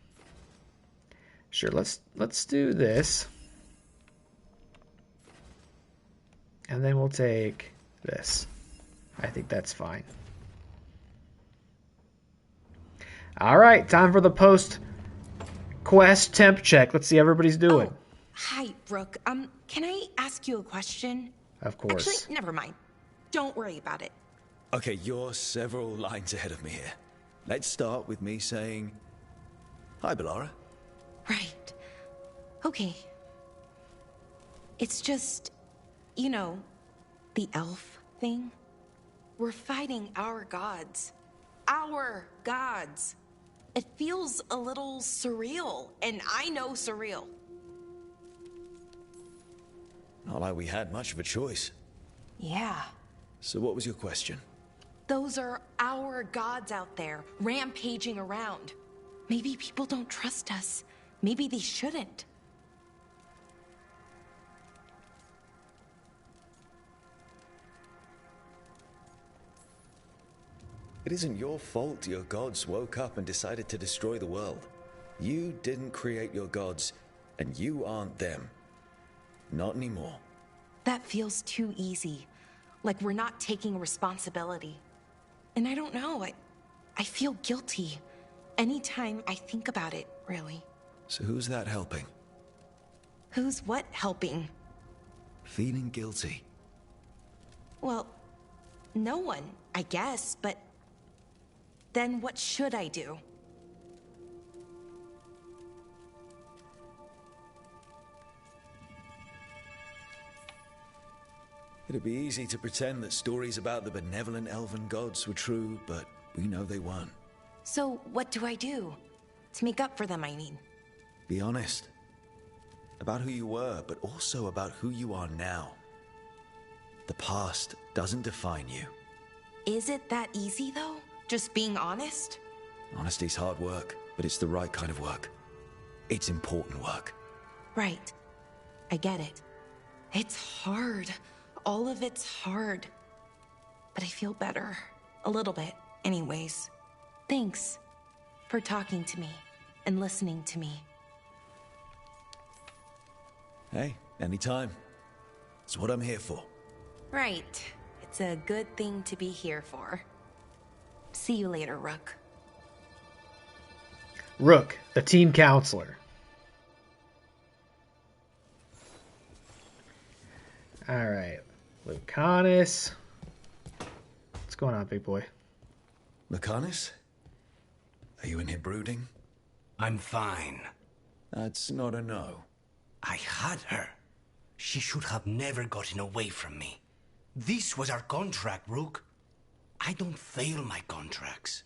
Sure, let's do this. And then we'll take this. I think that's fine. All right, time for the post-quest temp check. Let's see how everybody's doing. Oh, hi, Brooke. Can I ask you a question? Of course. Actually, never mind. Don't worry about it. Okay, you're several lines ahead of me here. Let's start with me saying, hi, Bellara. Right. Okay. It's just, you know, the elf thing. We're fighting our gods. Our gods. It feels a little surreal, and I know surreal. Not like we had much of a choice. Yeah. So what was your question? Those are our gods out there, rampaging around. Maybe people don't trust us. Maybe they shouldn't. It isn't your fault your gods woke up and decided to destroy the world. You didn't create your gods, and you aren't them. Not anymore. That feels too easy. Like we're not taking responsibility. And I don't know, I feel guilty. Anytime I think about it, really. So who's that helping? Who's what helping? Feeling guilty. Well, no one, I guess, but then what should I do? It'd be easy to pretend that stories about the benevolent elven gods were true, but we know they weren't. So what do I do? To make up for them, I mean. Be honest. About who you were, but also about who you are now. The past doesn't define you. Is it that easy, though? Just being honest? Honesty's hard work, but it's the right kind of work. It's important work. Right. I get it. It's hard. All of it's hard. But I feel better. A little bit, anyways. Thanks for talking to me and listening to me. Hey, anytime. It's what I'm here for. Right. It's a good thing to be here for. See you later, Rook. Rook, the team counselor. Alright. Lucanus. What's going on, big boy? Lucanus? Are you in here brooding? I'm fine. That's not a no. I had her. She should have never gotten away from me. This was our contract, Rook. I don't fail my contracts.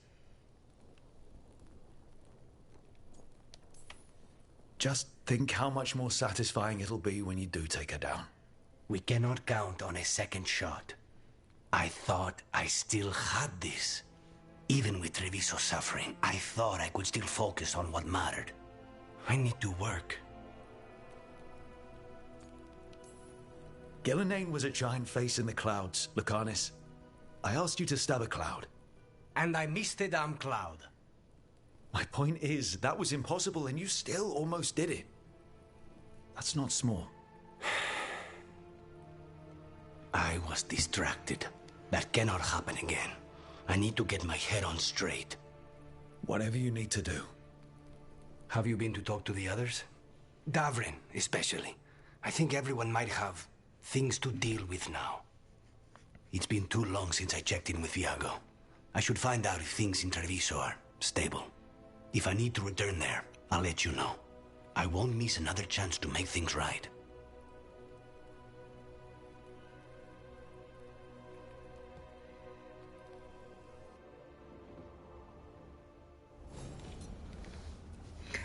Just think how much more satisfying it'll be when you do take her down. We cannot count on a second shot. I thought I still had this. Even with Treviso's suffering, I thought I could still focus on what mattered. I need to work. Gillenane was a giant face in the clouds, Lucanus. I asked you to stab a cloud. And I missed the damn cloud. My point is, that was impossible and you still almost did it. That's not small. I was distracted. That cannot happen again. I need to get my head on straight. Whatever you need to do. Have you been to talk to the others? Davrin, especially. I think everyone might have things to deal with now. It's been too long since I checked in with Viago. I should find out if things in Treviso are stable. If I need to return there, I'll let you know. I won't miss another chance to make things right.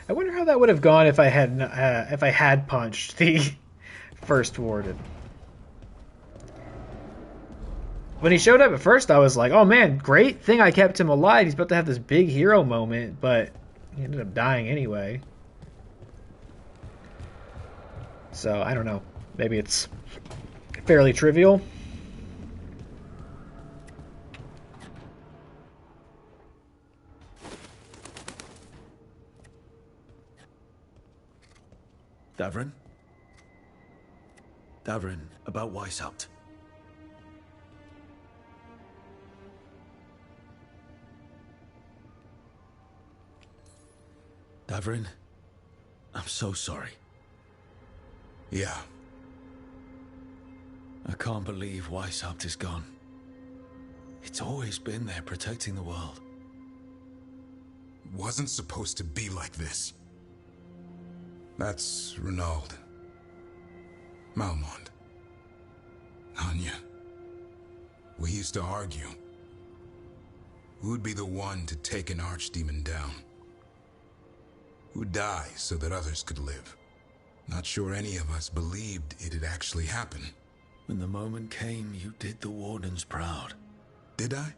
I wonder how that would have gone if I had punched the first warden. When he showed up at first, I was like, "Oh man, great thing I kept him alive. He's about to have this big hero moment," but he ended up dying anyway. So I don't know. Maybe it's fairly trivial. Davrin? Davrin, about Weisshaupt. Davrin, I'm so sorry. Yeah. I can't believe Weisshaupt is gone. It's always been there protecting the world. Wasn't supposed to be like this. That's Renaud. Malmond. Anya. We used to argue. Who'd be the one to take an archdemon down? Who'd die so that others could live? Not sure any of us believed it'd actually happen. When the moment came, you did the Wardens proud. Did I?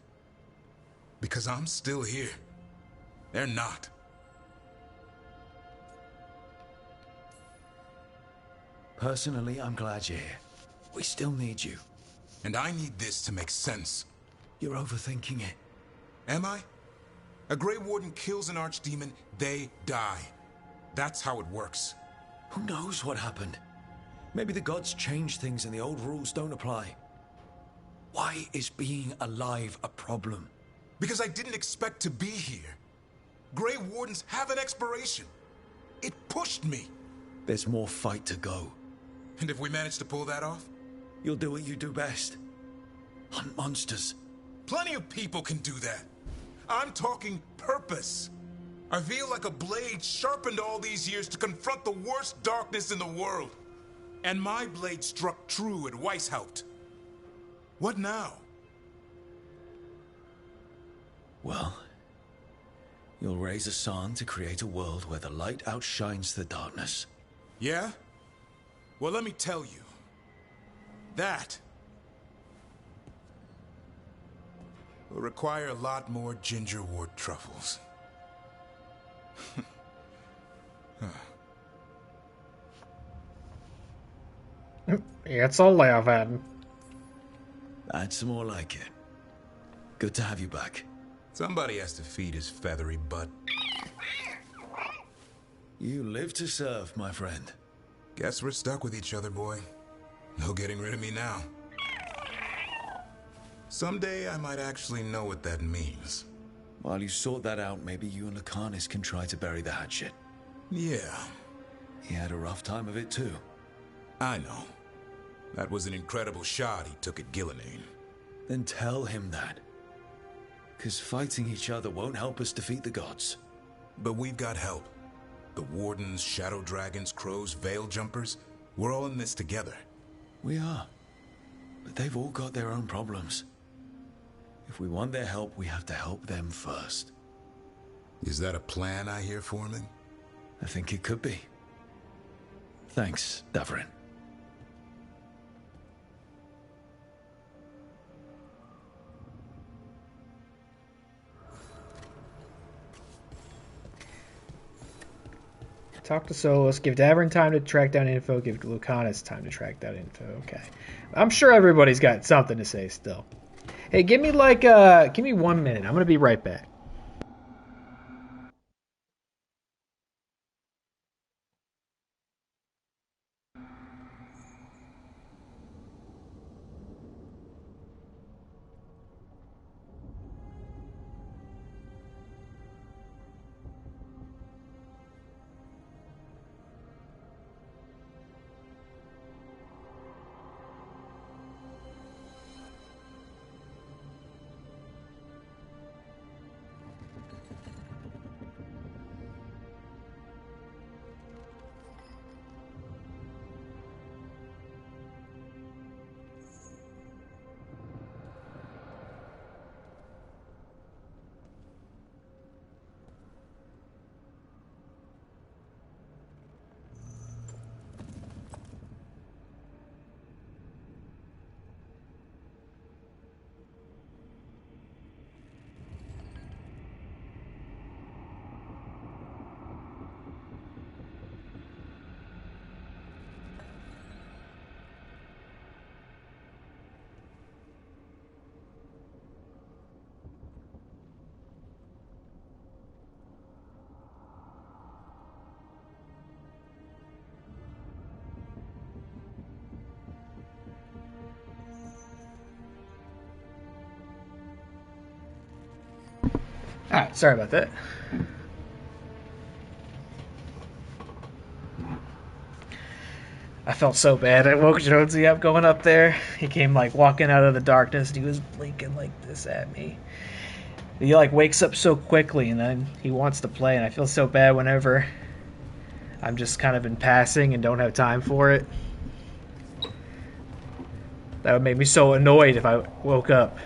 Because I'm still here. They're not. Personally, I'm glad you're here. We still need you. And I need this to make sense. You're overthinking it. Am I? A Grey Warden kills an archdemon, they die. That's how it works. Who knows what happened? Maybe the gods changed things and the old rules don't apply. Why is being alive a problem? Because I didn't expect to be here. Grey Wardens have an expiration. It pushed me. There's more fight to go. And if we manage to pull that off? You'll do what you do best. Hunt monsters. Plenty of people can do that. I'm talking purpose. I feel like a blade sharpened all these years to confront the worst darkness in the world. And my blade struck true at Weisshaupt. What now? Well, you'll raise a son to create a world where the light outshines the darkness. Yeah? Well, let me tell you. That will require a lot more gingerwort truffles. It's a living. That's more like it. Good to have you back. Somebody has to feed his feathery butt. You live to serve, my friend. Guess we're stuck with each other, boy. No getting rid of me now. Someday I might actually know what that means. While you sort that out, maybe you and Lucanus can try to bury the hatchet. Yeah. He had a rough time of it too. I know. That was an incredible shot he took at Gillenane. Then tell him that. 'Cause fighting each other won't help us defeat the gods. But we've got help. The Wardens, Shadow Dragons, Crows, Veil Jumpers. We're all in this together. We are. But they've all got their own problems. If we want their help, we have to help them first. Is that a plan I hear forming? I think it could be. Thanks, Davrin. Talk to Solus, give Davrin time to track down info, give Lucanus time to track down info. Okay. I'm sure everybody's got something to say still. Hey, give me 1 minute. I'm going to be right back. Alright, sorry about that. I felt so bad. I woke Jonesy up going up there. He came like walking out of the darkness and he was blinking like this at me. He like wakes up so quickly and then he wants to play, and I feel so bad whenever I'm just kind of in passing and don't have time for it. That would make me so annoyed if I woke up.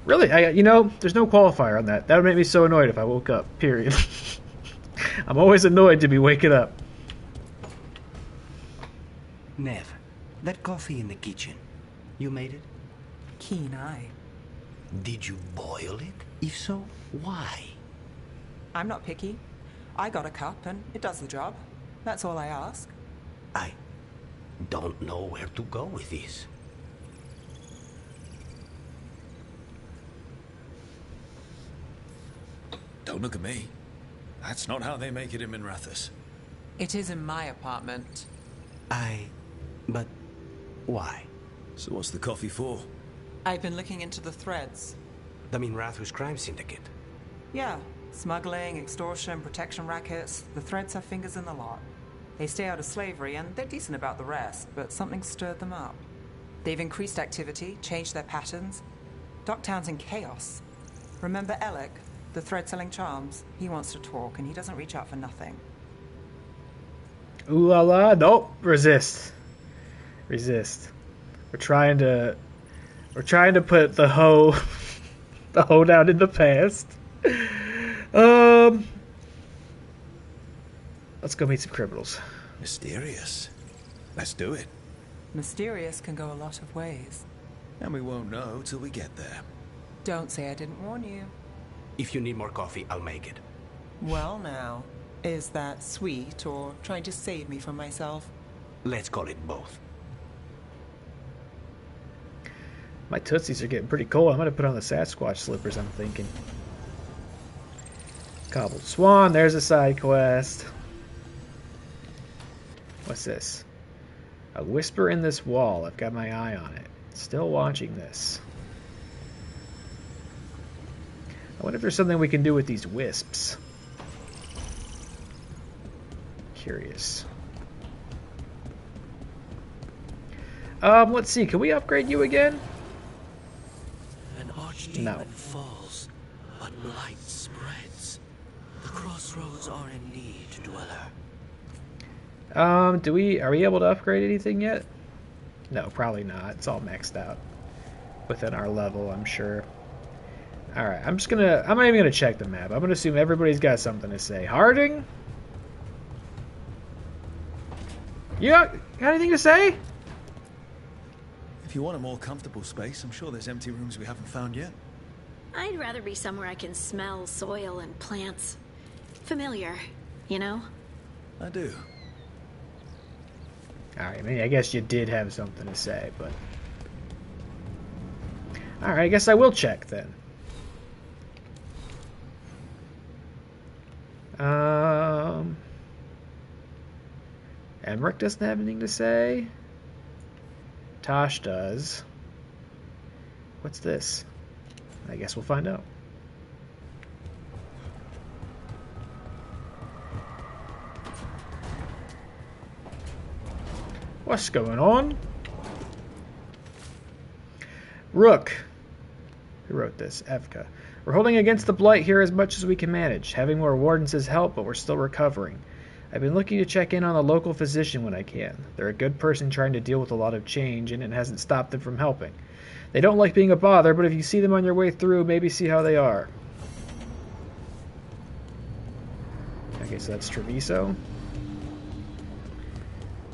Really, there's no qualifier on that. That would make me so annoyed if I woke up, period. I'm always annoyed to be waking up. Nev, that coffee in the kitchen, you made it? Keen eye. Did you boil it? If so, why? I'm not picky. I got a cup and it does the job. That's all I ask. I don't know where to go with this. Don't look at me. That's not how they make it in Minrathous. It is in my apartment. But why? So what's the coffee for? I've been looking into the threads. The Minrathous crime syndicate? Yeah. Smuggling, extortion, protection rackets. The threads have fingers in the lot. They stay out of slavery and they're decent about the rest, but something stirred them up. They've increased activity, changed their patterns. Docktown's in chaos. Remember Alec, the thread-selling charms? He wants to talk and he doesn't reach out for nothing. Ooh la la, nope, resist. Resist. We're trying to put the hoe down in the past. Let's go meet some criminals. Mysterious. Let's do it. Mysterious can go a lot of ways. And we won't know till we get there. Don't say I didn't warn you. If you need more coffee, I'll make it. Well now, is that sweet or trying to save me from myself? Let's call it both. My tootsies are getting pretty cold. I'm going to put on the Sasquatch slippers, I'm thinking. Cobbled Swan, there's a side quest. What's this? A whisper in this wall. I've got my eye on it. Still watching this. I wonder if there's something we can do with these wisps. Curious. Let's see. Can we upgrade you again? An archdemon falls, but light spreads. The crossroads are in need, dweller. Are we able to upgrade anything yet? No, probably not. It's all maxed out within our level, I'm sure. Alright, I'm not even gonna check the map. I'm gonna assume everybody's got something to say. Harding? You got anything to say? If you want a more comfortable space, I'm sure there's empty rooms we haven't found yet. I'd rather be somewhere I can smell soil and plants. Familiar, you know? I do. Alright, I mean, I guess you did have something to say, but... Alright, I guess I will check then. Emmerich doesn't have anything to say. Tosh does. What's this? I guess we'll find out. What's going on? Rook. Who wrote this? Evka. We're holding against the Blight here as much as we can manage. Having more wardens has helped, but we're still recovering. I've been looking to check in on the local physician when I can. They're a good person trying to deal with a lot of change, and it hasn't stopped them from helping. They don't like being a bother, but if you see them on your way through, maybe see how they are. Okay, so that's Treviso.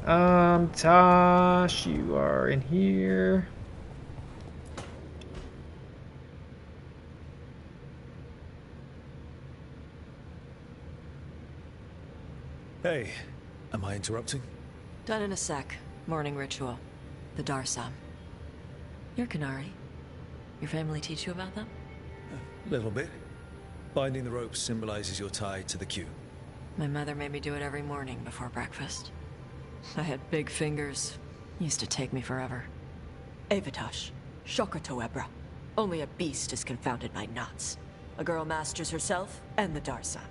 Tosh, you are in here. Hey, am I interrupting? Done in a sec. Morning ritual. The Darsam. You're Canary. Your family teach you about them? A little bit. Binding the ropes symbolizes your tie to the queue. My mother made me do it every morning before breakfast. I had big fingers. Used to take me forever. Avatosh. Shokratoebra. Only a beast is confounded by knots. A girl masters herself and the Darsam.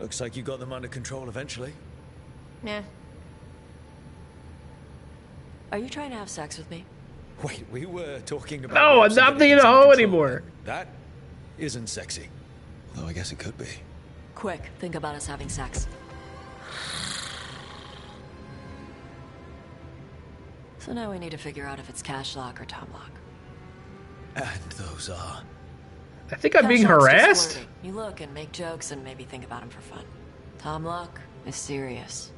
Looks like you got them under control eventually. Nah. Are you trying to have sex with me? Wait, we were talking about... No, I'm not thinking of hoe anymore. That isn't sexy. Although I guess it could be. Quick, think about us having sex. So now we need to figure out if it's cash lock or Tom lock. And those are... I think I'm being harassed. You look and make jokes and maybe think about them for fun. Tom lock is serious.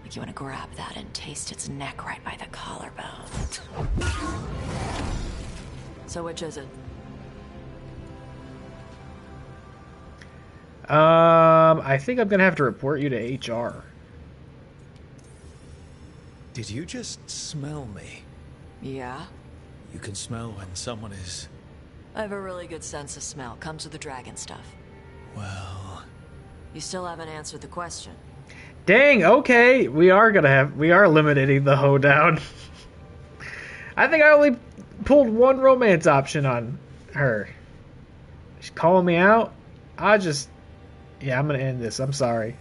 Like you want to grab that and taste its neck right by the collarbone. So which is it? I think I'm gonna have to report you to HR. Did you just smell me? Yeah. You can smell when someone is... I have a really good sense of smell. Comes with the dragon stuff. Well... You still haven't answered the question. Dang, okay. We are eliminating the hoedown. I think I only pulled one romance option on her. She's calling me out. Yeah, I'm gonna end this. I'm sorry.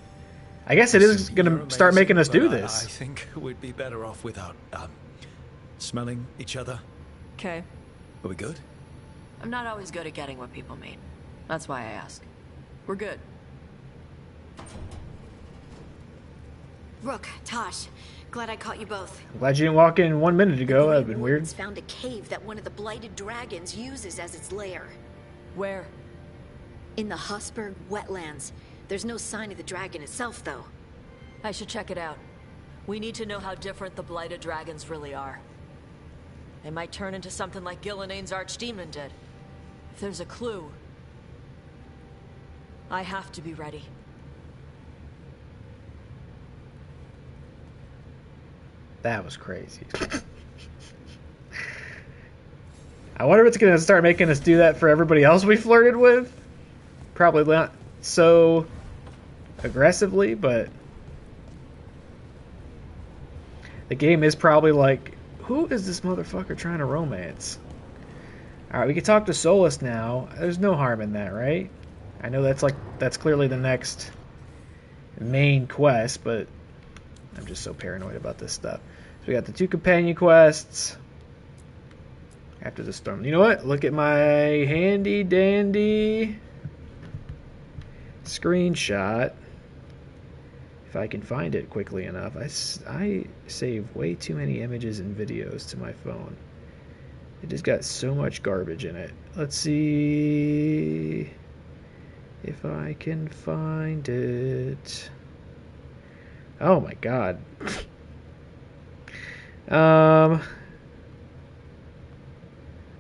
I guess it is gonna start making us do this. I think we'd be better off without, smelling each other. Okay. Are we good? I'm not always good at getting what people mean. That's why I ask. We're good. Rook, Tosh, glad I caught you both. I'm glad you didn't walk in 1 minute ago. That'd been weird. Found a cave that one of the blighted dragons uses as its lair. Where? In the Husberg wetlands. There's no sign of the dragon itself, though. I should check it out. We need to know how different the blighted dragons really are. They might turn into something like Gillenane's archdemon did. If there's a clue, I have to be ready. That was crazy. I wonder if it's going to start making us do that for everybody else we flirted with. Probably not so aggressively, but the game is probably like, who is this motherfucker trying to romance? Alright, we can talk to Solus now. There's no harm in that, right? I know that's clearly the next main quest, but I'm just so paranoid about this stuff. So we got the 2 companion quests. After the storm. You know what? Look at my handy dandy screenshot. If I can find it quickly enough. I save way too many images and videos to my phone. It just got so much garbage in it. Let's see if I can find it. Oh my god.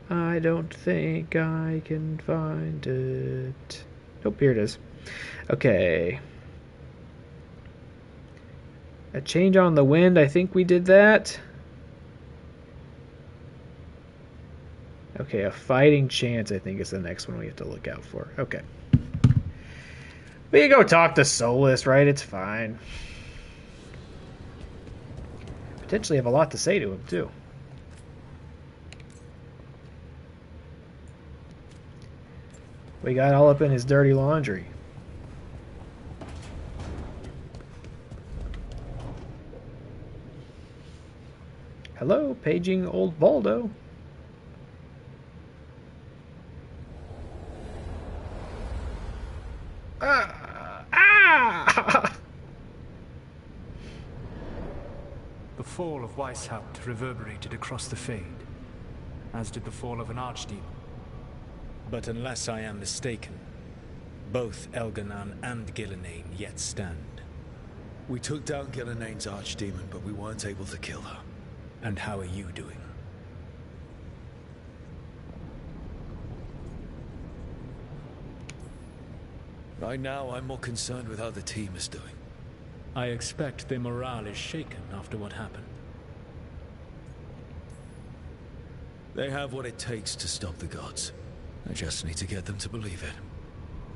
I don't think I can find it. Nope, here it is. Okay. A change on the wind, I think we did that. Okay, a fighting chance, I think, is the next one we have to look out for. Okay. We can go talk to Solus, right? It's fine. Potentially have a lot to say to him, too. We got all up in his dirty laundry. Hello, paging old Baldo. The fall of Weisshaupt reverberated across the Fade, as did the fall of an archdemon. But unless I am mistaken, both Elganan and Gillenane yet stand. We took down Gillenane's archdemon, but we weren't able to kill her. And how are you doing? Right now, I'm more concerned with how the team is doing. I expect their morale is shaken after what happened. They have what it takes to stop the gods. I just need to get them to believe it.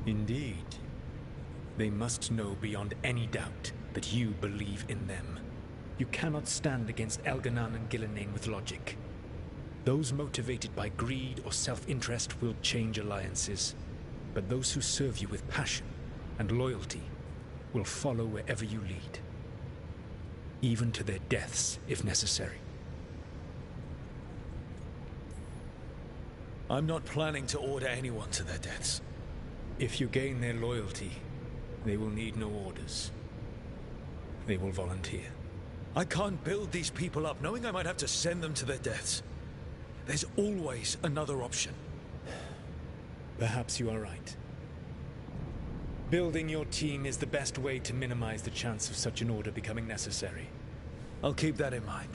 Indeed. They must know beyond any doubt that you believe in them. You cannot stand against Elganan and Gillenane with logic. Those motivated by greed or self-interest will change alliances. But those who serve you with passion and loyalty will follow wherever you lead, even to their deaths if necessary. I'm not planning to order anyone to their deaths. If you gain their loyalty, they will need no orders. They will volunteer. I can't build these people up knowing I might have to send them to their deaths. There's always another option. Perhaps you are right. Building your team is the best way to minimize the chance of such an order becoming necessary. I'll keep that in mind.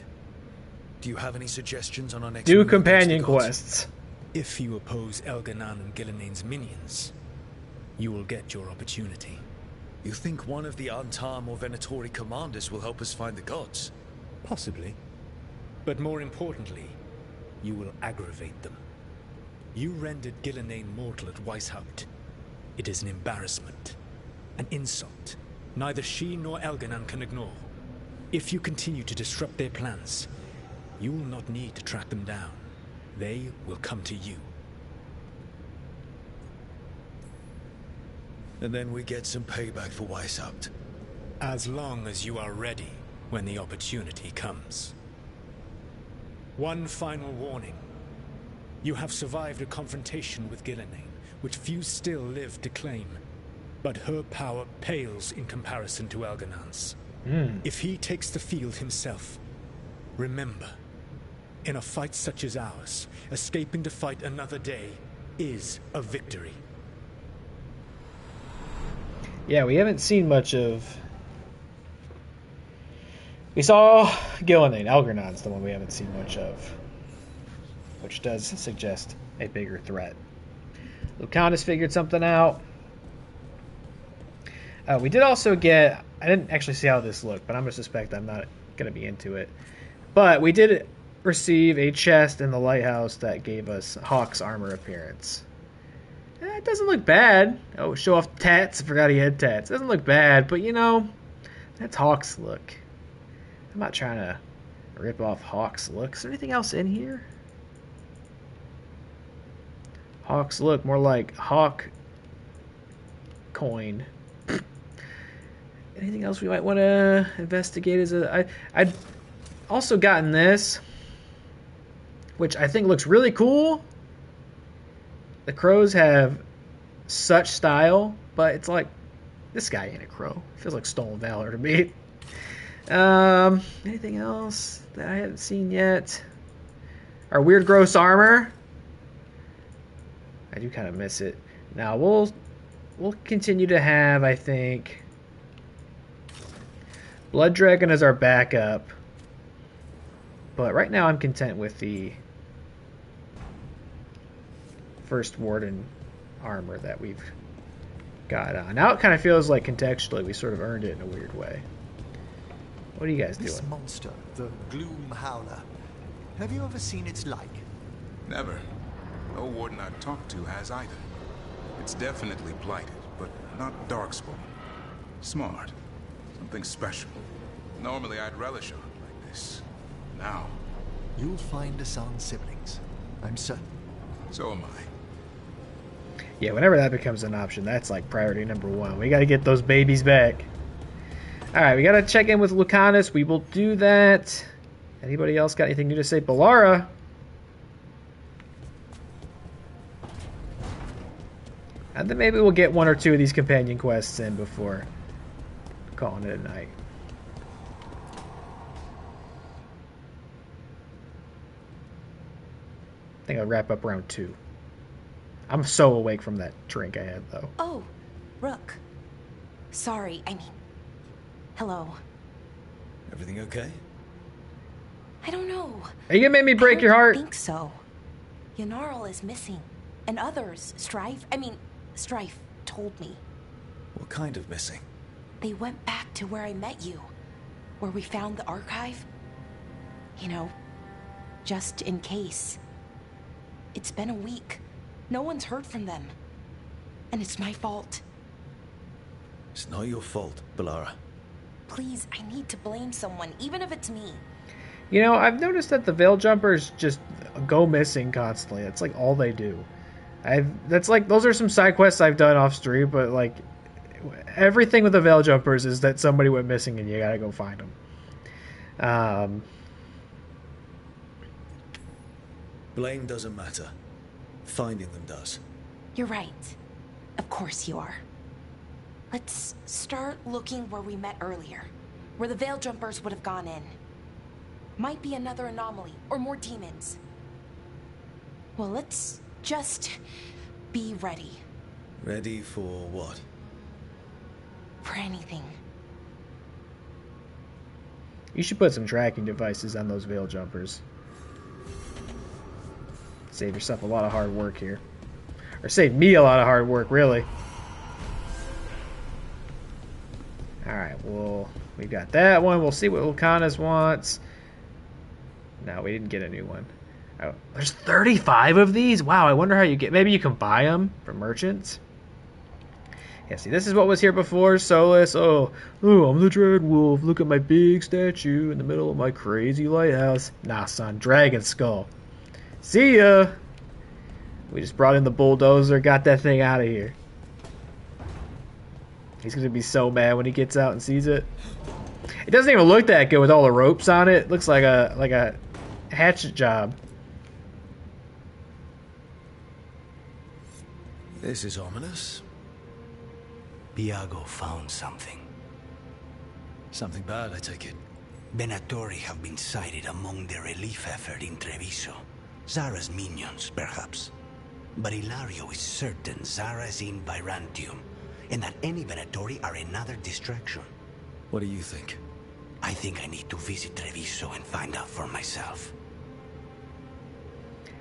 Do you have any suggestions on our next Do move against companion the gods? quests. If you oppose Elganan and Gilnean's minions, you will get your opportunity. You think one of the Antam or Venatori commanders will help us find the gods? Possibly. But more importantly, you will aggravate them. You rendered Gilnean mortal at Weisshaupt. It is an embarrassment, an insult, neither she nor Elganan can ignore. If you continue to disrupt their plans, you will not need to track them down. They will come to you. And then we get some payback for Weisshaupt. As long as you are ready when the opportunity comes. One final warning. You have survived a confrontation with Gilnean, which few still live to claim. But her power pales in comparison to Elganan's. If he takes the field himself, remember, in a fight such as ours, escaping to fight another day is a victory. Yeah, we haven't seen much of... We saw Gilnean. Elganan's the one we haven't seen much of, which does suggest a bigger threat. Lucanus figured something out. We did also get... I didn't actually see how this looked, but I'm going to suspect I'm not going to be into it. But we did receive a chest in the lighthouse that gave us Hawk's armor appearance. It doesn't look bad. Oh, show off tats. I forgot he had tats. It doesn't look bad, but you know, that's Hawk's look. I'm not trying to rip off Hawk's look. Is there anything else in here? Hawk's look, more like Hawk coin. Anything else we might want to investigate? I'd also gotten this, which I think looks really cool. The crows have such style, but it's like, this guy ain't a crow. It feels like stolen valor to me. Anything else that I haven't seen yet? Our weird gross armor. I do kind of miss it. Now we'll continue to have, I think, Blood Dragon as our backup. But right now I'm content with the First Warden armor that we've got on. Now it kind of feels like contextually we sort of earned it in a weird way. What are you guys doing? This monster, the Gloom Howler, have you ever seen its like? Never. No warden I've talked to has either. It's definitely blighted, but not darkspawn. Smart. Something special. Normally I'd relish on like this. Now... You'll find Asan's siblings, I'm certain. So am I. Yeah, whenever that becomes an option, that's like priority number one. We gotta get those babies back. Alright, we gotta check in with Lucanus. We will do that. Anybody else got anything new to say? Ballara. And then maybe we'll get one or two of these companion quests in before calling it a night. I think I'll wrap up round 2. I'm so awake from that drink I had, though. Oh, Rook. Sorry, I mean... Hello. Everything okay? I don't know. Are you gonna make me break your heart? I think so. Yanarl is missing. And others, Strife told me. What kind of missing? They went back to where I met you. Where we found the archive. You know, just in case. It's been a week. No one's heard from them. And it's my fault. It's not your fault, Ballara. Please, I need to blame someone, even if it's me. You know, I've noticed that the Veil Jumpers just go missing constantly. That's like all they do. Those are some side quests I've done off stream, but like everything with the Veil Jumpers is that somebody went missing and you gotta go find them. Blame doesn't matter. Finding them does. You're right. Of course you are. Let's start looking where we met earlier, where the Veil Jumpers would have gone in. Might be another anomaly, or more demons. Well, let's just be ready. Ready for what? For anything. You should put some tracking devices on those Veil Jumpers. Save yourself a lot of hard work here. Or save me a lot of hard work, really. Alright, well, we've got that one. We'll see what Lucanus wants. No, we didn't get a new one. Oh, there's 35 of these? Wow, I wonder how you get... Maybe you can buy them from merchants? Yeah, see, this is what was here before. Solus. Oh, I'm the Dread Wolf. Look at my big statue in the middle of my crazy lighthouse. Nah, son. Dragon Skull. See ya! We just brought in the bulldozer, got that thing out of here. He's gonna be so mad when he gets out and sees it. It doesn't even look that good with all the ropes on it. It looks like a hatchet job. This is ominous. Iago found something. Something bad, I take it. Venatori have been sighted among the relief effort in Treviso. Zara's minions, perhaps. But Ilario is certain Zara is in Byrantium, and that any Venatori are another distraction. What do you think? I think I need to visit Treviso and find out for myself.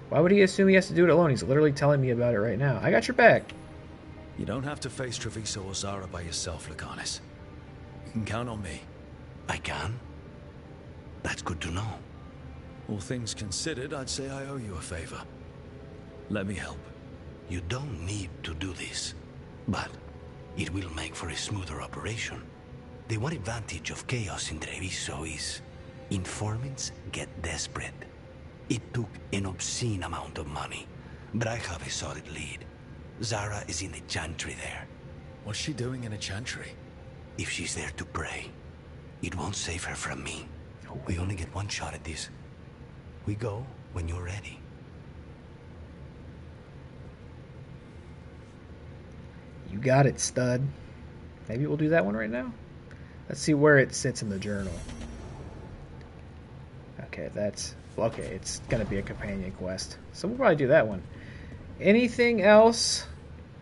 Why would he assume he has to do it alone? He's literally telling me about it right now. I got your back. You don't have to face Treviso or Zara by yourself, Lucanus. You can count on me. I can? That's good to know. All things considered, I'd say I owe you a favor. Let me help. You don't need to do this, but it will make for a smoother operation. The one advantage of chaos in Treviso is informants get desperate. It took an obscene amount of money, but I have a solid lead. Zara is in the chantry there. What's she doing in a chantry? If she's there to pray, it won't save her from me. We only get one shot at this. We go when you're ready. You got it, stud. Maybe we'll do that one right now. Let's see where it sits in the journal. Okay, that's... Okay, it's going to be a companion quest. So we'll probably do that one. Anything else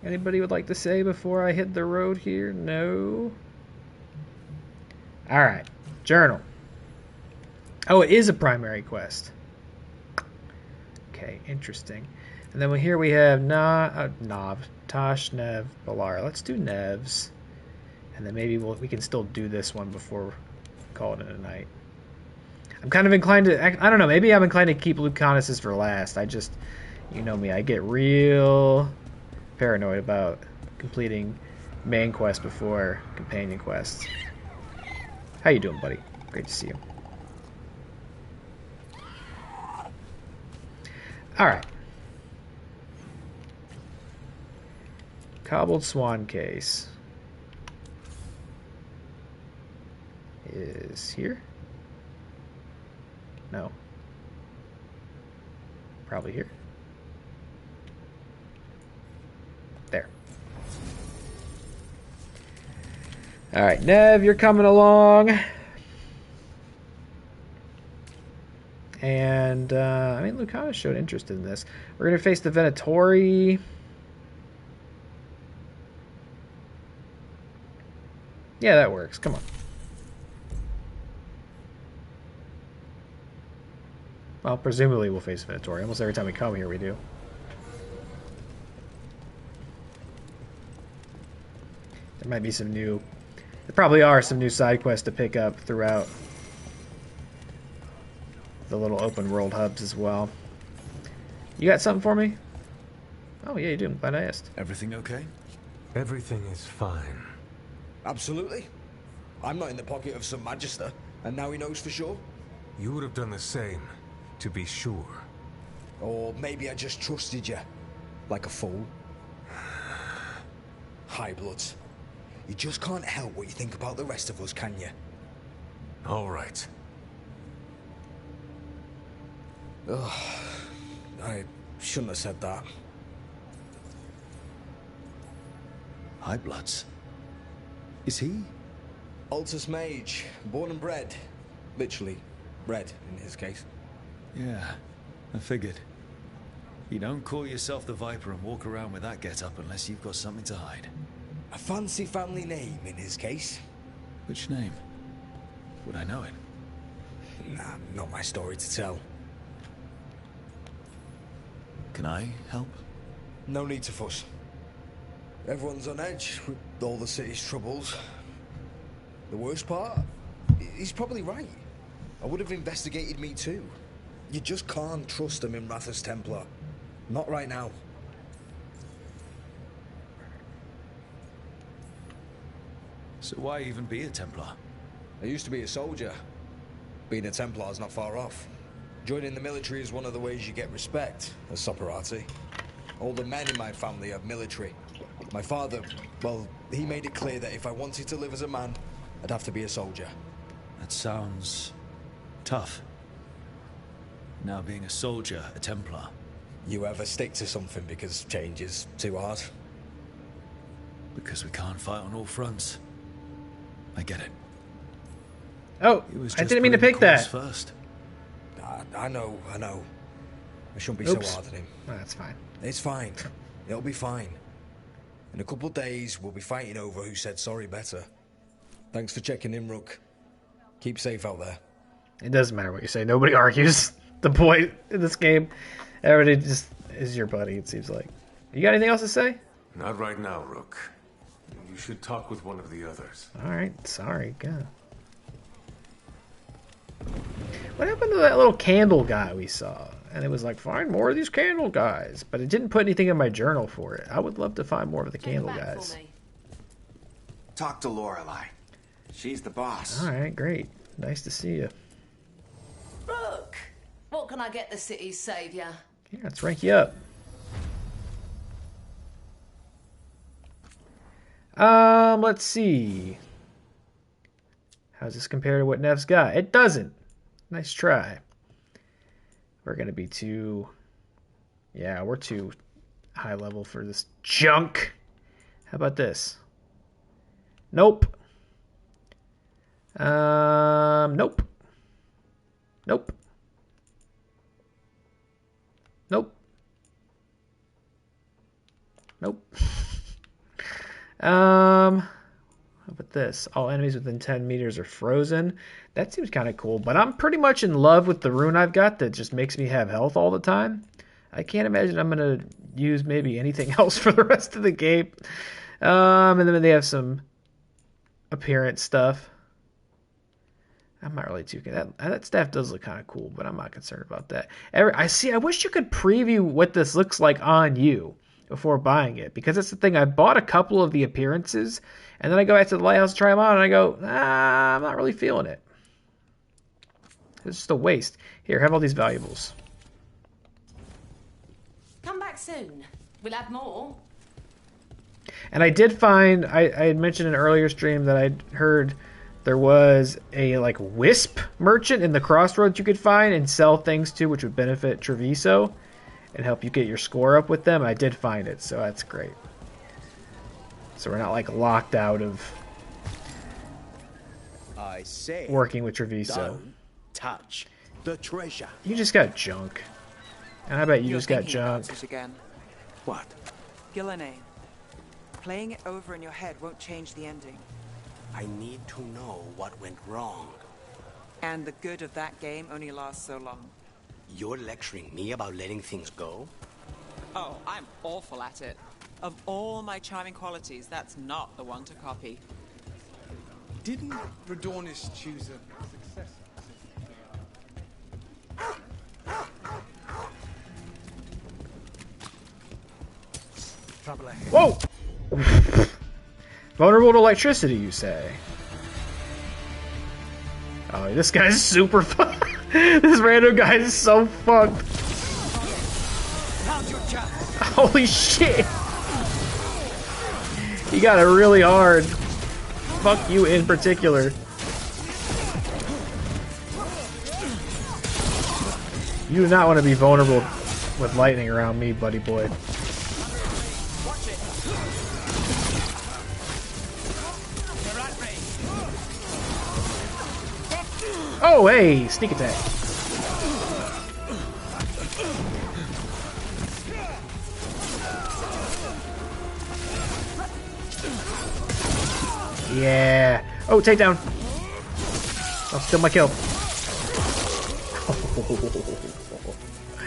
anybody would like to say before I hit the road here? No? Alright, journal. Oh, it is a primary quest. Okay, interesting. And then here we have Nav, Tosh, Nev, Balar. Let's do Nev's. And then maybe we can still do this one before calling it a night. I'm kind of inclined to... I don't know, maybe I'm inclined to keep Lucanus's for last. I just... You know me, I get real paranoid about completing main quests before companion quests. How you doing, buddy? Great to see you. Alright. Cobbled Swan case is here? No. Probably here. There. Alright, Nev, you're coming along. And, I mean, Lucanus showed interest in this. We're going to face the Venatori. Yeah, that works. Come on. Well, presumably we'll face Venatori. Almost every time we come here, we do. There might be some new... There probably are some new side quests to pick up throughout the little open world hubs as well. You got something for me? Oh, yeah, you do. I'm glad I asked. Everything okay? Everything is fine. Absolutely. I'm not in the pocket of some magister, and now he knows for sure. You would have done the same, to be sure. Or maybe I just trusted you, like a fool. High bloods. You just can't help what you think about the rest of us, can you? All right. Ugh, I shouldn't have said that. High Bloods. Is he? Altus Mage, born and bred. Literally, bred in his case. Yeah, I figured. You don't call yourself the Viper and walk around with that get-up unless you've got something to hide. A fancy family name in his case. Which name? Would I know it? Nah, not my story to tell. Can I help? No need to fuss. Everyone's on edge with all the city's troubles. The worst part? He's probably right. I would have investigated me too. You just can't trust them in Rathus Templar. Not right now. So why even be a Templar? I used to be a soldier. Being a Templar's not far off. Joining the military is one of the ways you get respect, as Soparati. All the men in my family are military. My father, well, he made it clear that if I wanted to live as a man, I'd have to be a soldier. That sounds tough. Now being a soldier, a Templar. You ever stick to something because change is too hard? Because we can't fight on all fronts. I get it. Oh, I didn't mean to pick that. First. I know. I shouldn't be Oops. so hard on him. Oh, that's fine. It's fine. It'll be fine. In a couple of days, we'll be fighting over who said sorry better. Thanks for checking in, Rook. Keep safe out there. It doesn't matter what you say. Nobody argues the point in this game. Everybody just is your buddy, it seems like. You got anything else to say? Not right now, Rook. You should talk with one of the others. Alright, sorry. God. What happened to that little candle guy we saw? And it was like, find more of these candle guys. But it didn't put anything in my journal for it. I would love to find more of the candle guys. Talk to Lorelei. She's the boss. Alright, great. Nice to see you. Rook, what can I get the city's saviour? Yeah, let's rank you up. Let's see. How's this compare to what Nev's got? It doesn't. Nice try. We're gonna be too... Yeah, we're too high level for this junk. How about this? Nope. Nope. Nope. Nope. Nope. How about this? All enemies within 10 meters are frozen. That seems kind of cool, but I'm pretty much in love with the rune I've got that just makes me have health all the time. I can't imagine I'm going to use maybe anything else for the rest of the game. And then they have some appearance stuff. I'm not really too good. That staff does look kind of cool, but I'm not concerned about that. I wish you could preview what this looks like on you before buying it, because that's the thing. I bought a couple of the appearances, and then I go back to the lighthouse to try them on, and I go, I'm not really feeling it. It's just a waste. Here, have all these valuables. Come back soon. We'll have more. And I did find, I had mentioned in an earlier stream that I'd heard there was a like wisp merchant in the crossroads you could find and sell things to, which would benefit Treviso and help you get your score up with them. I did find it, so that's great. So we're not like locked out of I say, working with Treviso. Don't touch the treasure. You just got junk. And I bet you You're just got thinking about junk. it again. What? Gillenane. Playing it over in your head won't change the ending. I need to know what went wrong. And the good of that game only lasts so long. You're lecturing me about letting things go? Oh, I'm awful at it. Of all my charming qualities, that's not the one to copy. Didn't Radornis choose a successor? Trouble ahead. Whoa! Vulnerable to electricity, you say? Oh, this guy's super fucked. This random guy is so fucked. Holy shit! He got it really hard. Fuck you in particular. You do not want to be vulnerable with lightning around me, buddy boy. Oh, hey! Sneak attack. Yeah. Oh, takedown. I'll steal my kill.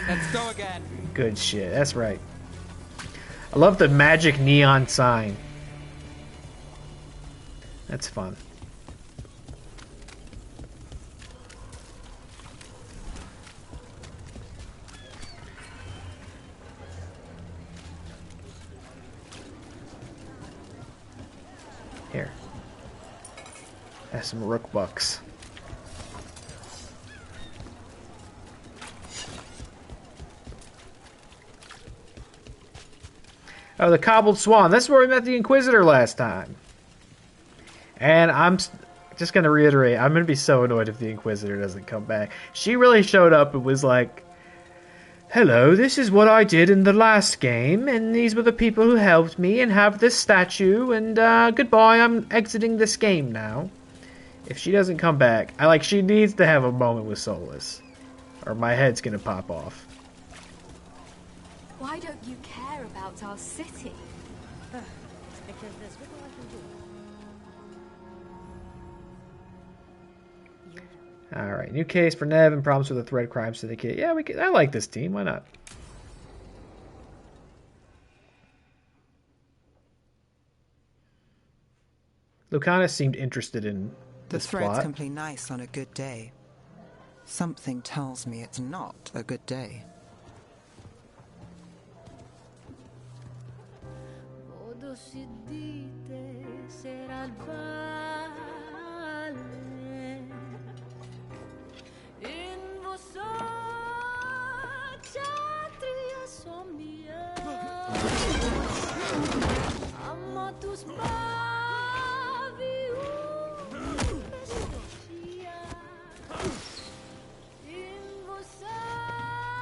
Let's go again. Good shit. That's right. I love the magic neon sign. That's fun. Here. Have some rook bucks. Oh, the Cobbled Swan. That's where we met the Inquisitor last time. And I'm just going to reiterate, I'm going to be so annoyed if the Inquisitor doesn't come back. She really showed up and was like, hello, this is what I did in the last game, and these were the people who helped me, and have this statue, and goodbye, I'm exiting this game now. If she doesn't come back, she needs to have a moment with Solus, or my head's gonna pop off. Why don't you care about our city? Because there's little I can do. Alright, new case for Nev and problems with the Thread Crime Syndicate. Yeah, I like this team. Why not? Lucana seemed interested in this The threads plot. can play nice on a good day. Something tells me it's not a good day.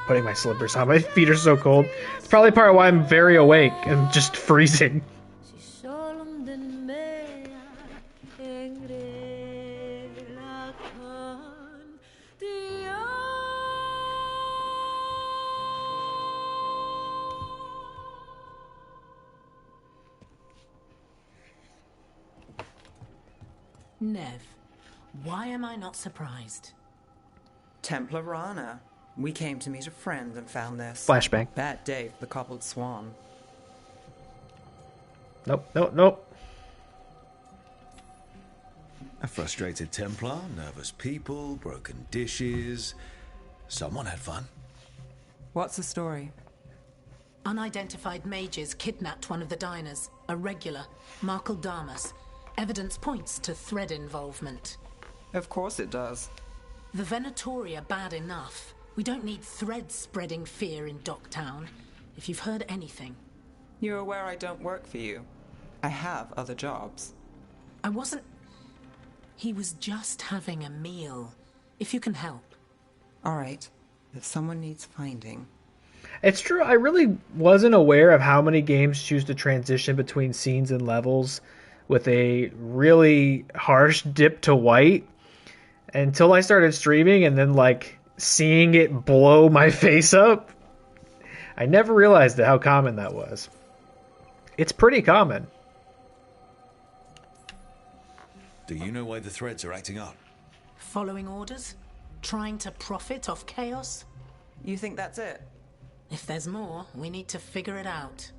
Putting my slippers on. My feet are so cold. It's probably part of why I'm very awake and just freezing. Nev, why am I not surprised? Templar Rana. We came to meet a friend and found this. Flashbang. Bad day for the Cobbled Swan. Nope. A frustrated Templar, nervous people, broken dishes. Someone had fun. What's the story? Unidentified mages kidnapped one of the diners, a regular, Markle Damas. Evidence points to thread involvement. Of course it does. The Venatori are bad enough. We don't need threads spreading fear in Docktown. If you've heard anything. You're aware I don't work for you. I have other jobs. I wasn't... He was just having a meal. If you can help. All right. If someone needs finding... It's true, I really wasn't aware of how many games choose to transition between scenes and levels with a really harsh dip to white until I started streaming and then, seeing it blow my face up. I never realized how common that was. It's pretty common. Do you know why the threads are acting up? Following orders? Trying to profit off chaos? You think that's it? If there's more, we need to figure it out.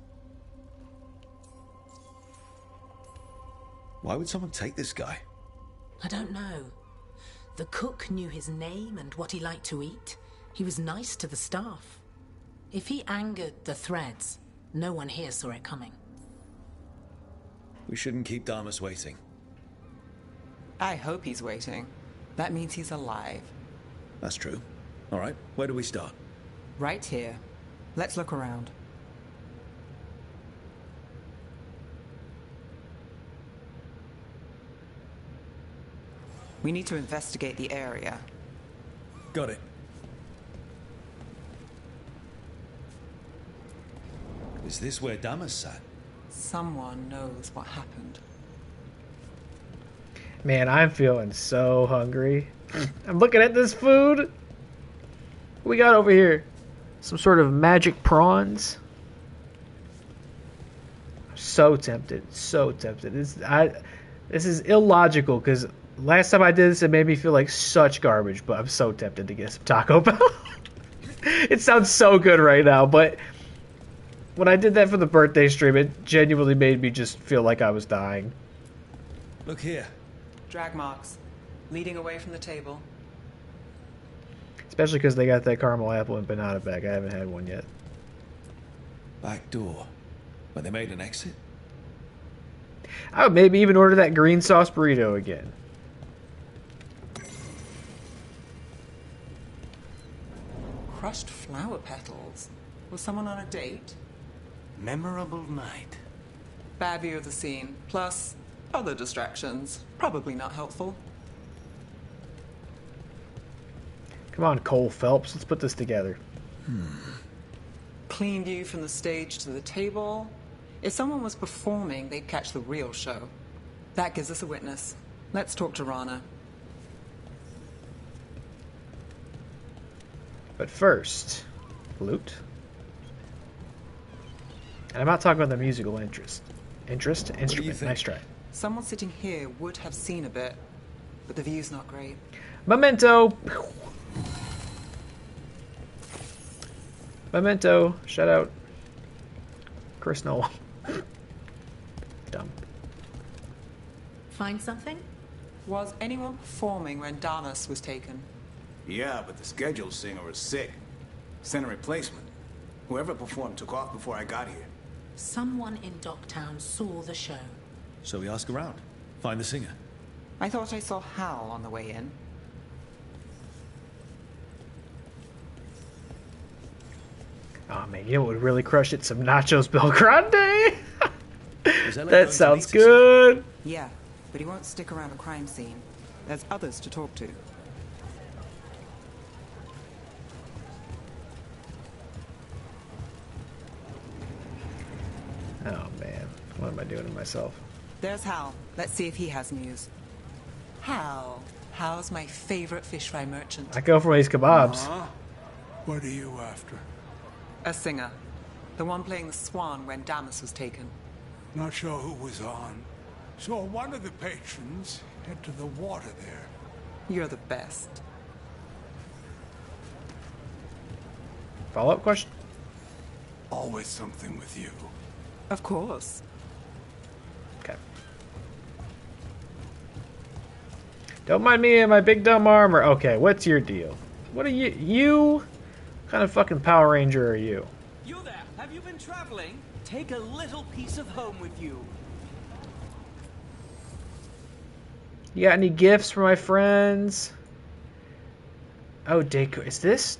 Why would someone take this guy? I don't know. The cook knew his name and what he liked to eat. He was nice to the staff. If he angered the threads, no one here saw it coming. We shouldn't keep Damas waiting. I hope he's waiting. That means he's alive. That's true. All right, where do we start? Right here. Let's look around. We need to investigate the area. Got it. Is this where Damas sat? Someone knows what happened. Man, I'm feeling so hungry. I'm looking at this food. What we got over here? Some sort of magic prawns. So tempted. So tempted. This is illogical because last time I did this, it made me feel like such garbage, but I'm so tempted to get some Taco Bell. It sounds so good right now, but when I did that for the birthday stream, it genuinely made me just feel like I was dying. Look here. Drag marks. Leading away from the table. Especially because they got that caramel apple and banana bag. I haven't had one yet. Back door. But they made an exit? I would maybe even order that green sauce burrito again. Crushed flower petals. Was someone on a date? Memorable night. Bad view of the scene. Plus, other distractions. Probably not helpful. Come on, Cole Phelps. Let's put this together. Clean view from the stage to the table. If someone was performing, they'd catch the real show. That gives us a witness. Let's talk to Rana. But first, flute. And I'm not talking about the musical instrument. Nice try. Someone sitting here would have seen a bit, but the view's not great. Memento. Memento. Shout out Chris Noel. Dumb. Find something? Was anyone performing when Damas was taken? Yeah, but the scheduled singer was sick. Sent a replacement. Whoever performed took off before I got here. Someone in Docktown saw the show. So we ask around. Find the singer. I thought I saw Hal on the way in. Oh man, you know what would really crush it? Some nachos Belgrande. That sounds good. Yeah, but he won't stick around a crime scene. There's others to talk to. Oh man, what am I doing to myself? There's Hal. Let's see if he has news. Hal. Hal's my favorite fish fry merchant. I go for these kebabs. What are you after? A singer. The one playing the swan when Damas was taken. Not sure who was on. Saw one of the patrons head to the water there. You're the best. Follow-up question? Always something with you. Of course. Okay. Don't mind me and my big dumb armor. Okay, what's your deal? What are you? What kind of fucking Power Ranger are you? You there? Have you been traveling? Take a little piece of home with you. You got any gifts for my friends? Oh, decor. Is this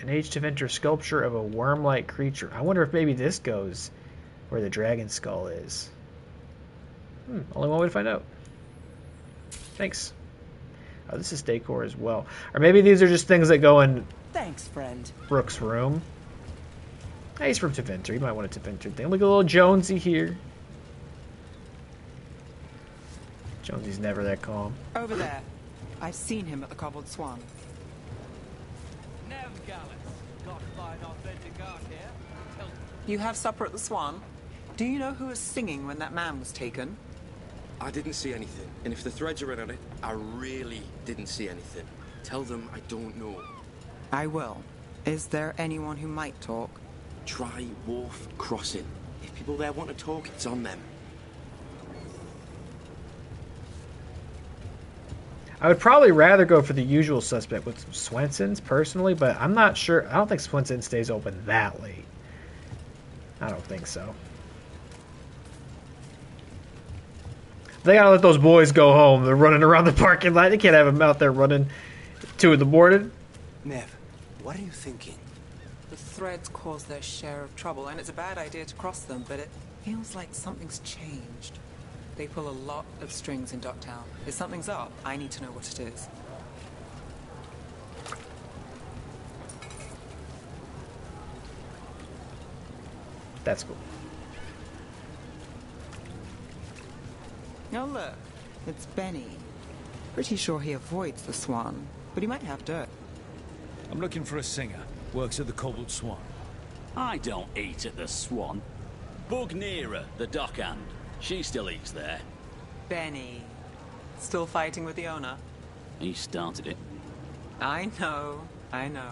an Age to Venture sculpture of a worm-like creature? I wonder if maybe this goes where the dragon skull is. Only one way to find out. Thanks. Oh, this is decor as well. Or maybe these are just things that go in Thanks, friend. Brooke's room. Hey, he's from Teventer. He might want a Teventer thing. Look at little Jonesy here. Jonesy's never that calm. Over there. I've seen him at the Cobbled Swan. You have supper at the Swan? Do you know who was singing when that man was taken? I didn't see anything, and if the threads are in on it, I really didn't see anything. Tell them I don't know. I will. Is there anyone who might talk? Try Wolf Crossing. If people there want to talk, it's on them. I would probably rather go for the usual suspect with Swenson's personally, but I'm not sure. I don't think Swenson stays open that late. I don't think so. They gotta let those boys go home. They're running around the parking lot. They can't have them out there running 2 in the morning. Nev, what are you thinking? The threads cause their share of trouble, and it's a bad idea to cross them, but it feels like something's changed. They pull a lot of strings in Ducktown. If something's up, I need to know what it is. That's cool. Oh, look. It's Benny. Pretty sure he avoids the Swan, but he might have dirt. I'm looking for a singer. Works at the Cobbled Swan. I don't eat at the Swan. Bug Nearer, the dockhand. She still eats there. Benny. Still fighting with the owner? He started it. I know. I know.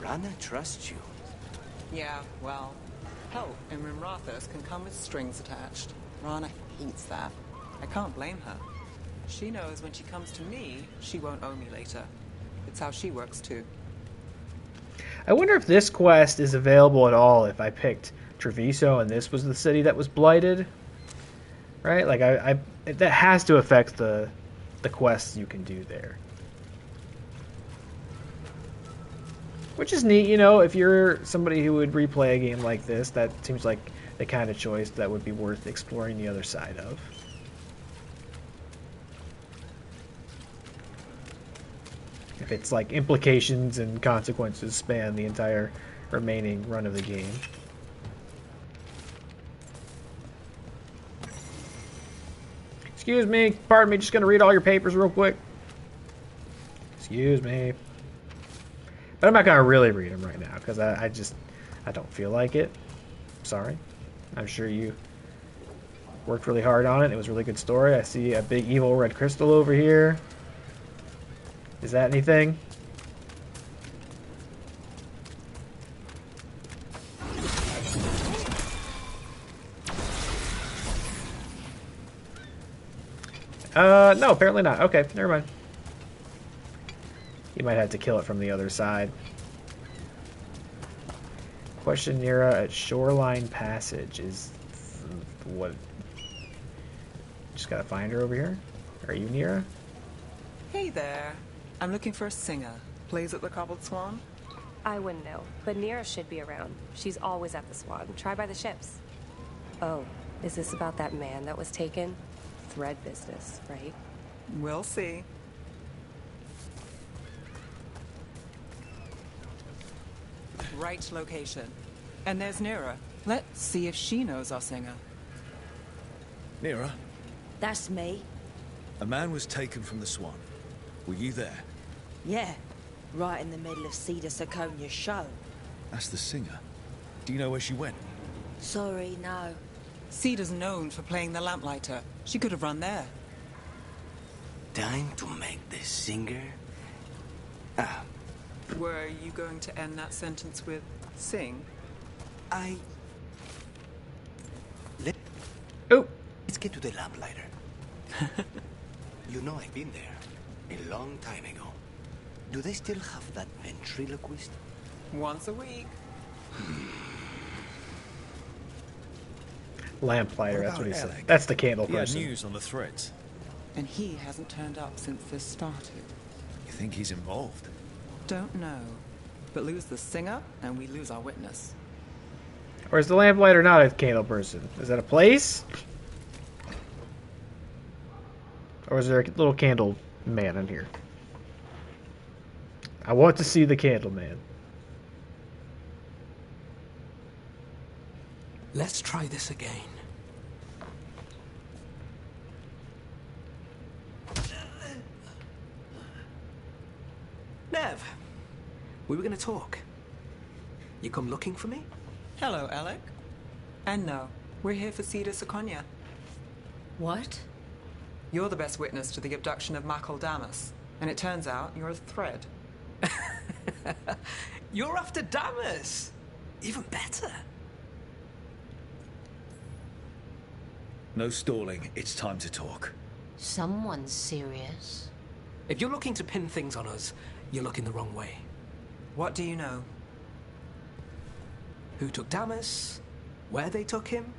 Rana trusts you. Yeah, well, help in Rimrathos can come with strings attached. Rana hates that. I can't blame her. She knows when she comes to me, she won't owe me later. It's how she works too. I wonder if this quest is available at all if I picked Treviso and this was the city that was blighted. Right? Like, that has to affect the quests you can do there. Which is neat, you know, if you're somebody who would replay a game like this, that seems like the kind of choice that would be worth exploring the other side of. If it's like implications and consequences span the entire remaining run of the game. Excuse me, pardon me, just gonna read all your papers real quick. Excuse me. But I'm not gonna really read them right now, because I don't feel like it. Sorry. I'm sure you worked really hard on it. It was a really good story. I see a big evil red crystal over here. Is that anything? No, apparently not. Okay, never mind. You might have to kill it from the other side. Question Nira at Shoreline Passage is what? Just gotta find her over here. Are you Nira? Hey there. I'm looking for a singer. Plays at the Cobbled Swan? I wouldn't know, but Nira should be around. She's always at the Swan. Try by the ships. Oh, is this about that man that was taken? Thread business, right? We'll see. Right location. And there's Nira. Let's see if she knows our singer. Nira, That's me. a man was taken from the Swan. Were you there? Yeah. Right in the middle of Cedar Sarconia's show. That's the singer. Do you know where she went? Sorry, no. Cedar's known for playing the lamplighter. She could have run there. Time to make the singer. Ah, Were you going to end that sentence with sing? Let's get to the lamplighter. You know I've been there a long time ago. Do they still have that ventriloquist? Once a week. Lamplighter, that's what he Alec? said. That's the candle He had person. news on the threads. And he hasn't turned up since this started. You think he's involved? Don't know. But lose the singer, and we lose our witness. Or is the lamplighter not a candle person? Is that a place? Or is there a little candle man in here? I want to see the candle man. Let's try this again. Nev, we were going to talk. You come looking for me? Hello, Alec. And no, we're here for Cedar Sarconia. What? You're the best witness to the abduction of Makal Damas, and it turns out you're a thread. You're after Damas. Even better. No stalling. It's time to talk. Someone's serious. If you're looking to pin things on us, you're looking the wrong way. What do you know? Who took Damas? Where they took him?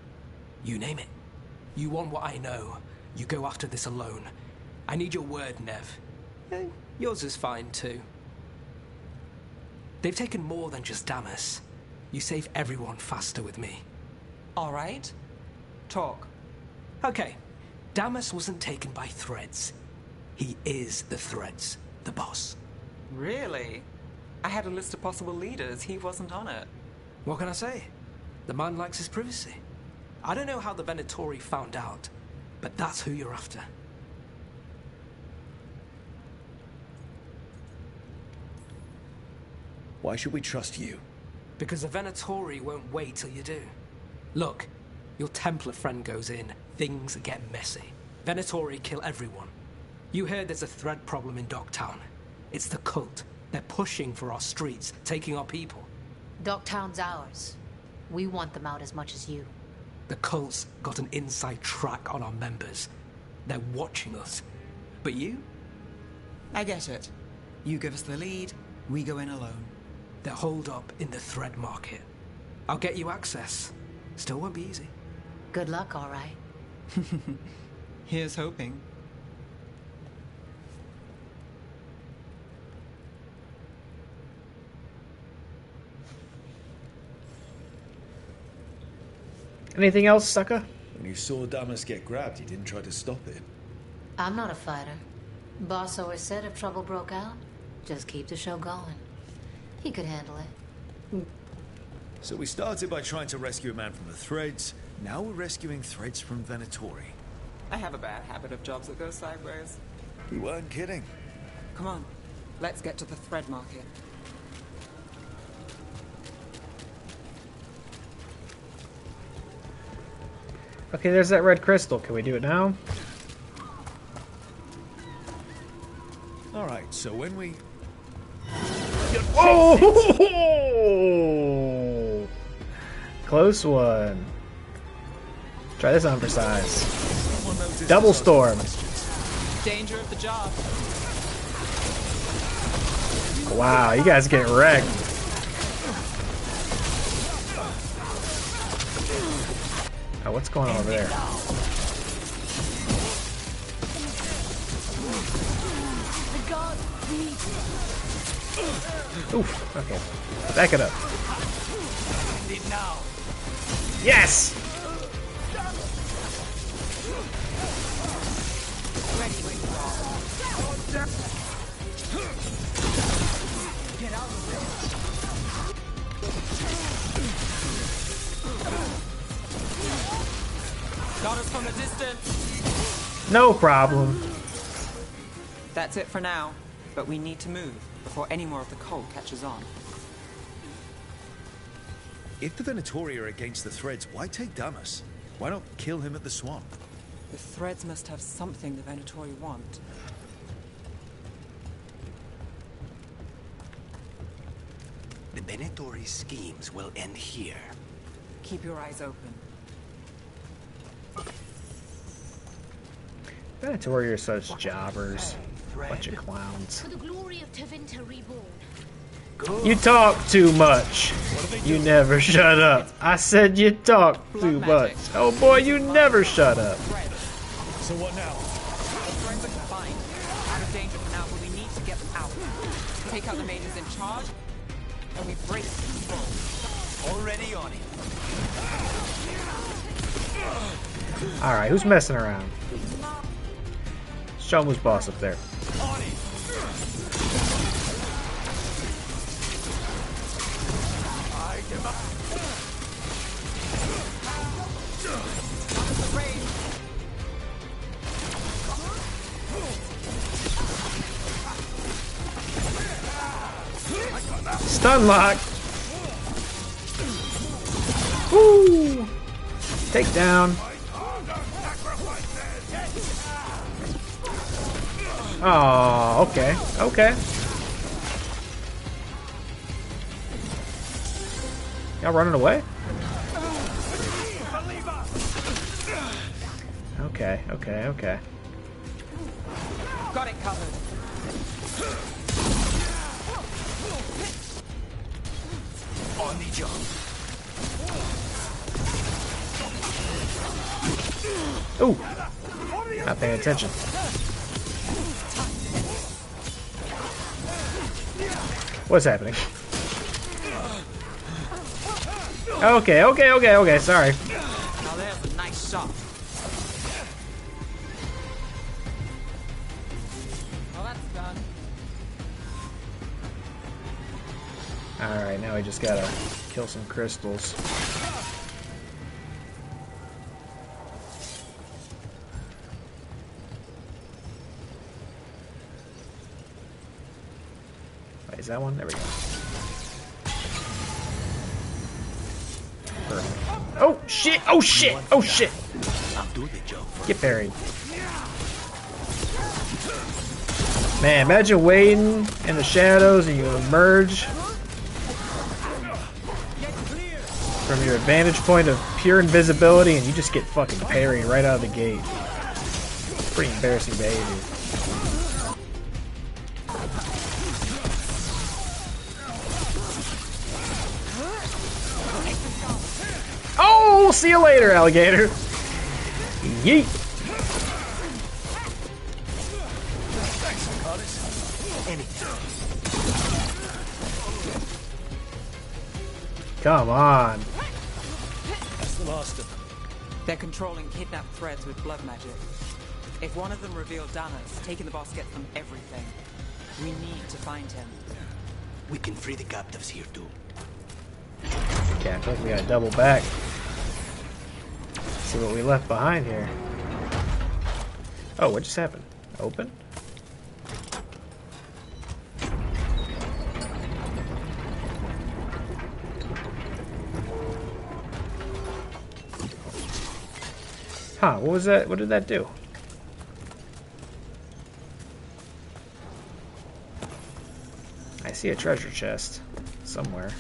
You name it. You want what I know. You go after this alone. I need your word, Nev. Yours is fine, too. They've taken more than just Damas. You save everyone faster with me. All right. Talk. Okay. Damas wasn't taken by threads. He is the threads, the boss. Really? I had a list of possible leaders. He wasn't on it. What can I say? The man likes his privacy. I don't know how the Venatori found out, but that's who you're after. Why should we trust you? Because the Venatori won't wait till you do. Look, your Templar friend goes in, things get messy. Venatori kill everyone. You heard there's a thread problem in Docktown. It's the cult. They're pushing for our streets, taking our people. Docktown's ours. We want them out as much as you. The cult's got an inside track on our members. They're watching us. But you? I get it. You give us the lead, we go in alone. They're holed up in the thread market. I'll get you access. Still won't be easy. Good luck, all right. Here's hoping. Anything else, sucker? When you saw Damas get grabbed, you didn't try to stop it. I'm not a fighter. Boss always said if trouble broke out, just keep the show going. He could handle it. So we started by trying to rescue a man from the threads. Now we're rescuing threads from Venatori. I have a bad habit of jobs that go sideways. You weren't kidding. Come on, let's get to the thread market. Okay, there's that red crystal. Can we do it now? Alright, so when we... Oh! Close one. Try this on for size. Double storm. Danger of the job. Wow, you guys get wrecked. Oh, what's going on over there? Oof, okay. Back it up. Yes! Got us from a distance. No problem. That's it for now, but we need to move before any more of the cult catches on. If the Venatori are against the threads, why take Damas? Why not kill him at the Swan? The threads must have something the Venatori want. The Venatori schemes will end here. Keep your eyes open. Venatori are such jobbers. Bunch of clowns. For the glory of Tevinter reborn. You talk too much. You never shut up. I said you talk too much. Oh boy, you never shut up. So what now? The threads are confined. Out of danger for now, but we need to get them out. Take out the mages in charge, and we break control. Already on it. Alright, who's messing around? Show him who's boss up there. Stun lock. Woo! Take down. Oh, okay, okay. Y'all running away? Okay, okay, okay. Got it covered. On the job. Ooh! Not paying attention. What's happening? Okay, sorry. Now there's a nice shot. Well, that's done. Alright, now we just gotta kill some crystals. Wait, is that one? There we go. Perfect. Oh shit! Oh shit! Oh shit! Get buried. Man, imagine waiting in the shadows and you emerge from your vantage point of pure invisibility and you just get fucking parried right out of the gate. Pretty embarrassing behavior. Oh, see you later, alligator. Yeet. Come on. That's the last of them. They're controlling kidnapped threads with blood magic. If one of them revealed Danas, taking the boss gets them everything. We need to find him. We can free the captives here too. Okay, I feel like we gotta double back. See what we left behind here. Oh, what just happened? Open? Huh, what was that? What did that do? I see a treasure chest somewhere.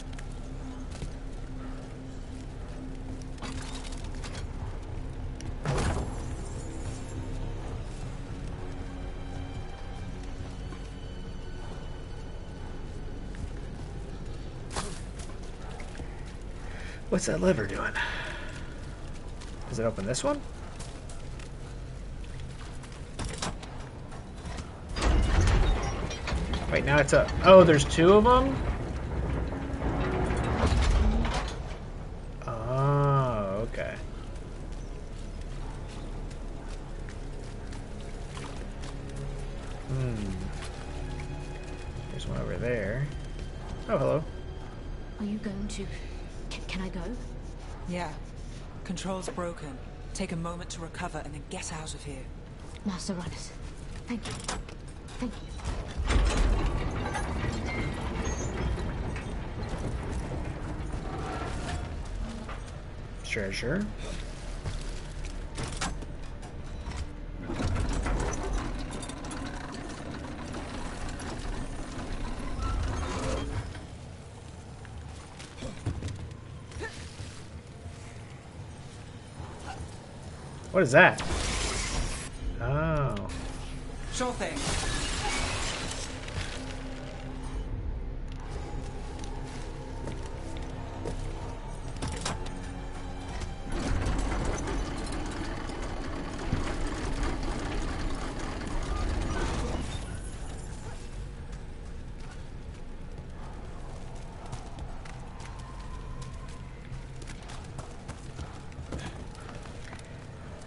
What's that lever doing? Does it open this one? Wait, now it's up. Oh, there's two of them? Oh, okay. There's one over there. Oh, hello. Are you going to... Can I go? Yeah. Control's broken. Take a moment to recover and then get out of here. Master Runners, thank you. Thank you. Treasure. What is that? Oh. Sure thing.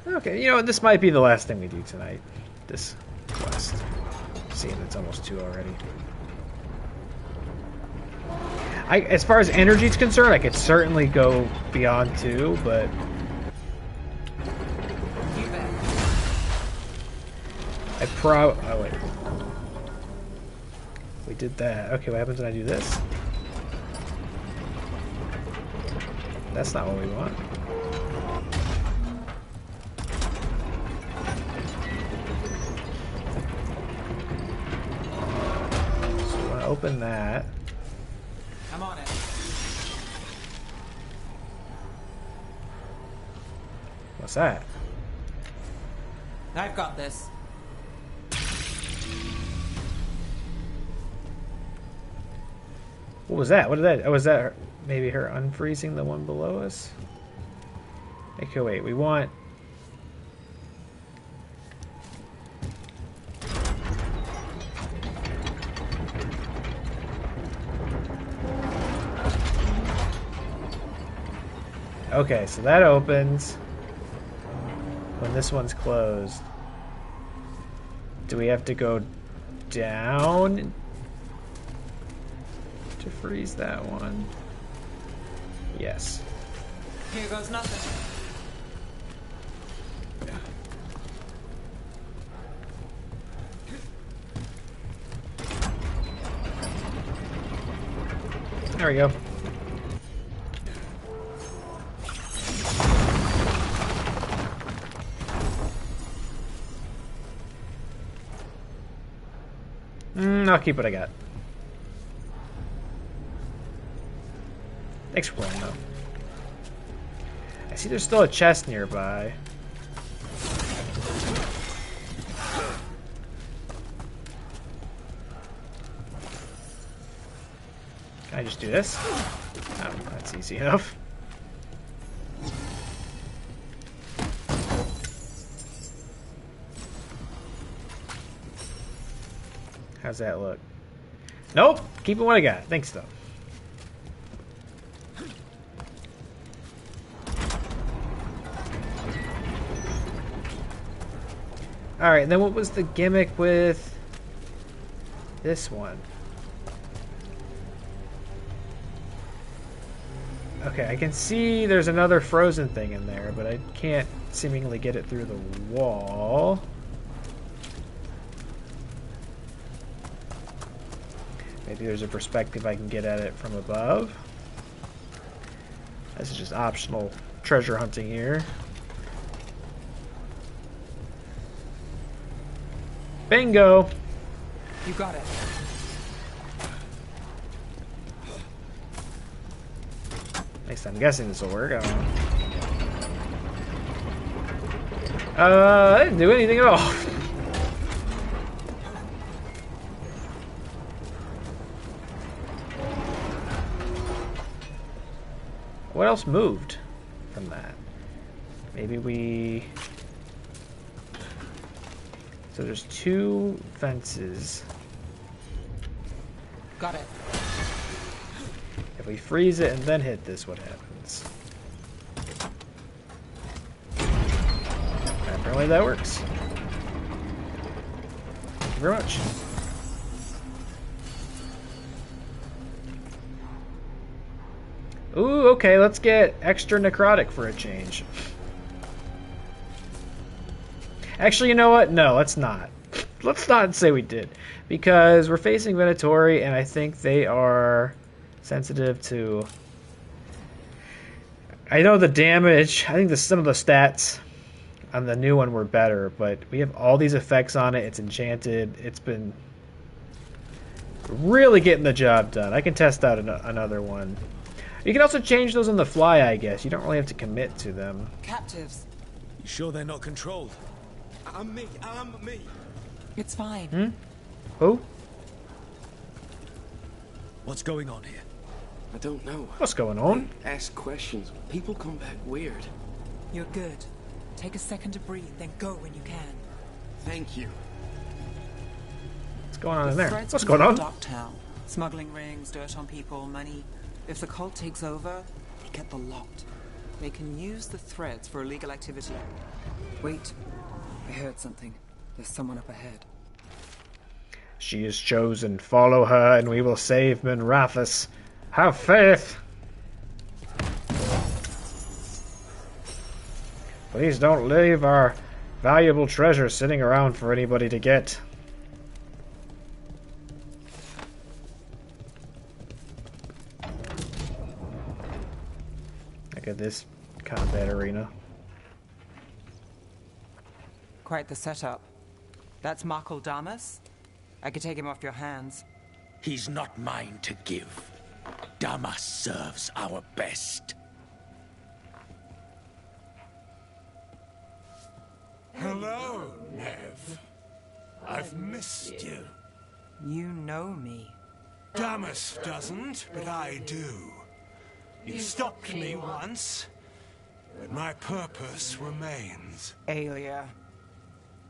Okay, you know what? This might be the last thing we do tonight. This quest. Seeing it's almost 2 already. As far as energy is concerned, I could certainly go beyond 2, but... Oh, wait. We did that. Okay, what happens when I do this? That's not what we want. Open that. I'm on it. What's that? I've got this. What was that? What did that? Oh, was that her, maybe her unfreezing the one below us? Okay, wait. We want. Okay, so that opens when this one's closed. Do we have to go down to freeze that one? Yes. Here goes nothing. There we go. I'll keep what I got. Thanks for playing, though. I see there's still a chest nearby. Can I just do this? Oh, that's easy enough. How's that look? Nope! Keeping what I got. Thanks, though. Alright, then what was the gimmick with this one? Okay, I can see there's another frozen thing in there, but I can't seemingly get it through the wall. Maybe there's a perspective I can get at it from above. This is just optional treasure hunting here. Bingo! You got it. At least I'm guessing this will work. I don't know. I didn't do anything at all. What else moved from that? Maybe we... So there's two fences. Got it. If we freeze it and then hit this, what happens? Apparently that works. Thank you very much. Ooh, okay, let's get extra necrotic for a change. Actually, you know what? No, let's not. Let's not say we did. Because we're facing Venatori, and I think they are sensitive to... I know the damage. I think some of the stats on the new one were better, but we have all these effects on it. It's enchanted. It's been really getting the job done. I can test out another one. You can also change those on the fly, I guess. You don't really have to commit to them. Captives. You sure they're not controlled? I'm me. It's fine. Hmm? Who? What's going on here? I don't know. What's going on? Ask questions. People come back weird. You're good. Take a second to breathe, then go when you can. Thank you. What's going on in there? Threads What's going on? Docktown. Smuggling rings, dirt on people, money. If the cult takes over, they get the lot. They can use the threads for illegal activity. Wait. I heard something. There's someone up ahead. She is chosen. Follow her, and we will save Minrathus. Have faith! Please don't leave our valuable treasure sitting around for anybody to get. Look at this combat arena. Quite the setup. That's Markle Damas. I could take him off your hands. He's not mine to give. Damas serves our best. Hello, Nev. I've missed you. You know me. Damas doesn't, but I do. You stopped me once, but my purpose remains. Aelia.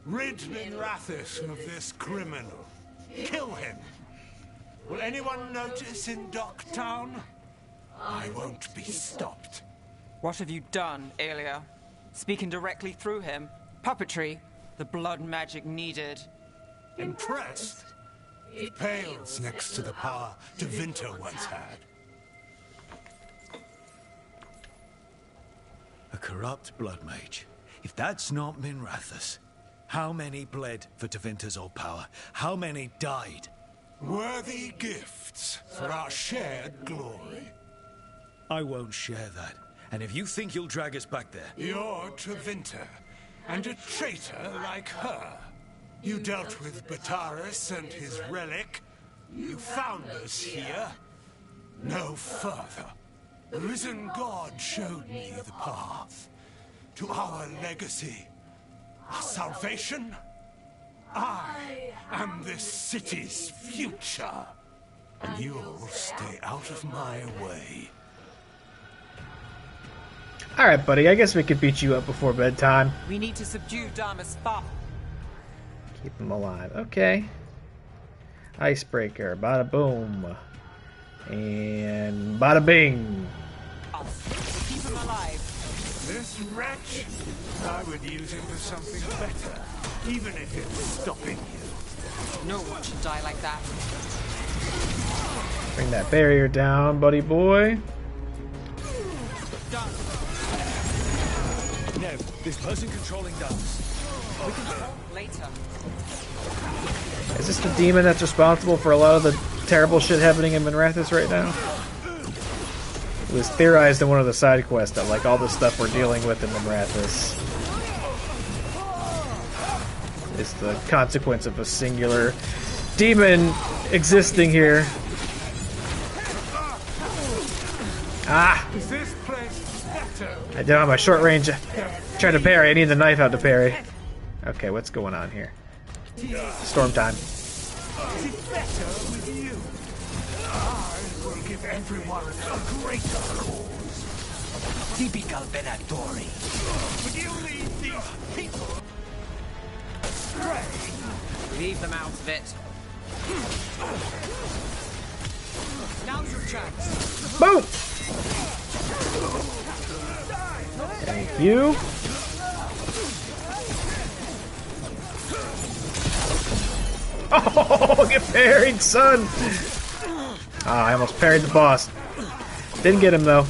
Rid Minrathus of this criminal. Kill him. Will anyone notice in Docktown? I won't be stopped. What have you done, Aelia? Speaking directly through him. Puppetry. The blood magic needed. Impressed? It pales next to the power Tevinter once had. A corrupt blood mage. If that's not Minrathous, how many bled for Tevinter's old power? How many died? Worthy gifts for our shared glory. I won't share that. And if you think you'll drag us back there... You're Tevinter, and a traitor like her. You dealt with Bataris and his relic. You found us here. No further. The risen god showed me the path to our legacy, our salvation. I am this city's future, and you'll stay out of my way. Alright, buddy, I guess we could beat you up before bedtime. We need to subdue Damas Fa. Keep him alive. Okay. Icebreaker. Bada boom. And bada bing. Keep him alive. This wretch, I would use him for something better, even if it's stopping you. No one should die like that. Bring that barrier down, buddy boy. Done. Nev, this person controlling Damas. We can talk later. Is this the demon that's responsible for a lot of the terrible shit happening in Minrathous right now? It was theorized in one of the side quests that, like, all the stuff we're dealing with in Minrathous is the consequence of a singular demon existing here. Ah! Is this place better? I don't have my short range. Trying to parry. I need the knife out to parry. Okay, what's going on here? Storm time. Is it better with you? I will give everyone a greater cause. Typical Venatori. Would you leave these people astray? Leave them out of it. Now's your chance. Boom! Thank you. Oh, get parried, son! Ah, I almost parried the boss. Didn't get him, though.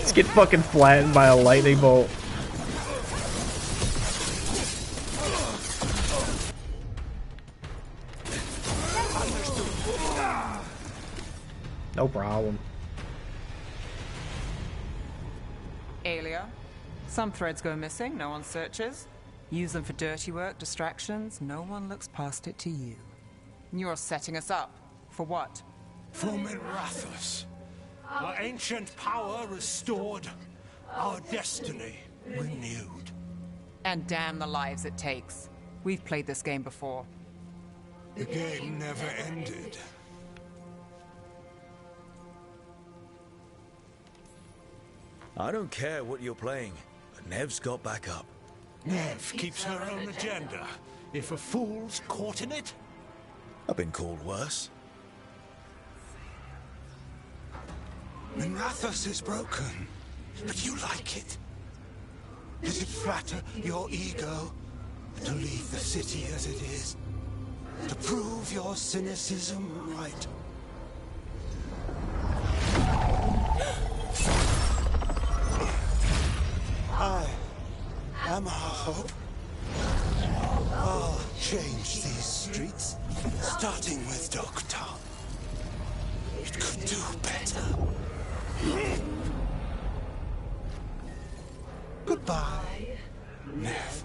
Just get fucking flattened by a lightning bolt. No problem. Aelia, some threads go missing, no one searches. Use them for dirty work, distractions, no one looks past it to you. You're setting us up. For what? For Minrathous. Our ancient power restored, our destiny renewed. And damn the lives it takes. We've played this game before. The game never ended. I don't care what you're playing, but Nev's got back up. Nev keeps her own agenda. If a fool's caught in it... I've been called worse. Minrathous is broken, but you like it. Does it flatter your ego to leave the city as it is? To prove your cynicism right? I am our hope. I'll change these streets, starting with Doctor. It could do better. Goodbye, Nev.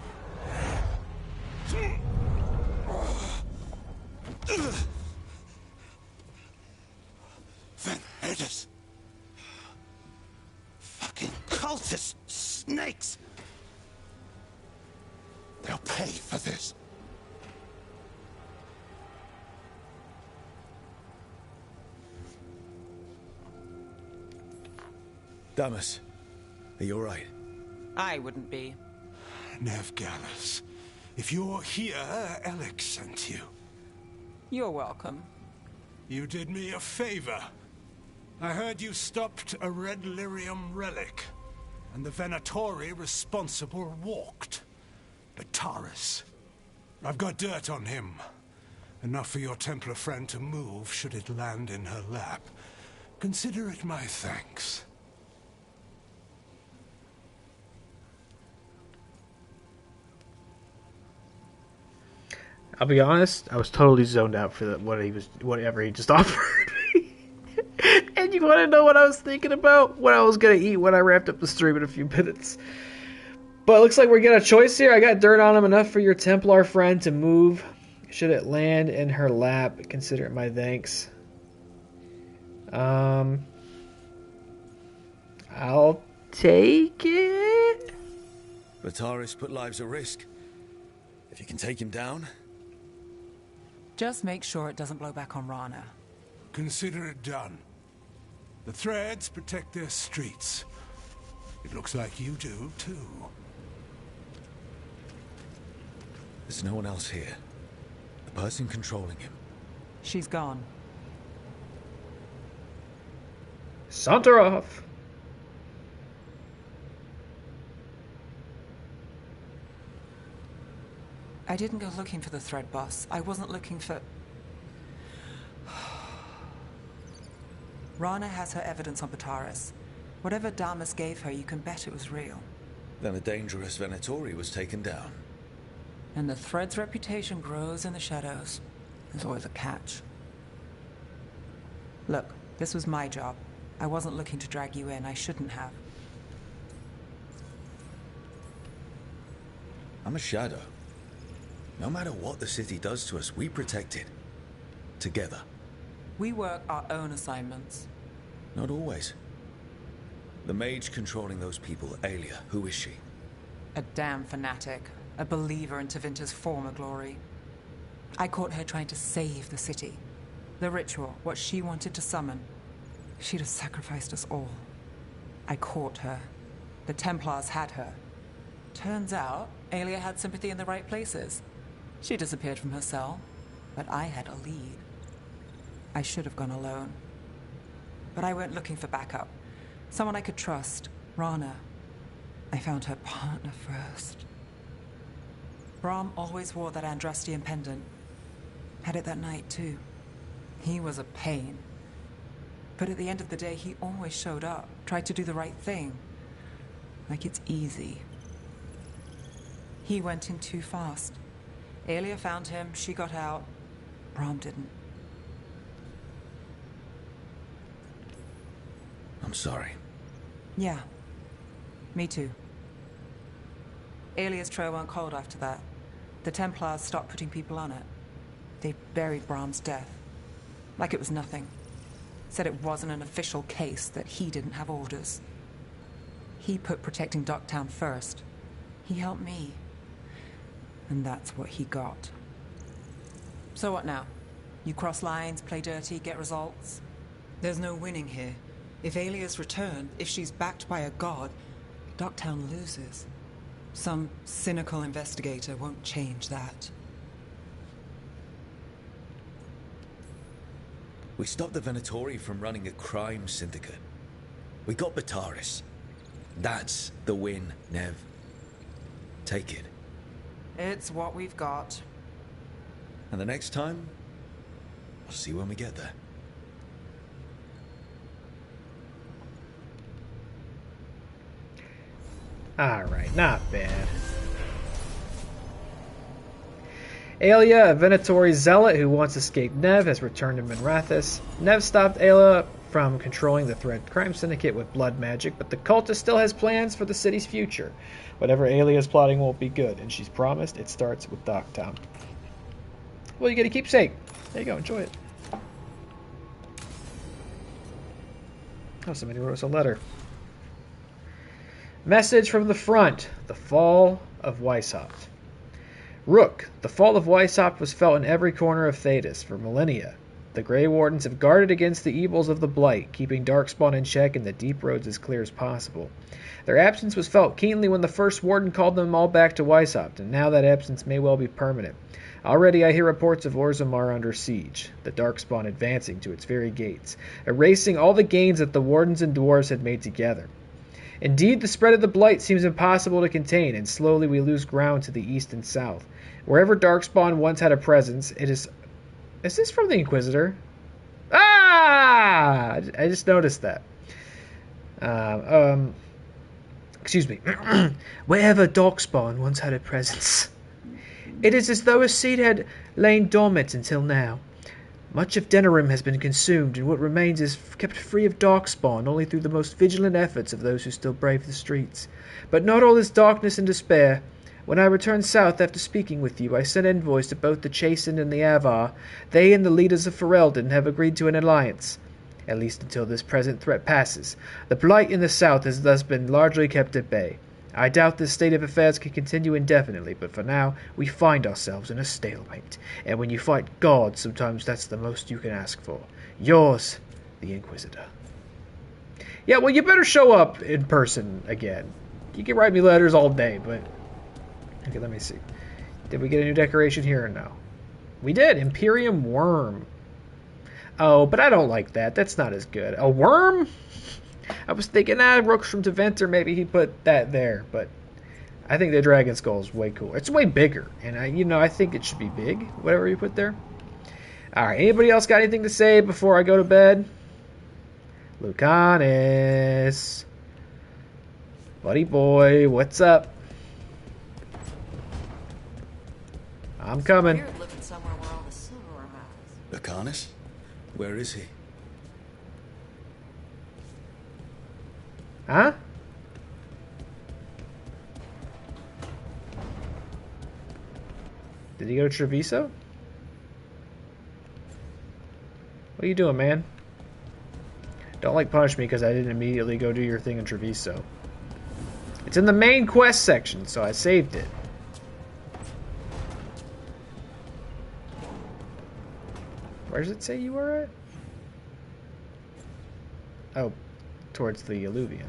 Venedis. Fucking cultists, snakes. They'll pay for this. Damas, are you alright? I wouldn't be. Nev Gallus, if you're here, Alex sent you. You're welcome. You did me a favor. I heard you stopped a red lyrium relic, and the Venatori responsible walked. Bataris. I've got dirt on him. Enough for your Templar friend to move should it land in her lap. Consider it my thanks. I'll be honest, I was totally zoned out for whatever he just offered me. And you want to know what I was thinking about? What I was going to eat when I wrapped up the stream in a few minutes. But it looks like we're getting a choice here. I got dirt on him enough for your Templar friend to move. Should it land in her lap, consider it my thanks. I'll take it. Bataris put lives at risk. If you can take him down... Just make sure it doesn't blow back on Rana. Consider it done. The Threads protect their streets. It looks like you do, too. There's no one else here. The person controlling him. She's gone. Saunter off. I didn't go looking for the Thread boss. I wasn't looking for... Rana has her evidence on Bataris. Whatever Damas gave her, you can bet it was real. Then a dangerous Venatori was taken down. And the Thread's reputation grows in the shadows. There's always a catch. Look, this was my job. I wasn't looking to drag you in. I shouldn't have. I'm a shadow. No matter what the city does to us, we protect it. Together. We work our own assignments. Not always. The mage controlling those people, Aelia, who is she? A damn fanatic. A believer in Tevinter's former glory. I caught her trying to save the city. The ritual, what she wanted to summon. She'd have sacrificed us all. I caught her. The Templars had her. Turns out, Aelia had sympathy in the right places. She disappeared from her cell, but I had a lead. I should have gone alone. But I went looking for backup. Someone I could trust. Rana. I found her partner first. Brahm always wore that Andrastian pendant. Had it that night, too. He was a pain. But at the end of the day, he always showed up. Tried to do the right thing. Like it's easy. He went in too fast. Aelia found him, she got out. Brahm didn't. I'm sorry. Yeah. Me too. Aelia's trail went cold after that. The Templars stopped putting people on it. They buried Brahm's death. Like it was nothing. Said it wasn't an official case, that he didn't have orders. He put protecting Docktown first. He helped me. And that's what he got. So what now? You cross lines, play dirty, get results? There's no winning here. If Aelia's returned, if she's backed by a god, Docktown loses. Some cynical investigator won't change that. We stopped the Venatori from running a crime syndicate. We got Bataris. That's the win, Nev. Take it. It's what we've got. And the next time, I'll see when we get there. Alright, not bad. Aelia, a Venatori zealot who once escaped Nev, has returned to Minrathous. Nev stopped Aelia from controlling the Thread crime syndicate with blood magic, but the cultist still has plans for the city's future. Whatever Aelia is plotting won't be good, and she's promised it starts with Docktown. Well, you get a keepsake. There you go, enjoy it. Oh, somebody wrote us a letter. Message from the front. The fall of Weisshaupt. Rook, the fall of Weisshaupt was felt in every corner of Thedas for millennia. The Grey Wardens have guarded against the evils of the Blight, keeping Darkspawn in check and the deep roads as clear as possible. Their absence was felt keenly when the first Warden called them all back to Weisshaupt, and now that absence may well be permanent. Already I hear reports of Orzammar under siege, the Darkspawn advancing to its very gates, erasing all the gains that the Wardens and Dwarves had made together. Indeed, the spread of the Blight seems impossible to contain, and slowly we lose ground to the east and south. Wherever Darkspawn once had a presence, it is... Is this from the Inquisitor? Ah! I just noticed that. Excuse me. Wherever Darkspawn once had a presence. It is as though a seed had lain dormant until now. Much of Denerim has been consumed, and what remains is kept free of Darkspawn only through the most vigilant efforts of those who still brave the streets. But not all is darkness and despair. When I returned south after speaking with you, I sent envoys to both the Chastened and the Avar. They and the leaders of Ferelden have agreed to an alliance, at least until this present threat passes. The Blight in the south has thus been largely kept at bay. I doubt this state of affairs can continue indefinitely, but for now, we find ourselves in a stalemate. And when you fight God, sometimes that's the most you can ask for. Yours, the Inquisitor. Yeah, well, you better show up in person again. You can write me letters all day, but... Okay, let me see. Did we get a new decoration here or no? We did! Imperium Worm. Oh, but I don't like that. That's not as good. A worm? I was thinking, Rook's from Deventer, maybe he put that there, but I think the Dragon Skull is way cooler. It's way bigger, and I think it should be big, whatever you put there. Alright, anybody else got anything to say before I go to bed? Lucanus. Buddy boy, what's up? I'm coming. Weird looking somewhere where all the silver are. Lucanus? Where is he? Huh? Did he go to Treviso? What are you doing, man? Don't punish me because I didn't immediately go do your thing in Treviso. It's in the main quest section, so I saved it. Where does it say you were at? Oh, towards the Alluvion.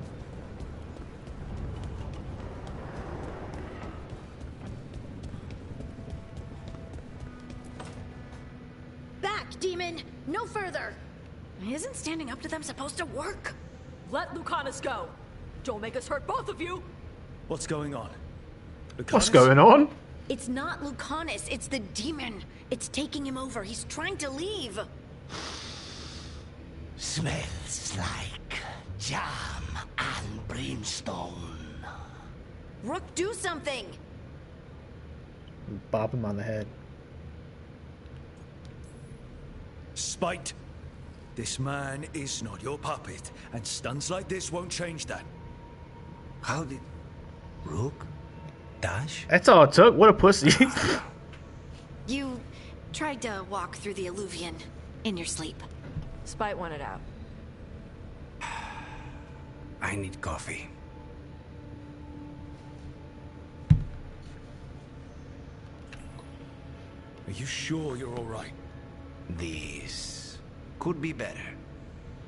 Back, demon! No further! Isn't standing up to them supposed to work? Let Lucanus go! Don't make us hurt both of you! What's going on? Lucanus? What's going on? It's not Lucanus, it's the demon. It's taking him over. He's trying to leave. Smells like jam and brimstone. Rook, do something! Bop him on the head. Spite. This man is not your puppet, and stunts like this won't change that. How did... Rook? Dash? That's all it took. What a pussy. You tried to walk through the Alluvion in your sleep. Spite wanted out. I need coffee. Are you sure you're all right? This could be better.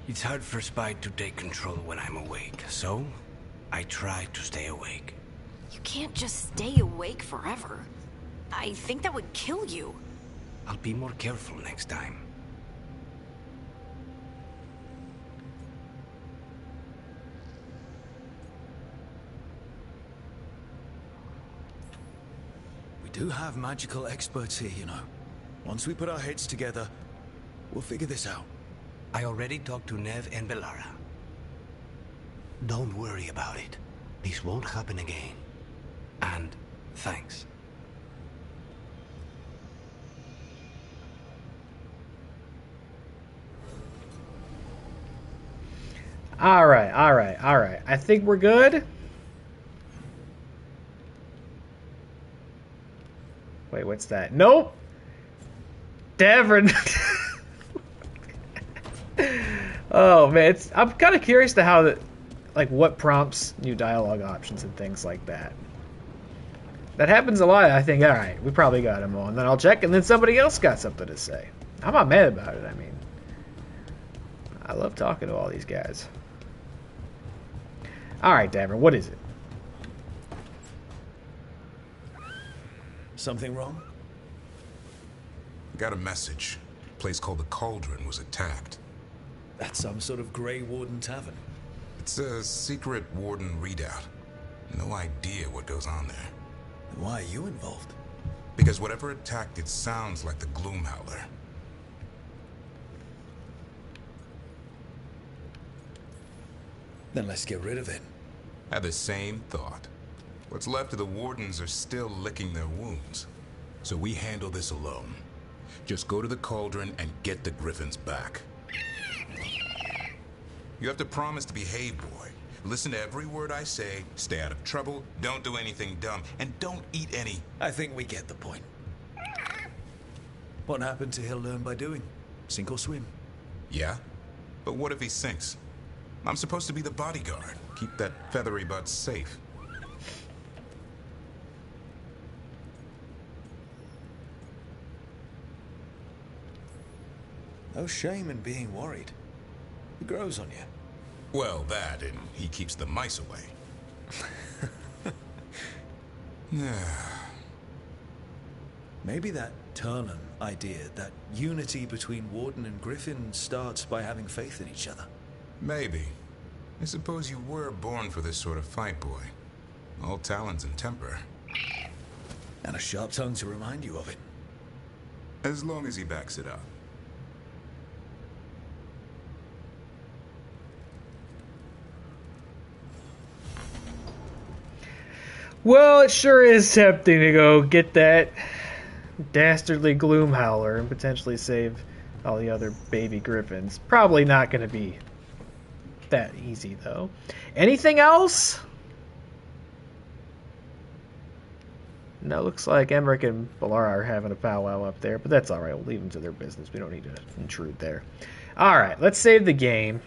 It's hard for Spite to take control when I'm awake, so I try to stay awake. You can't just stay awake forever. I think that would kill you. I'll be more careful next time. We do have magical experts here, you know. Once we put our heads together, we'll figure this out. I already talked to Nev and Bellara. Don't worry about it. This won't happen again. And thanks. Alright. I think we're good. Wait, what's that? Nope! Devon! Oh, man. I'm kind of curious to how that... what prompts new dialogue options and things like that. That happens a lot. I think, alright, we probably got them all. And then I'll check, and then somebody else got something to say. I'm not mad about it, I mean. I love talking to all these guys. Alright, Davern, what is it? Something wrong? Got a message. A place called the Cauldron was attacked. That's some sort of Grey Warden tavern. It's a secret Warden readout. No idea what goes on there. Why are you involved? Because whatever attacked it sounds like the Gloomhowler. Then let's get rid of it. Had the same thought. What's left of the Wardens are still licking their wounds. So we handle this alone. Just go to the Cauldron and get the Griffins back. You have to promise to behave, boy. Listen to every word I say, stay out of trouble, don't do anything dumb, and don't eat any... I think we get the point. What happened to he'll learn by doing? Sink or swim? Yeah? But what if he sinks? I'm supposed to be the bodyguard. Keep that feathery butt safe. No shame in being worried. It grows on you. Well, that, and he keeps the mice away. Maybe that Turnham idea, that unity between Warden and Griffin, starts by having faith in each other. Maybe. I suppose you were born for this sort of fight, boy. All talons and temper. And a sharp tongue to remind you of it. As long as he backs it up. Well, it sure is tempting to go get that dastardly Gloomhowler and potentially save all the other baby griffins. Probably not going to be that easy, though. Anything else? No, looks like Emmerich and Balara are having a powwow up there, but that's alright. We'll leave them to their business. We don't need to intrude there. Alright, let's save the game.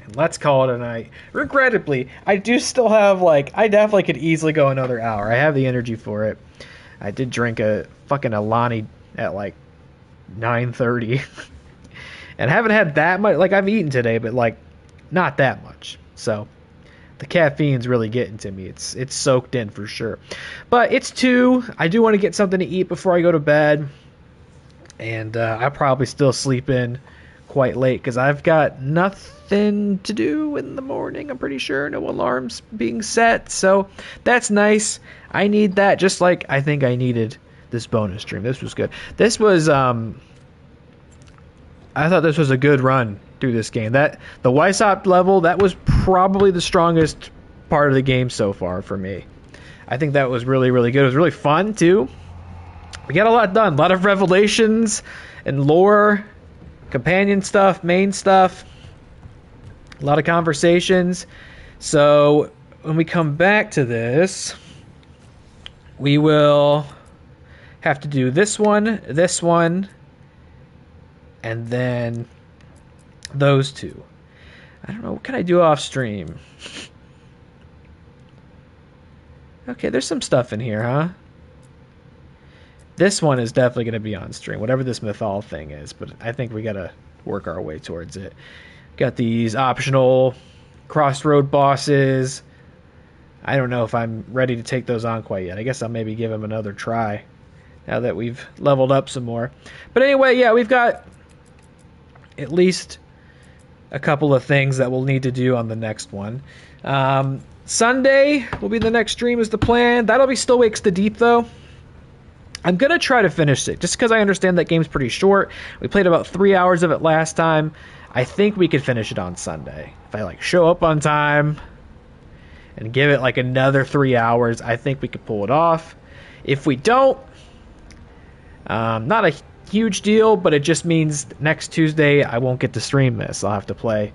And let's call it a night. Regrettably, I do still have, I definitely could easily go another hour. I have the energy for it. I did drink a fucking Alani at, 9:30. And I haven't had that much. I've eaten today, but, not that much. So, the caffeine's really getting to me. It's soaked in for sure. But it's 2. I do want to get something to eat before I go to bed. And I'll probably still sleep in quite late because I've got nothing to do in the morning. I'm pretty sure no alarms being set, so that's nice. I need that just like I think I needed this bonus stream. This was good. This was I thought this was a good run through this game. That the Weisshaupt level, that was probably the strongest part of the game so far for me. I think that was really, really good. It was really fun too. We got a lot done. A lot of revelations and lore, companion stuff, main stuff, a lot of conversations. So when we come back to this, we will have to do this one, and then those two. I don't know, what can I do off stream? Okay, there's some stuff in here, huh? This one is definitely going to be on stream, whatever this Mythal thing is, but I think we got to work our way towards it. Got these optional crossroad bosses. I don't know if I'm ready to take those on quite yet. I guess I'll maybe give them another try now that we've leveled up some more. But anyway, yeah, we've got at least a couple of things that we'll need to do on the next one. Sunday will be the next stream is the plan. That'll be Still Wakes the Deep, though. I'm going to try to finish it, just because I understand that game's pretty short. We played about 3 hours of it last time. I think we could finish it on Sunday. If I show up on time and give it another 3 hours, I think we could pull it off. If we don't, not a huge deal, but it just means next Tuesday I won't get to stream this. I'll have to play.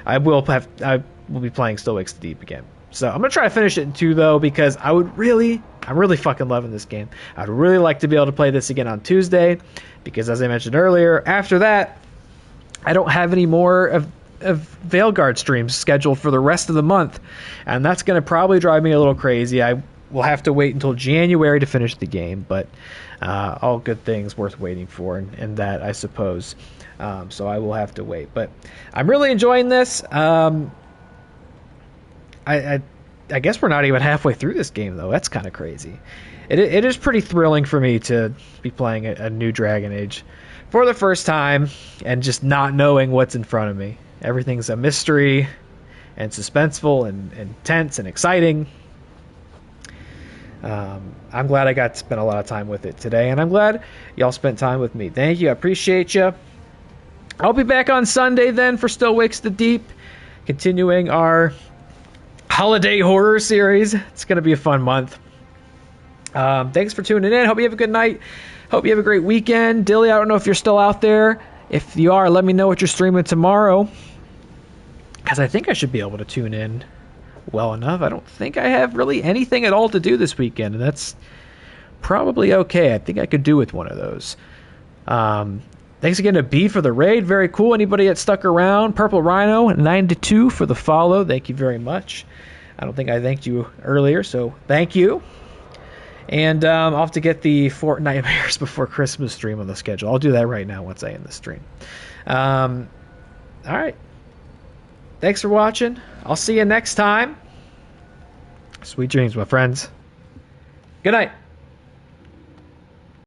I will be playing Still Wakes the Deep again. So I'm going to try to finish it in 2, though, because I'm really fucking loving this game. I'd really like to be able to play this again on Tuesday, because as I mentioned earlier, after that, I don't have any more of Veilguard streams scheduled for the rest of the month, and that's going to probably drive me a little crazy. I will have to wait until January to finish the game, but all good things worth waiting for, and that, I suppose. So I will have to wait. But I'm really enjoying this. I I guess we're not even halfway through this game, though. That's kind of crazy. It is pretty thrilling for me to be playing a new Dragon Age for the first time and just not knowing what's in front of me. Everything's a mystery and suspenseful and tense and exciting. I'm glad I got to spend a lot of time with it today, and I'm glad y'all spent time with me. Thank you. I appreciate you. I'll be back on Sunday then for Still Wakes the Deep, continuing our holiday horror series. It's going to be a fun month. Thanks for tuning in. Hope you have a good night. Hope you have a great weekend. Dilly, I don't know if you're still out there. If you are, let me know what you're streaming tomorrow, because I think I should be able to tune in well enough. I don't think I have really anything at all to do this weekend, and that's probably okay. I think I could do with one of those. Thanks again to B for the raid. Very cool. Anybody that stuck around? Purple Rhino 92 for the follow. Thank you very much. I don't think I thanked you earlier, so thank you. And I'll have to get the Fort Nightmares Before Christmas stream on the schedule. I'll do that right now once I end the stream. All right. Thanks for watching. I'll see you next time. Sweet dreams, my friends. Good night.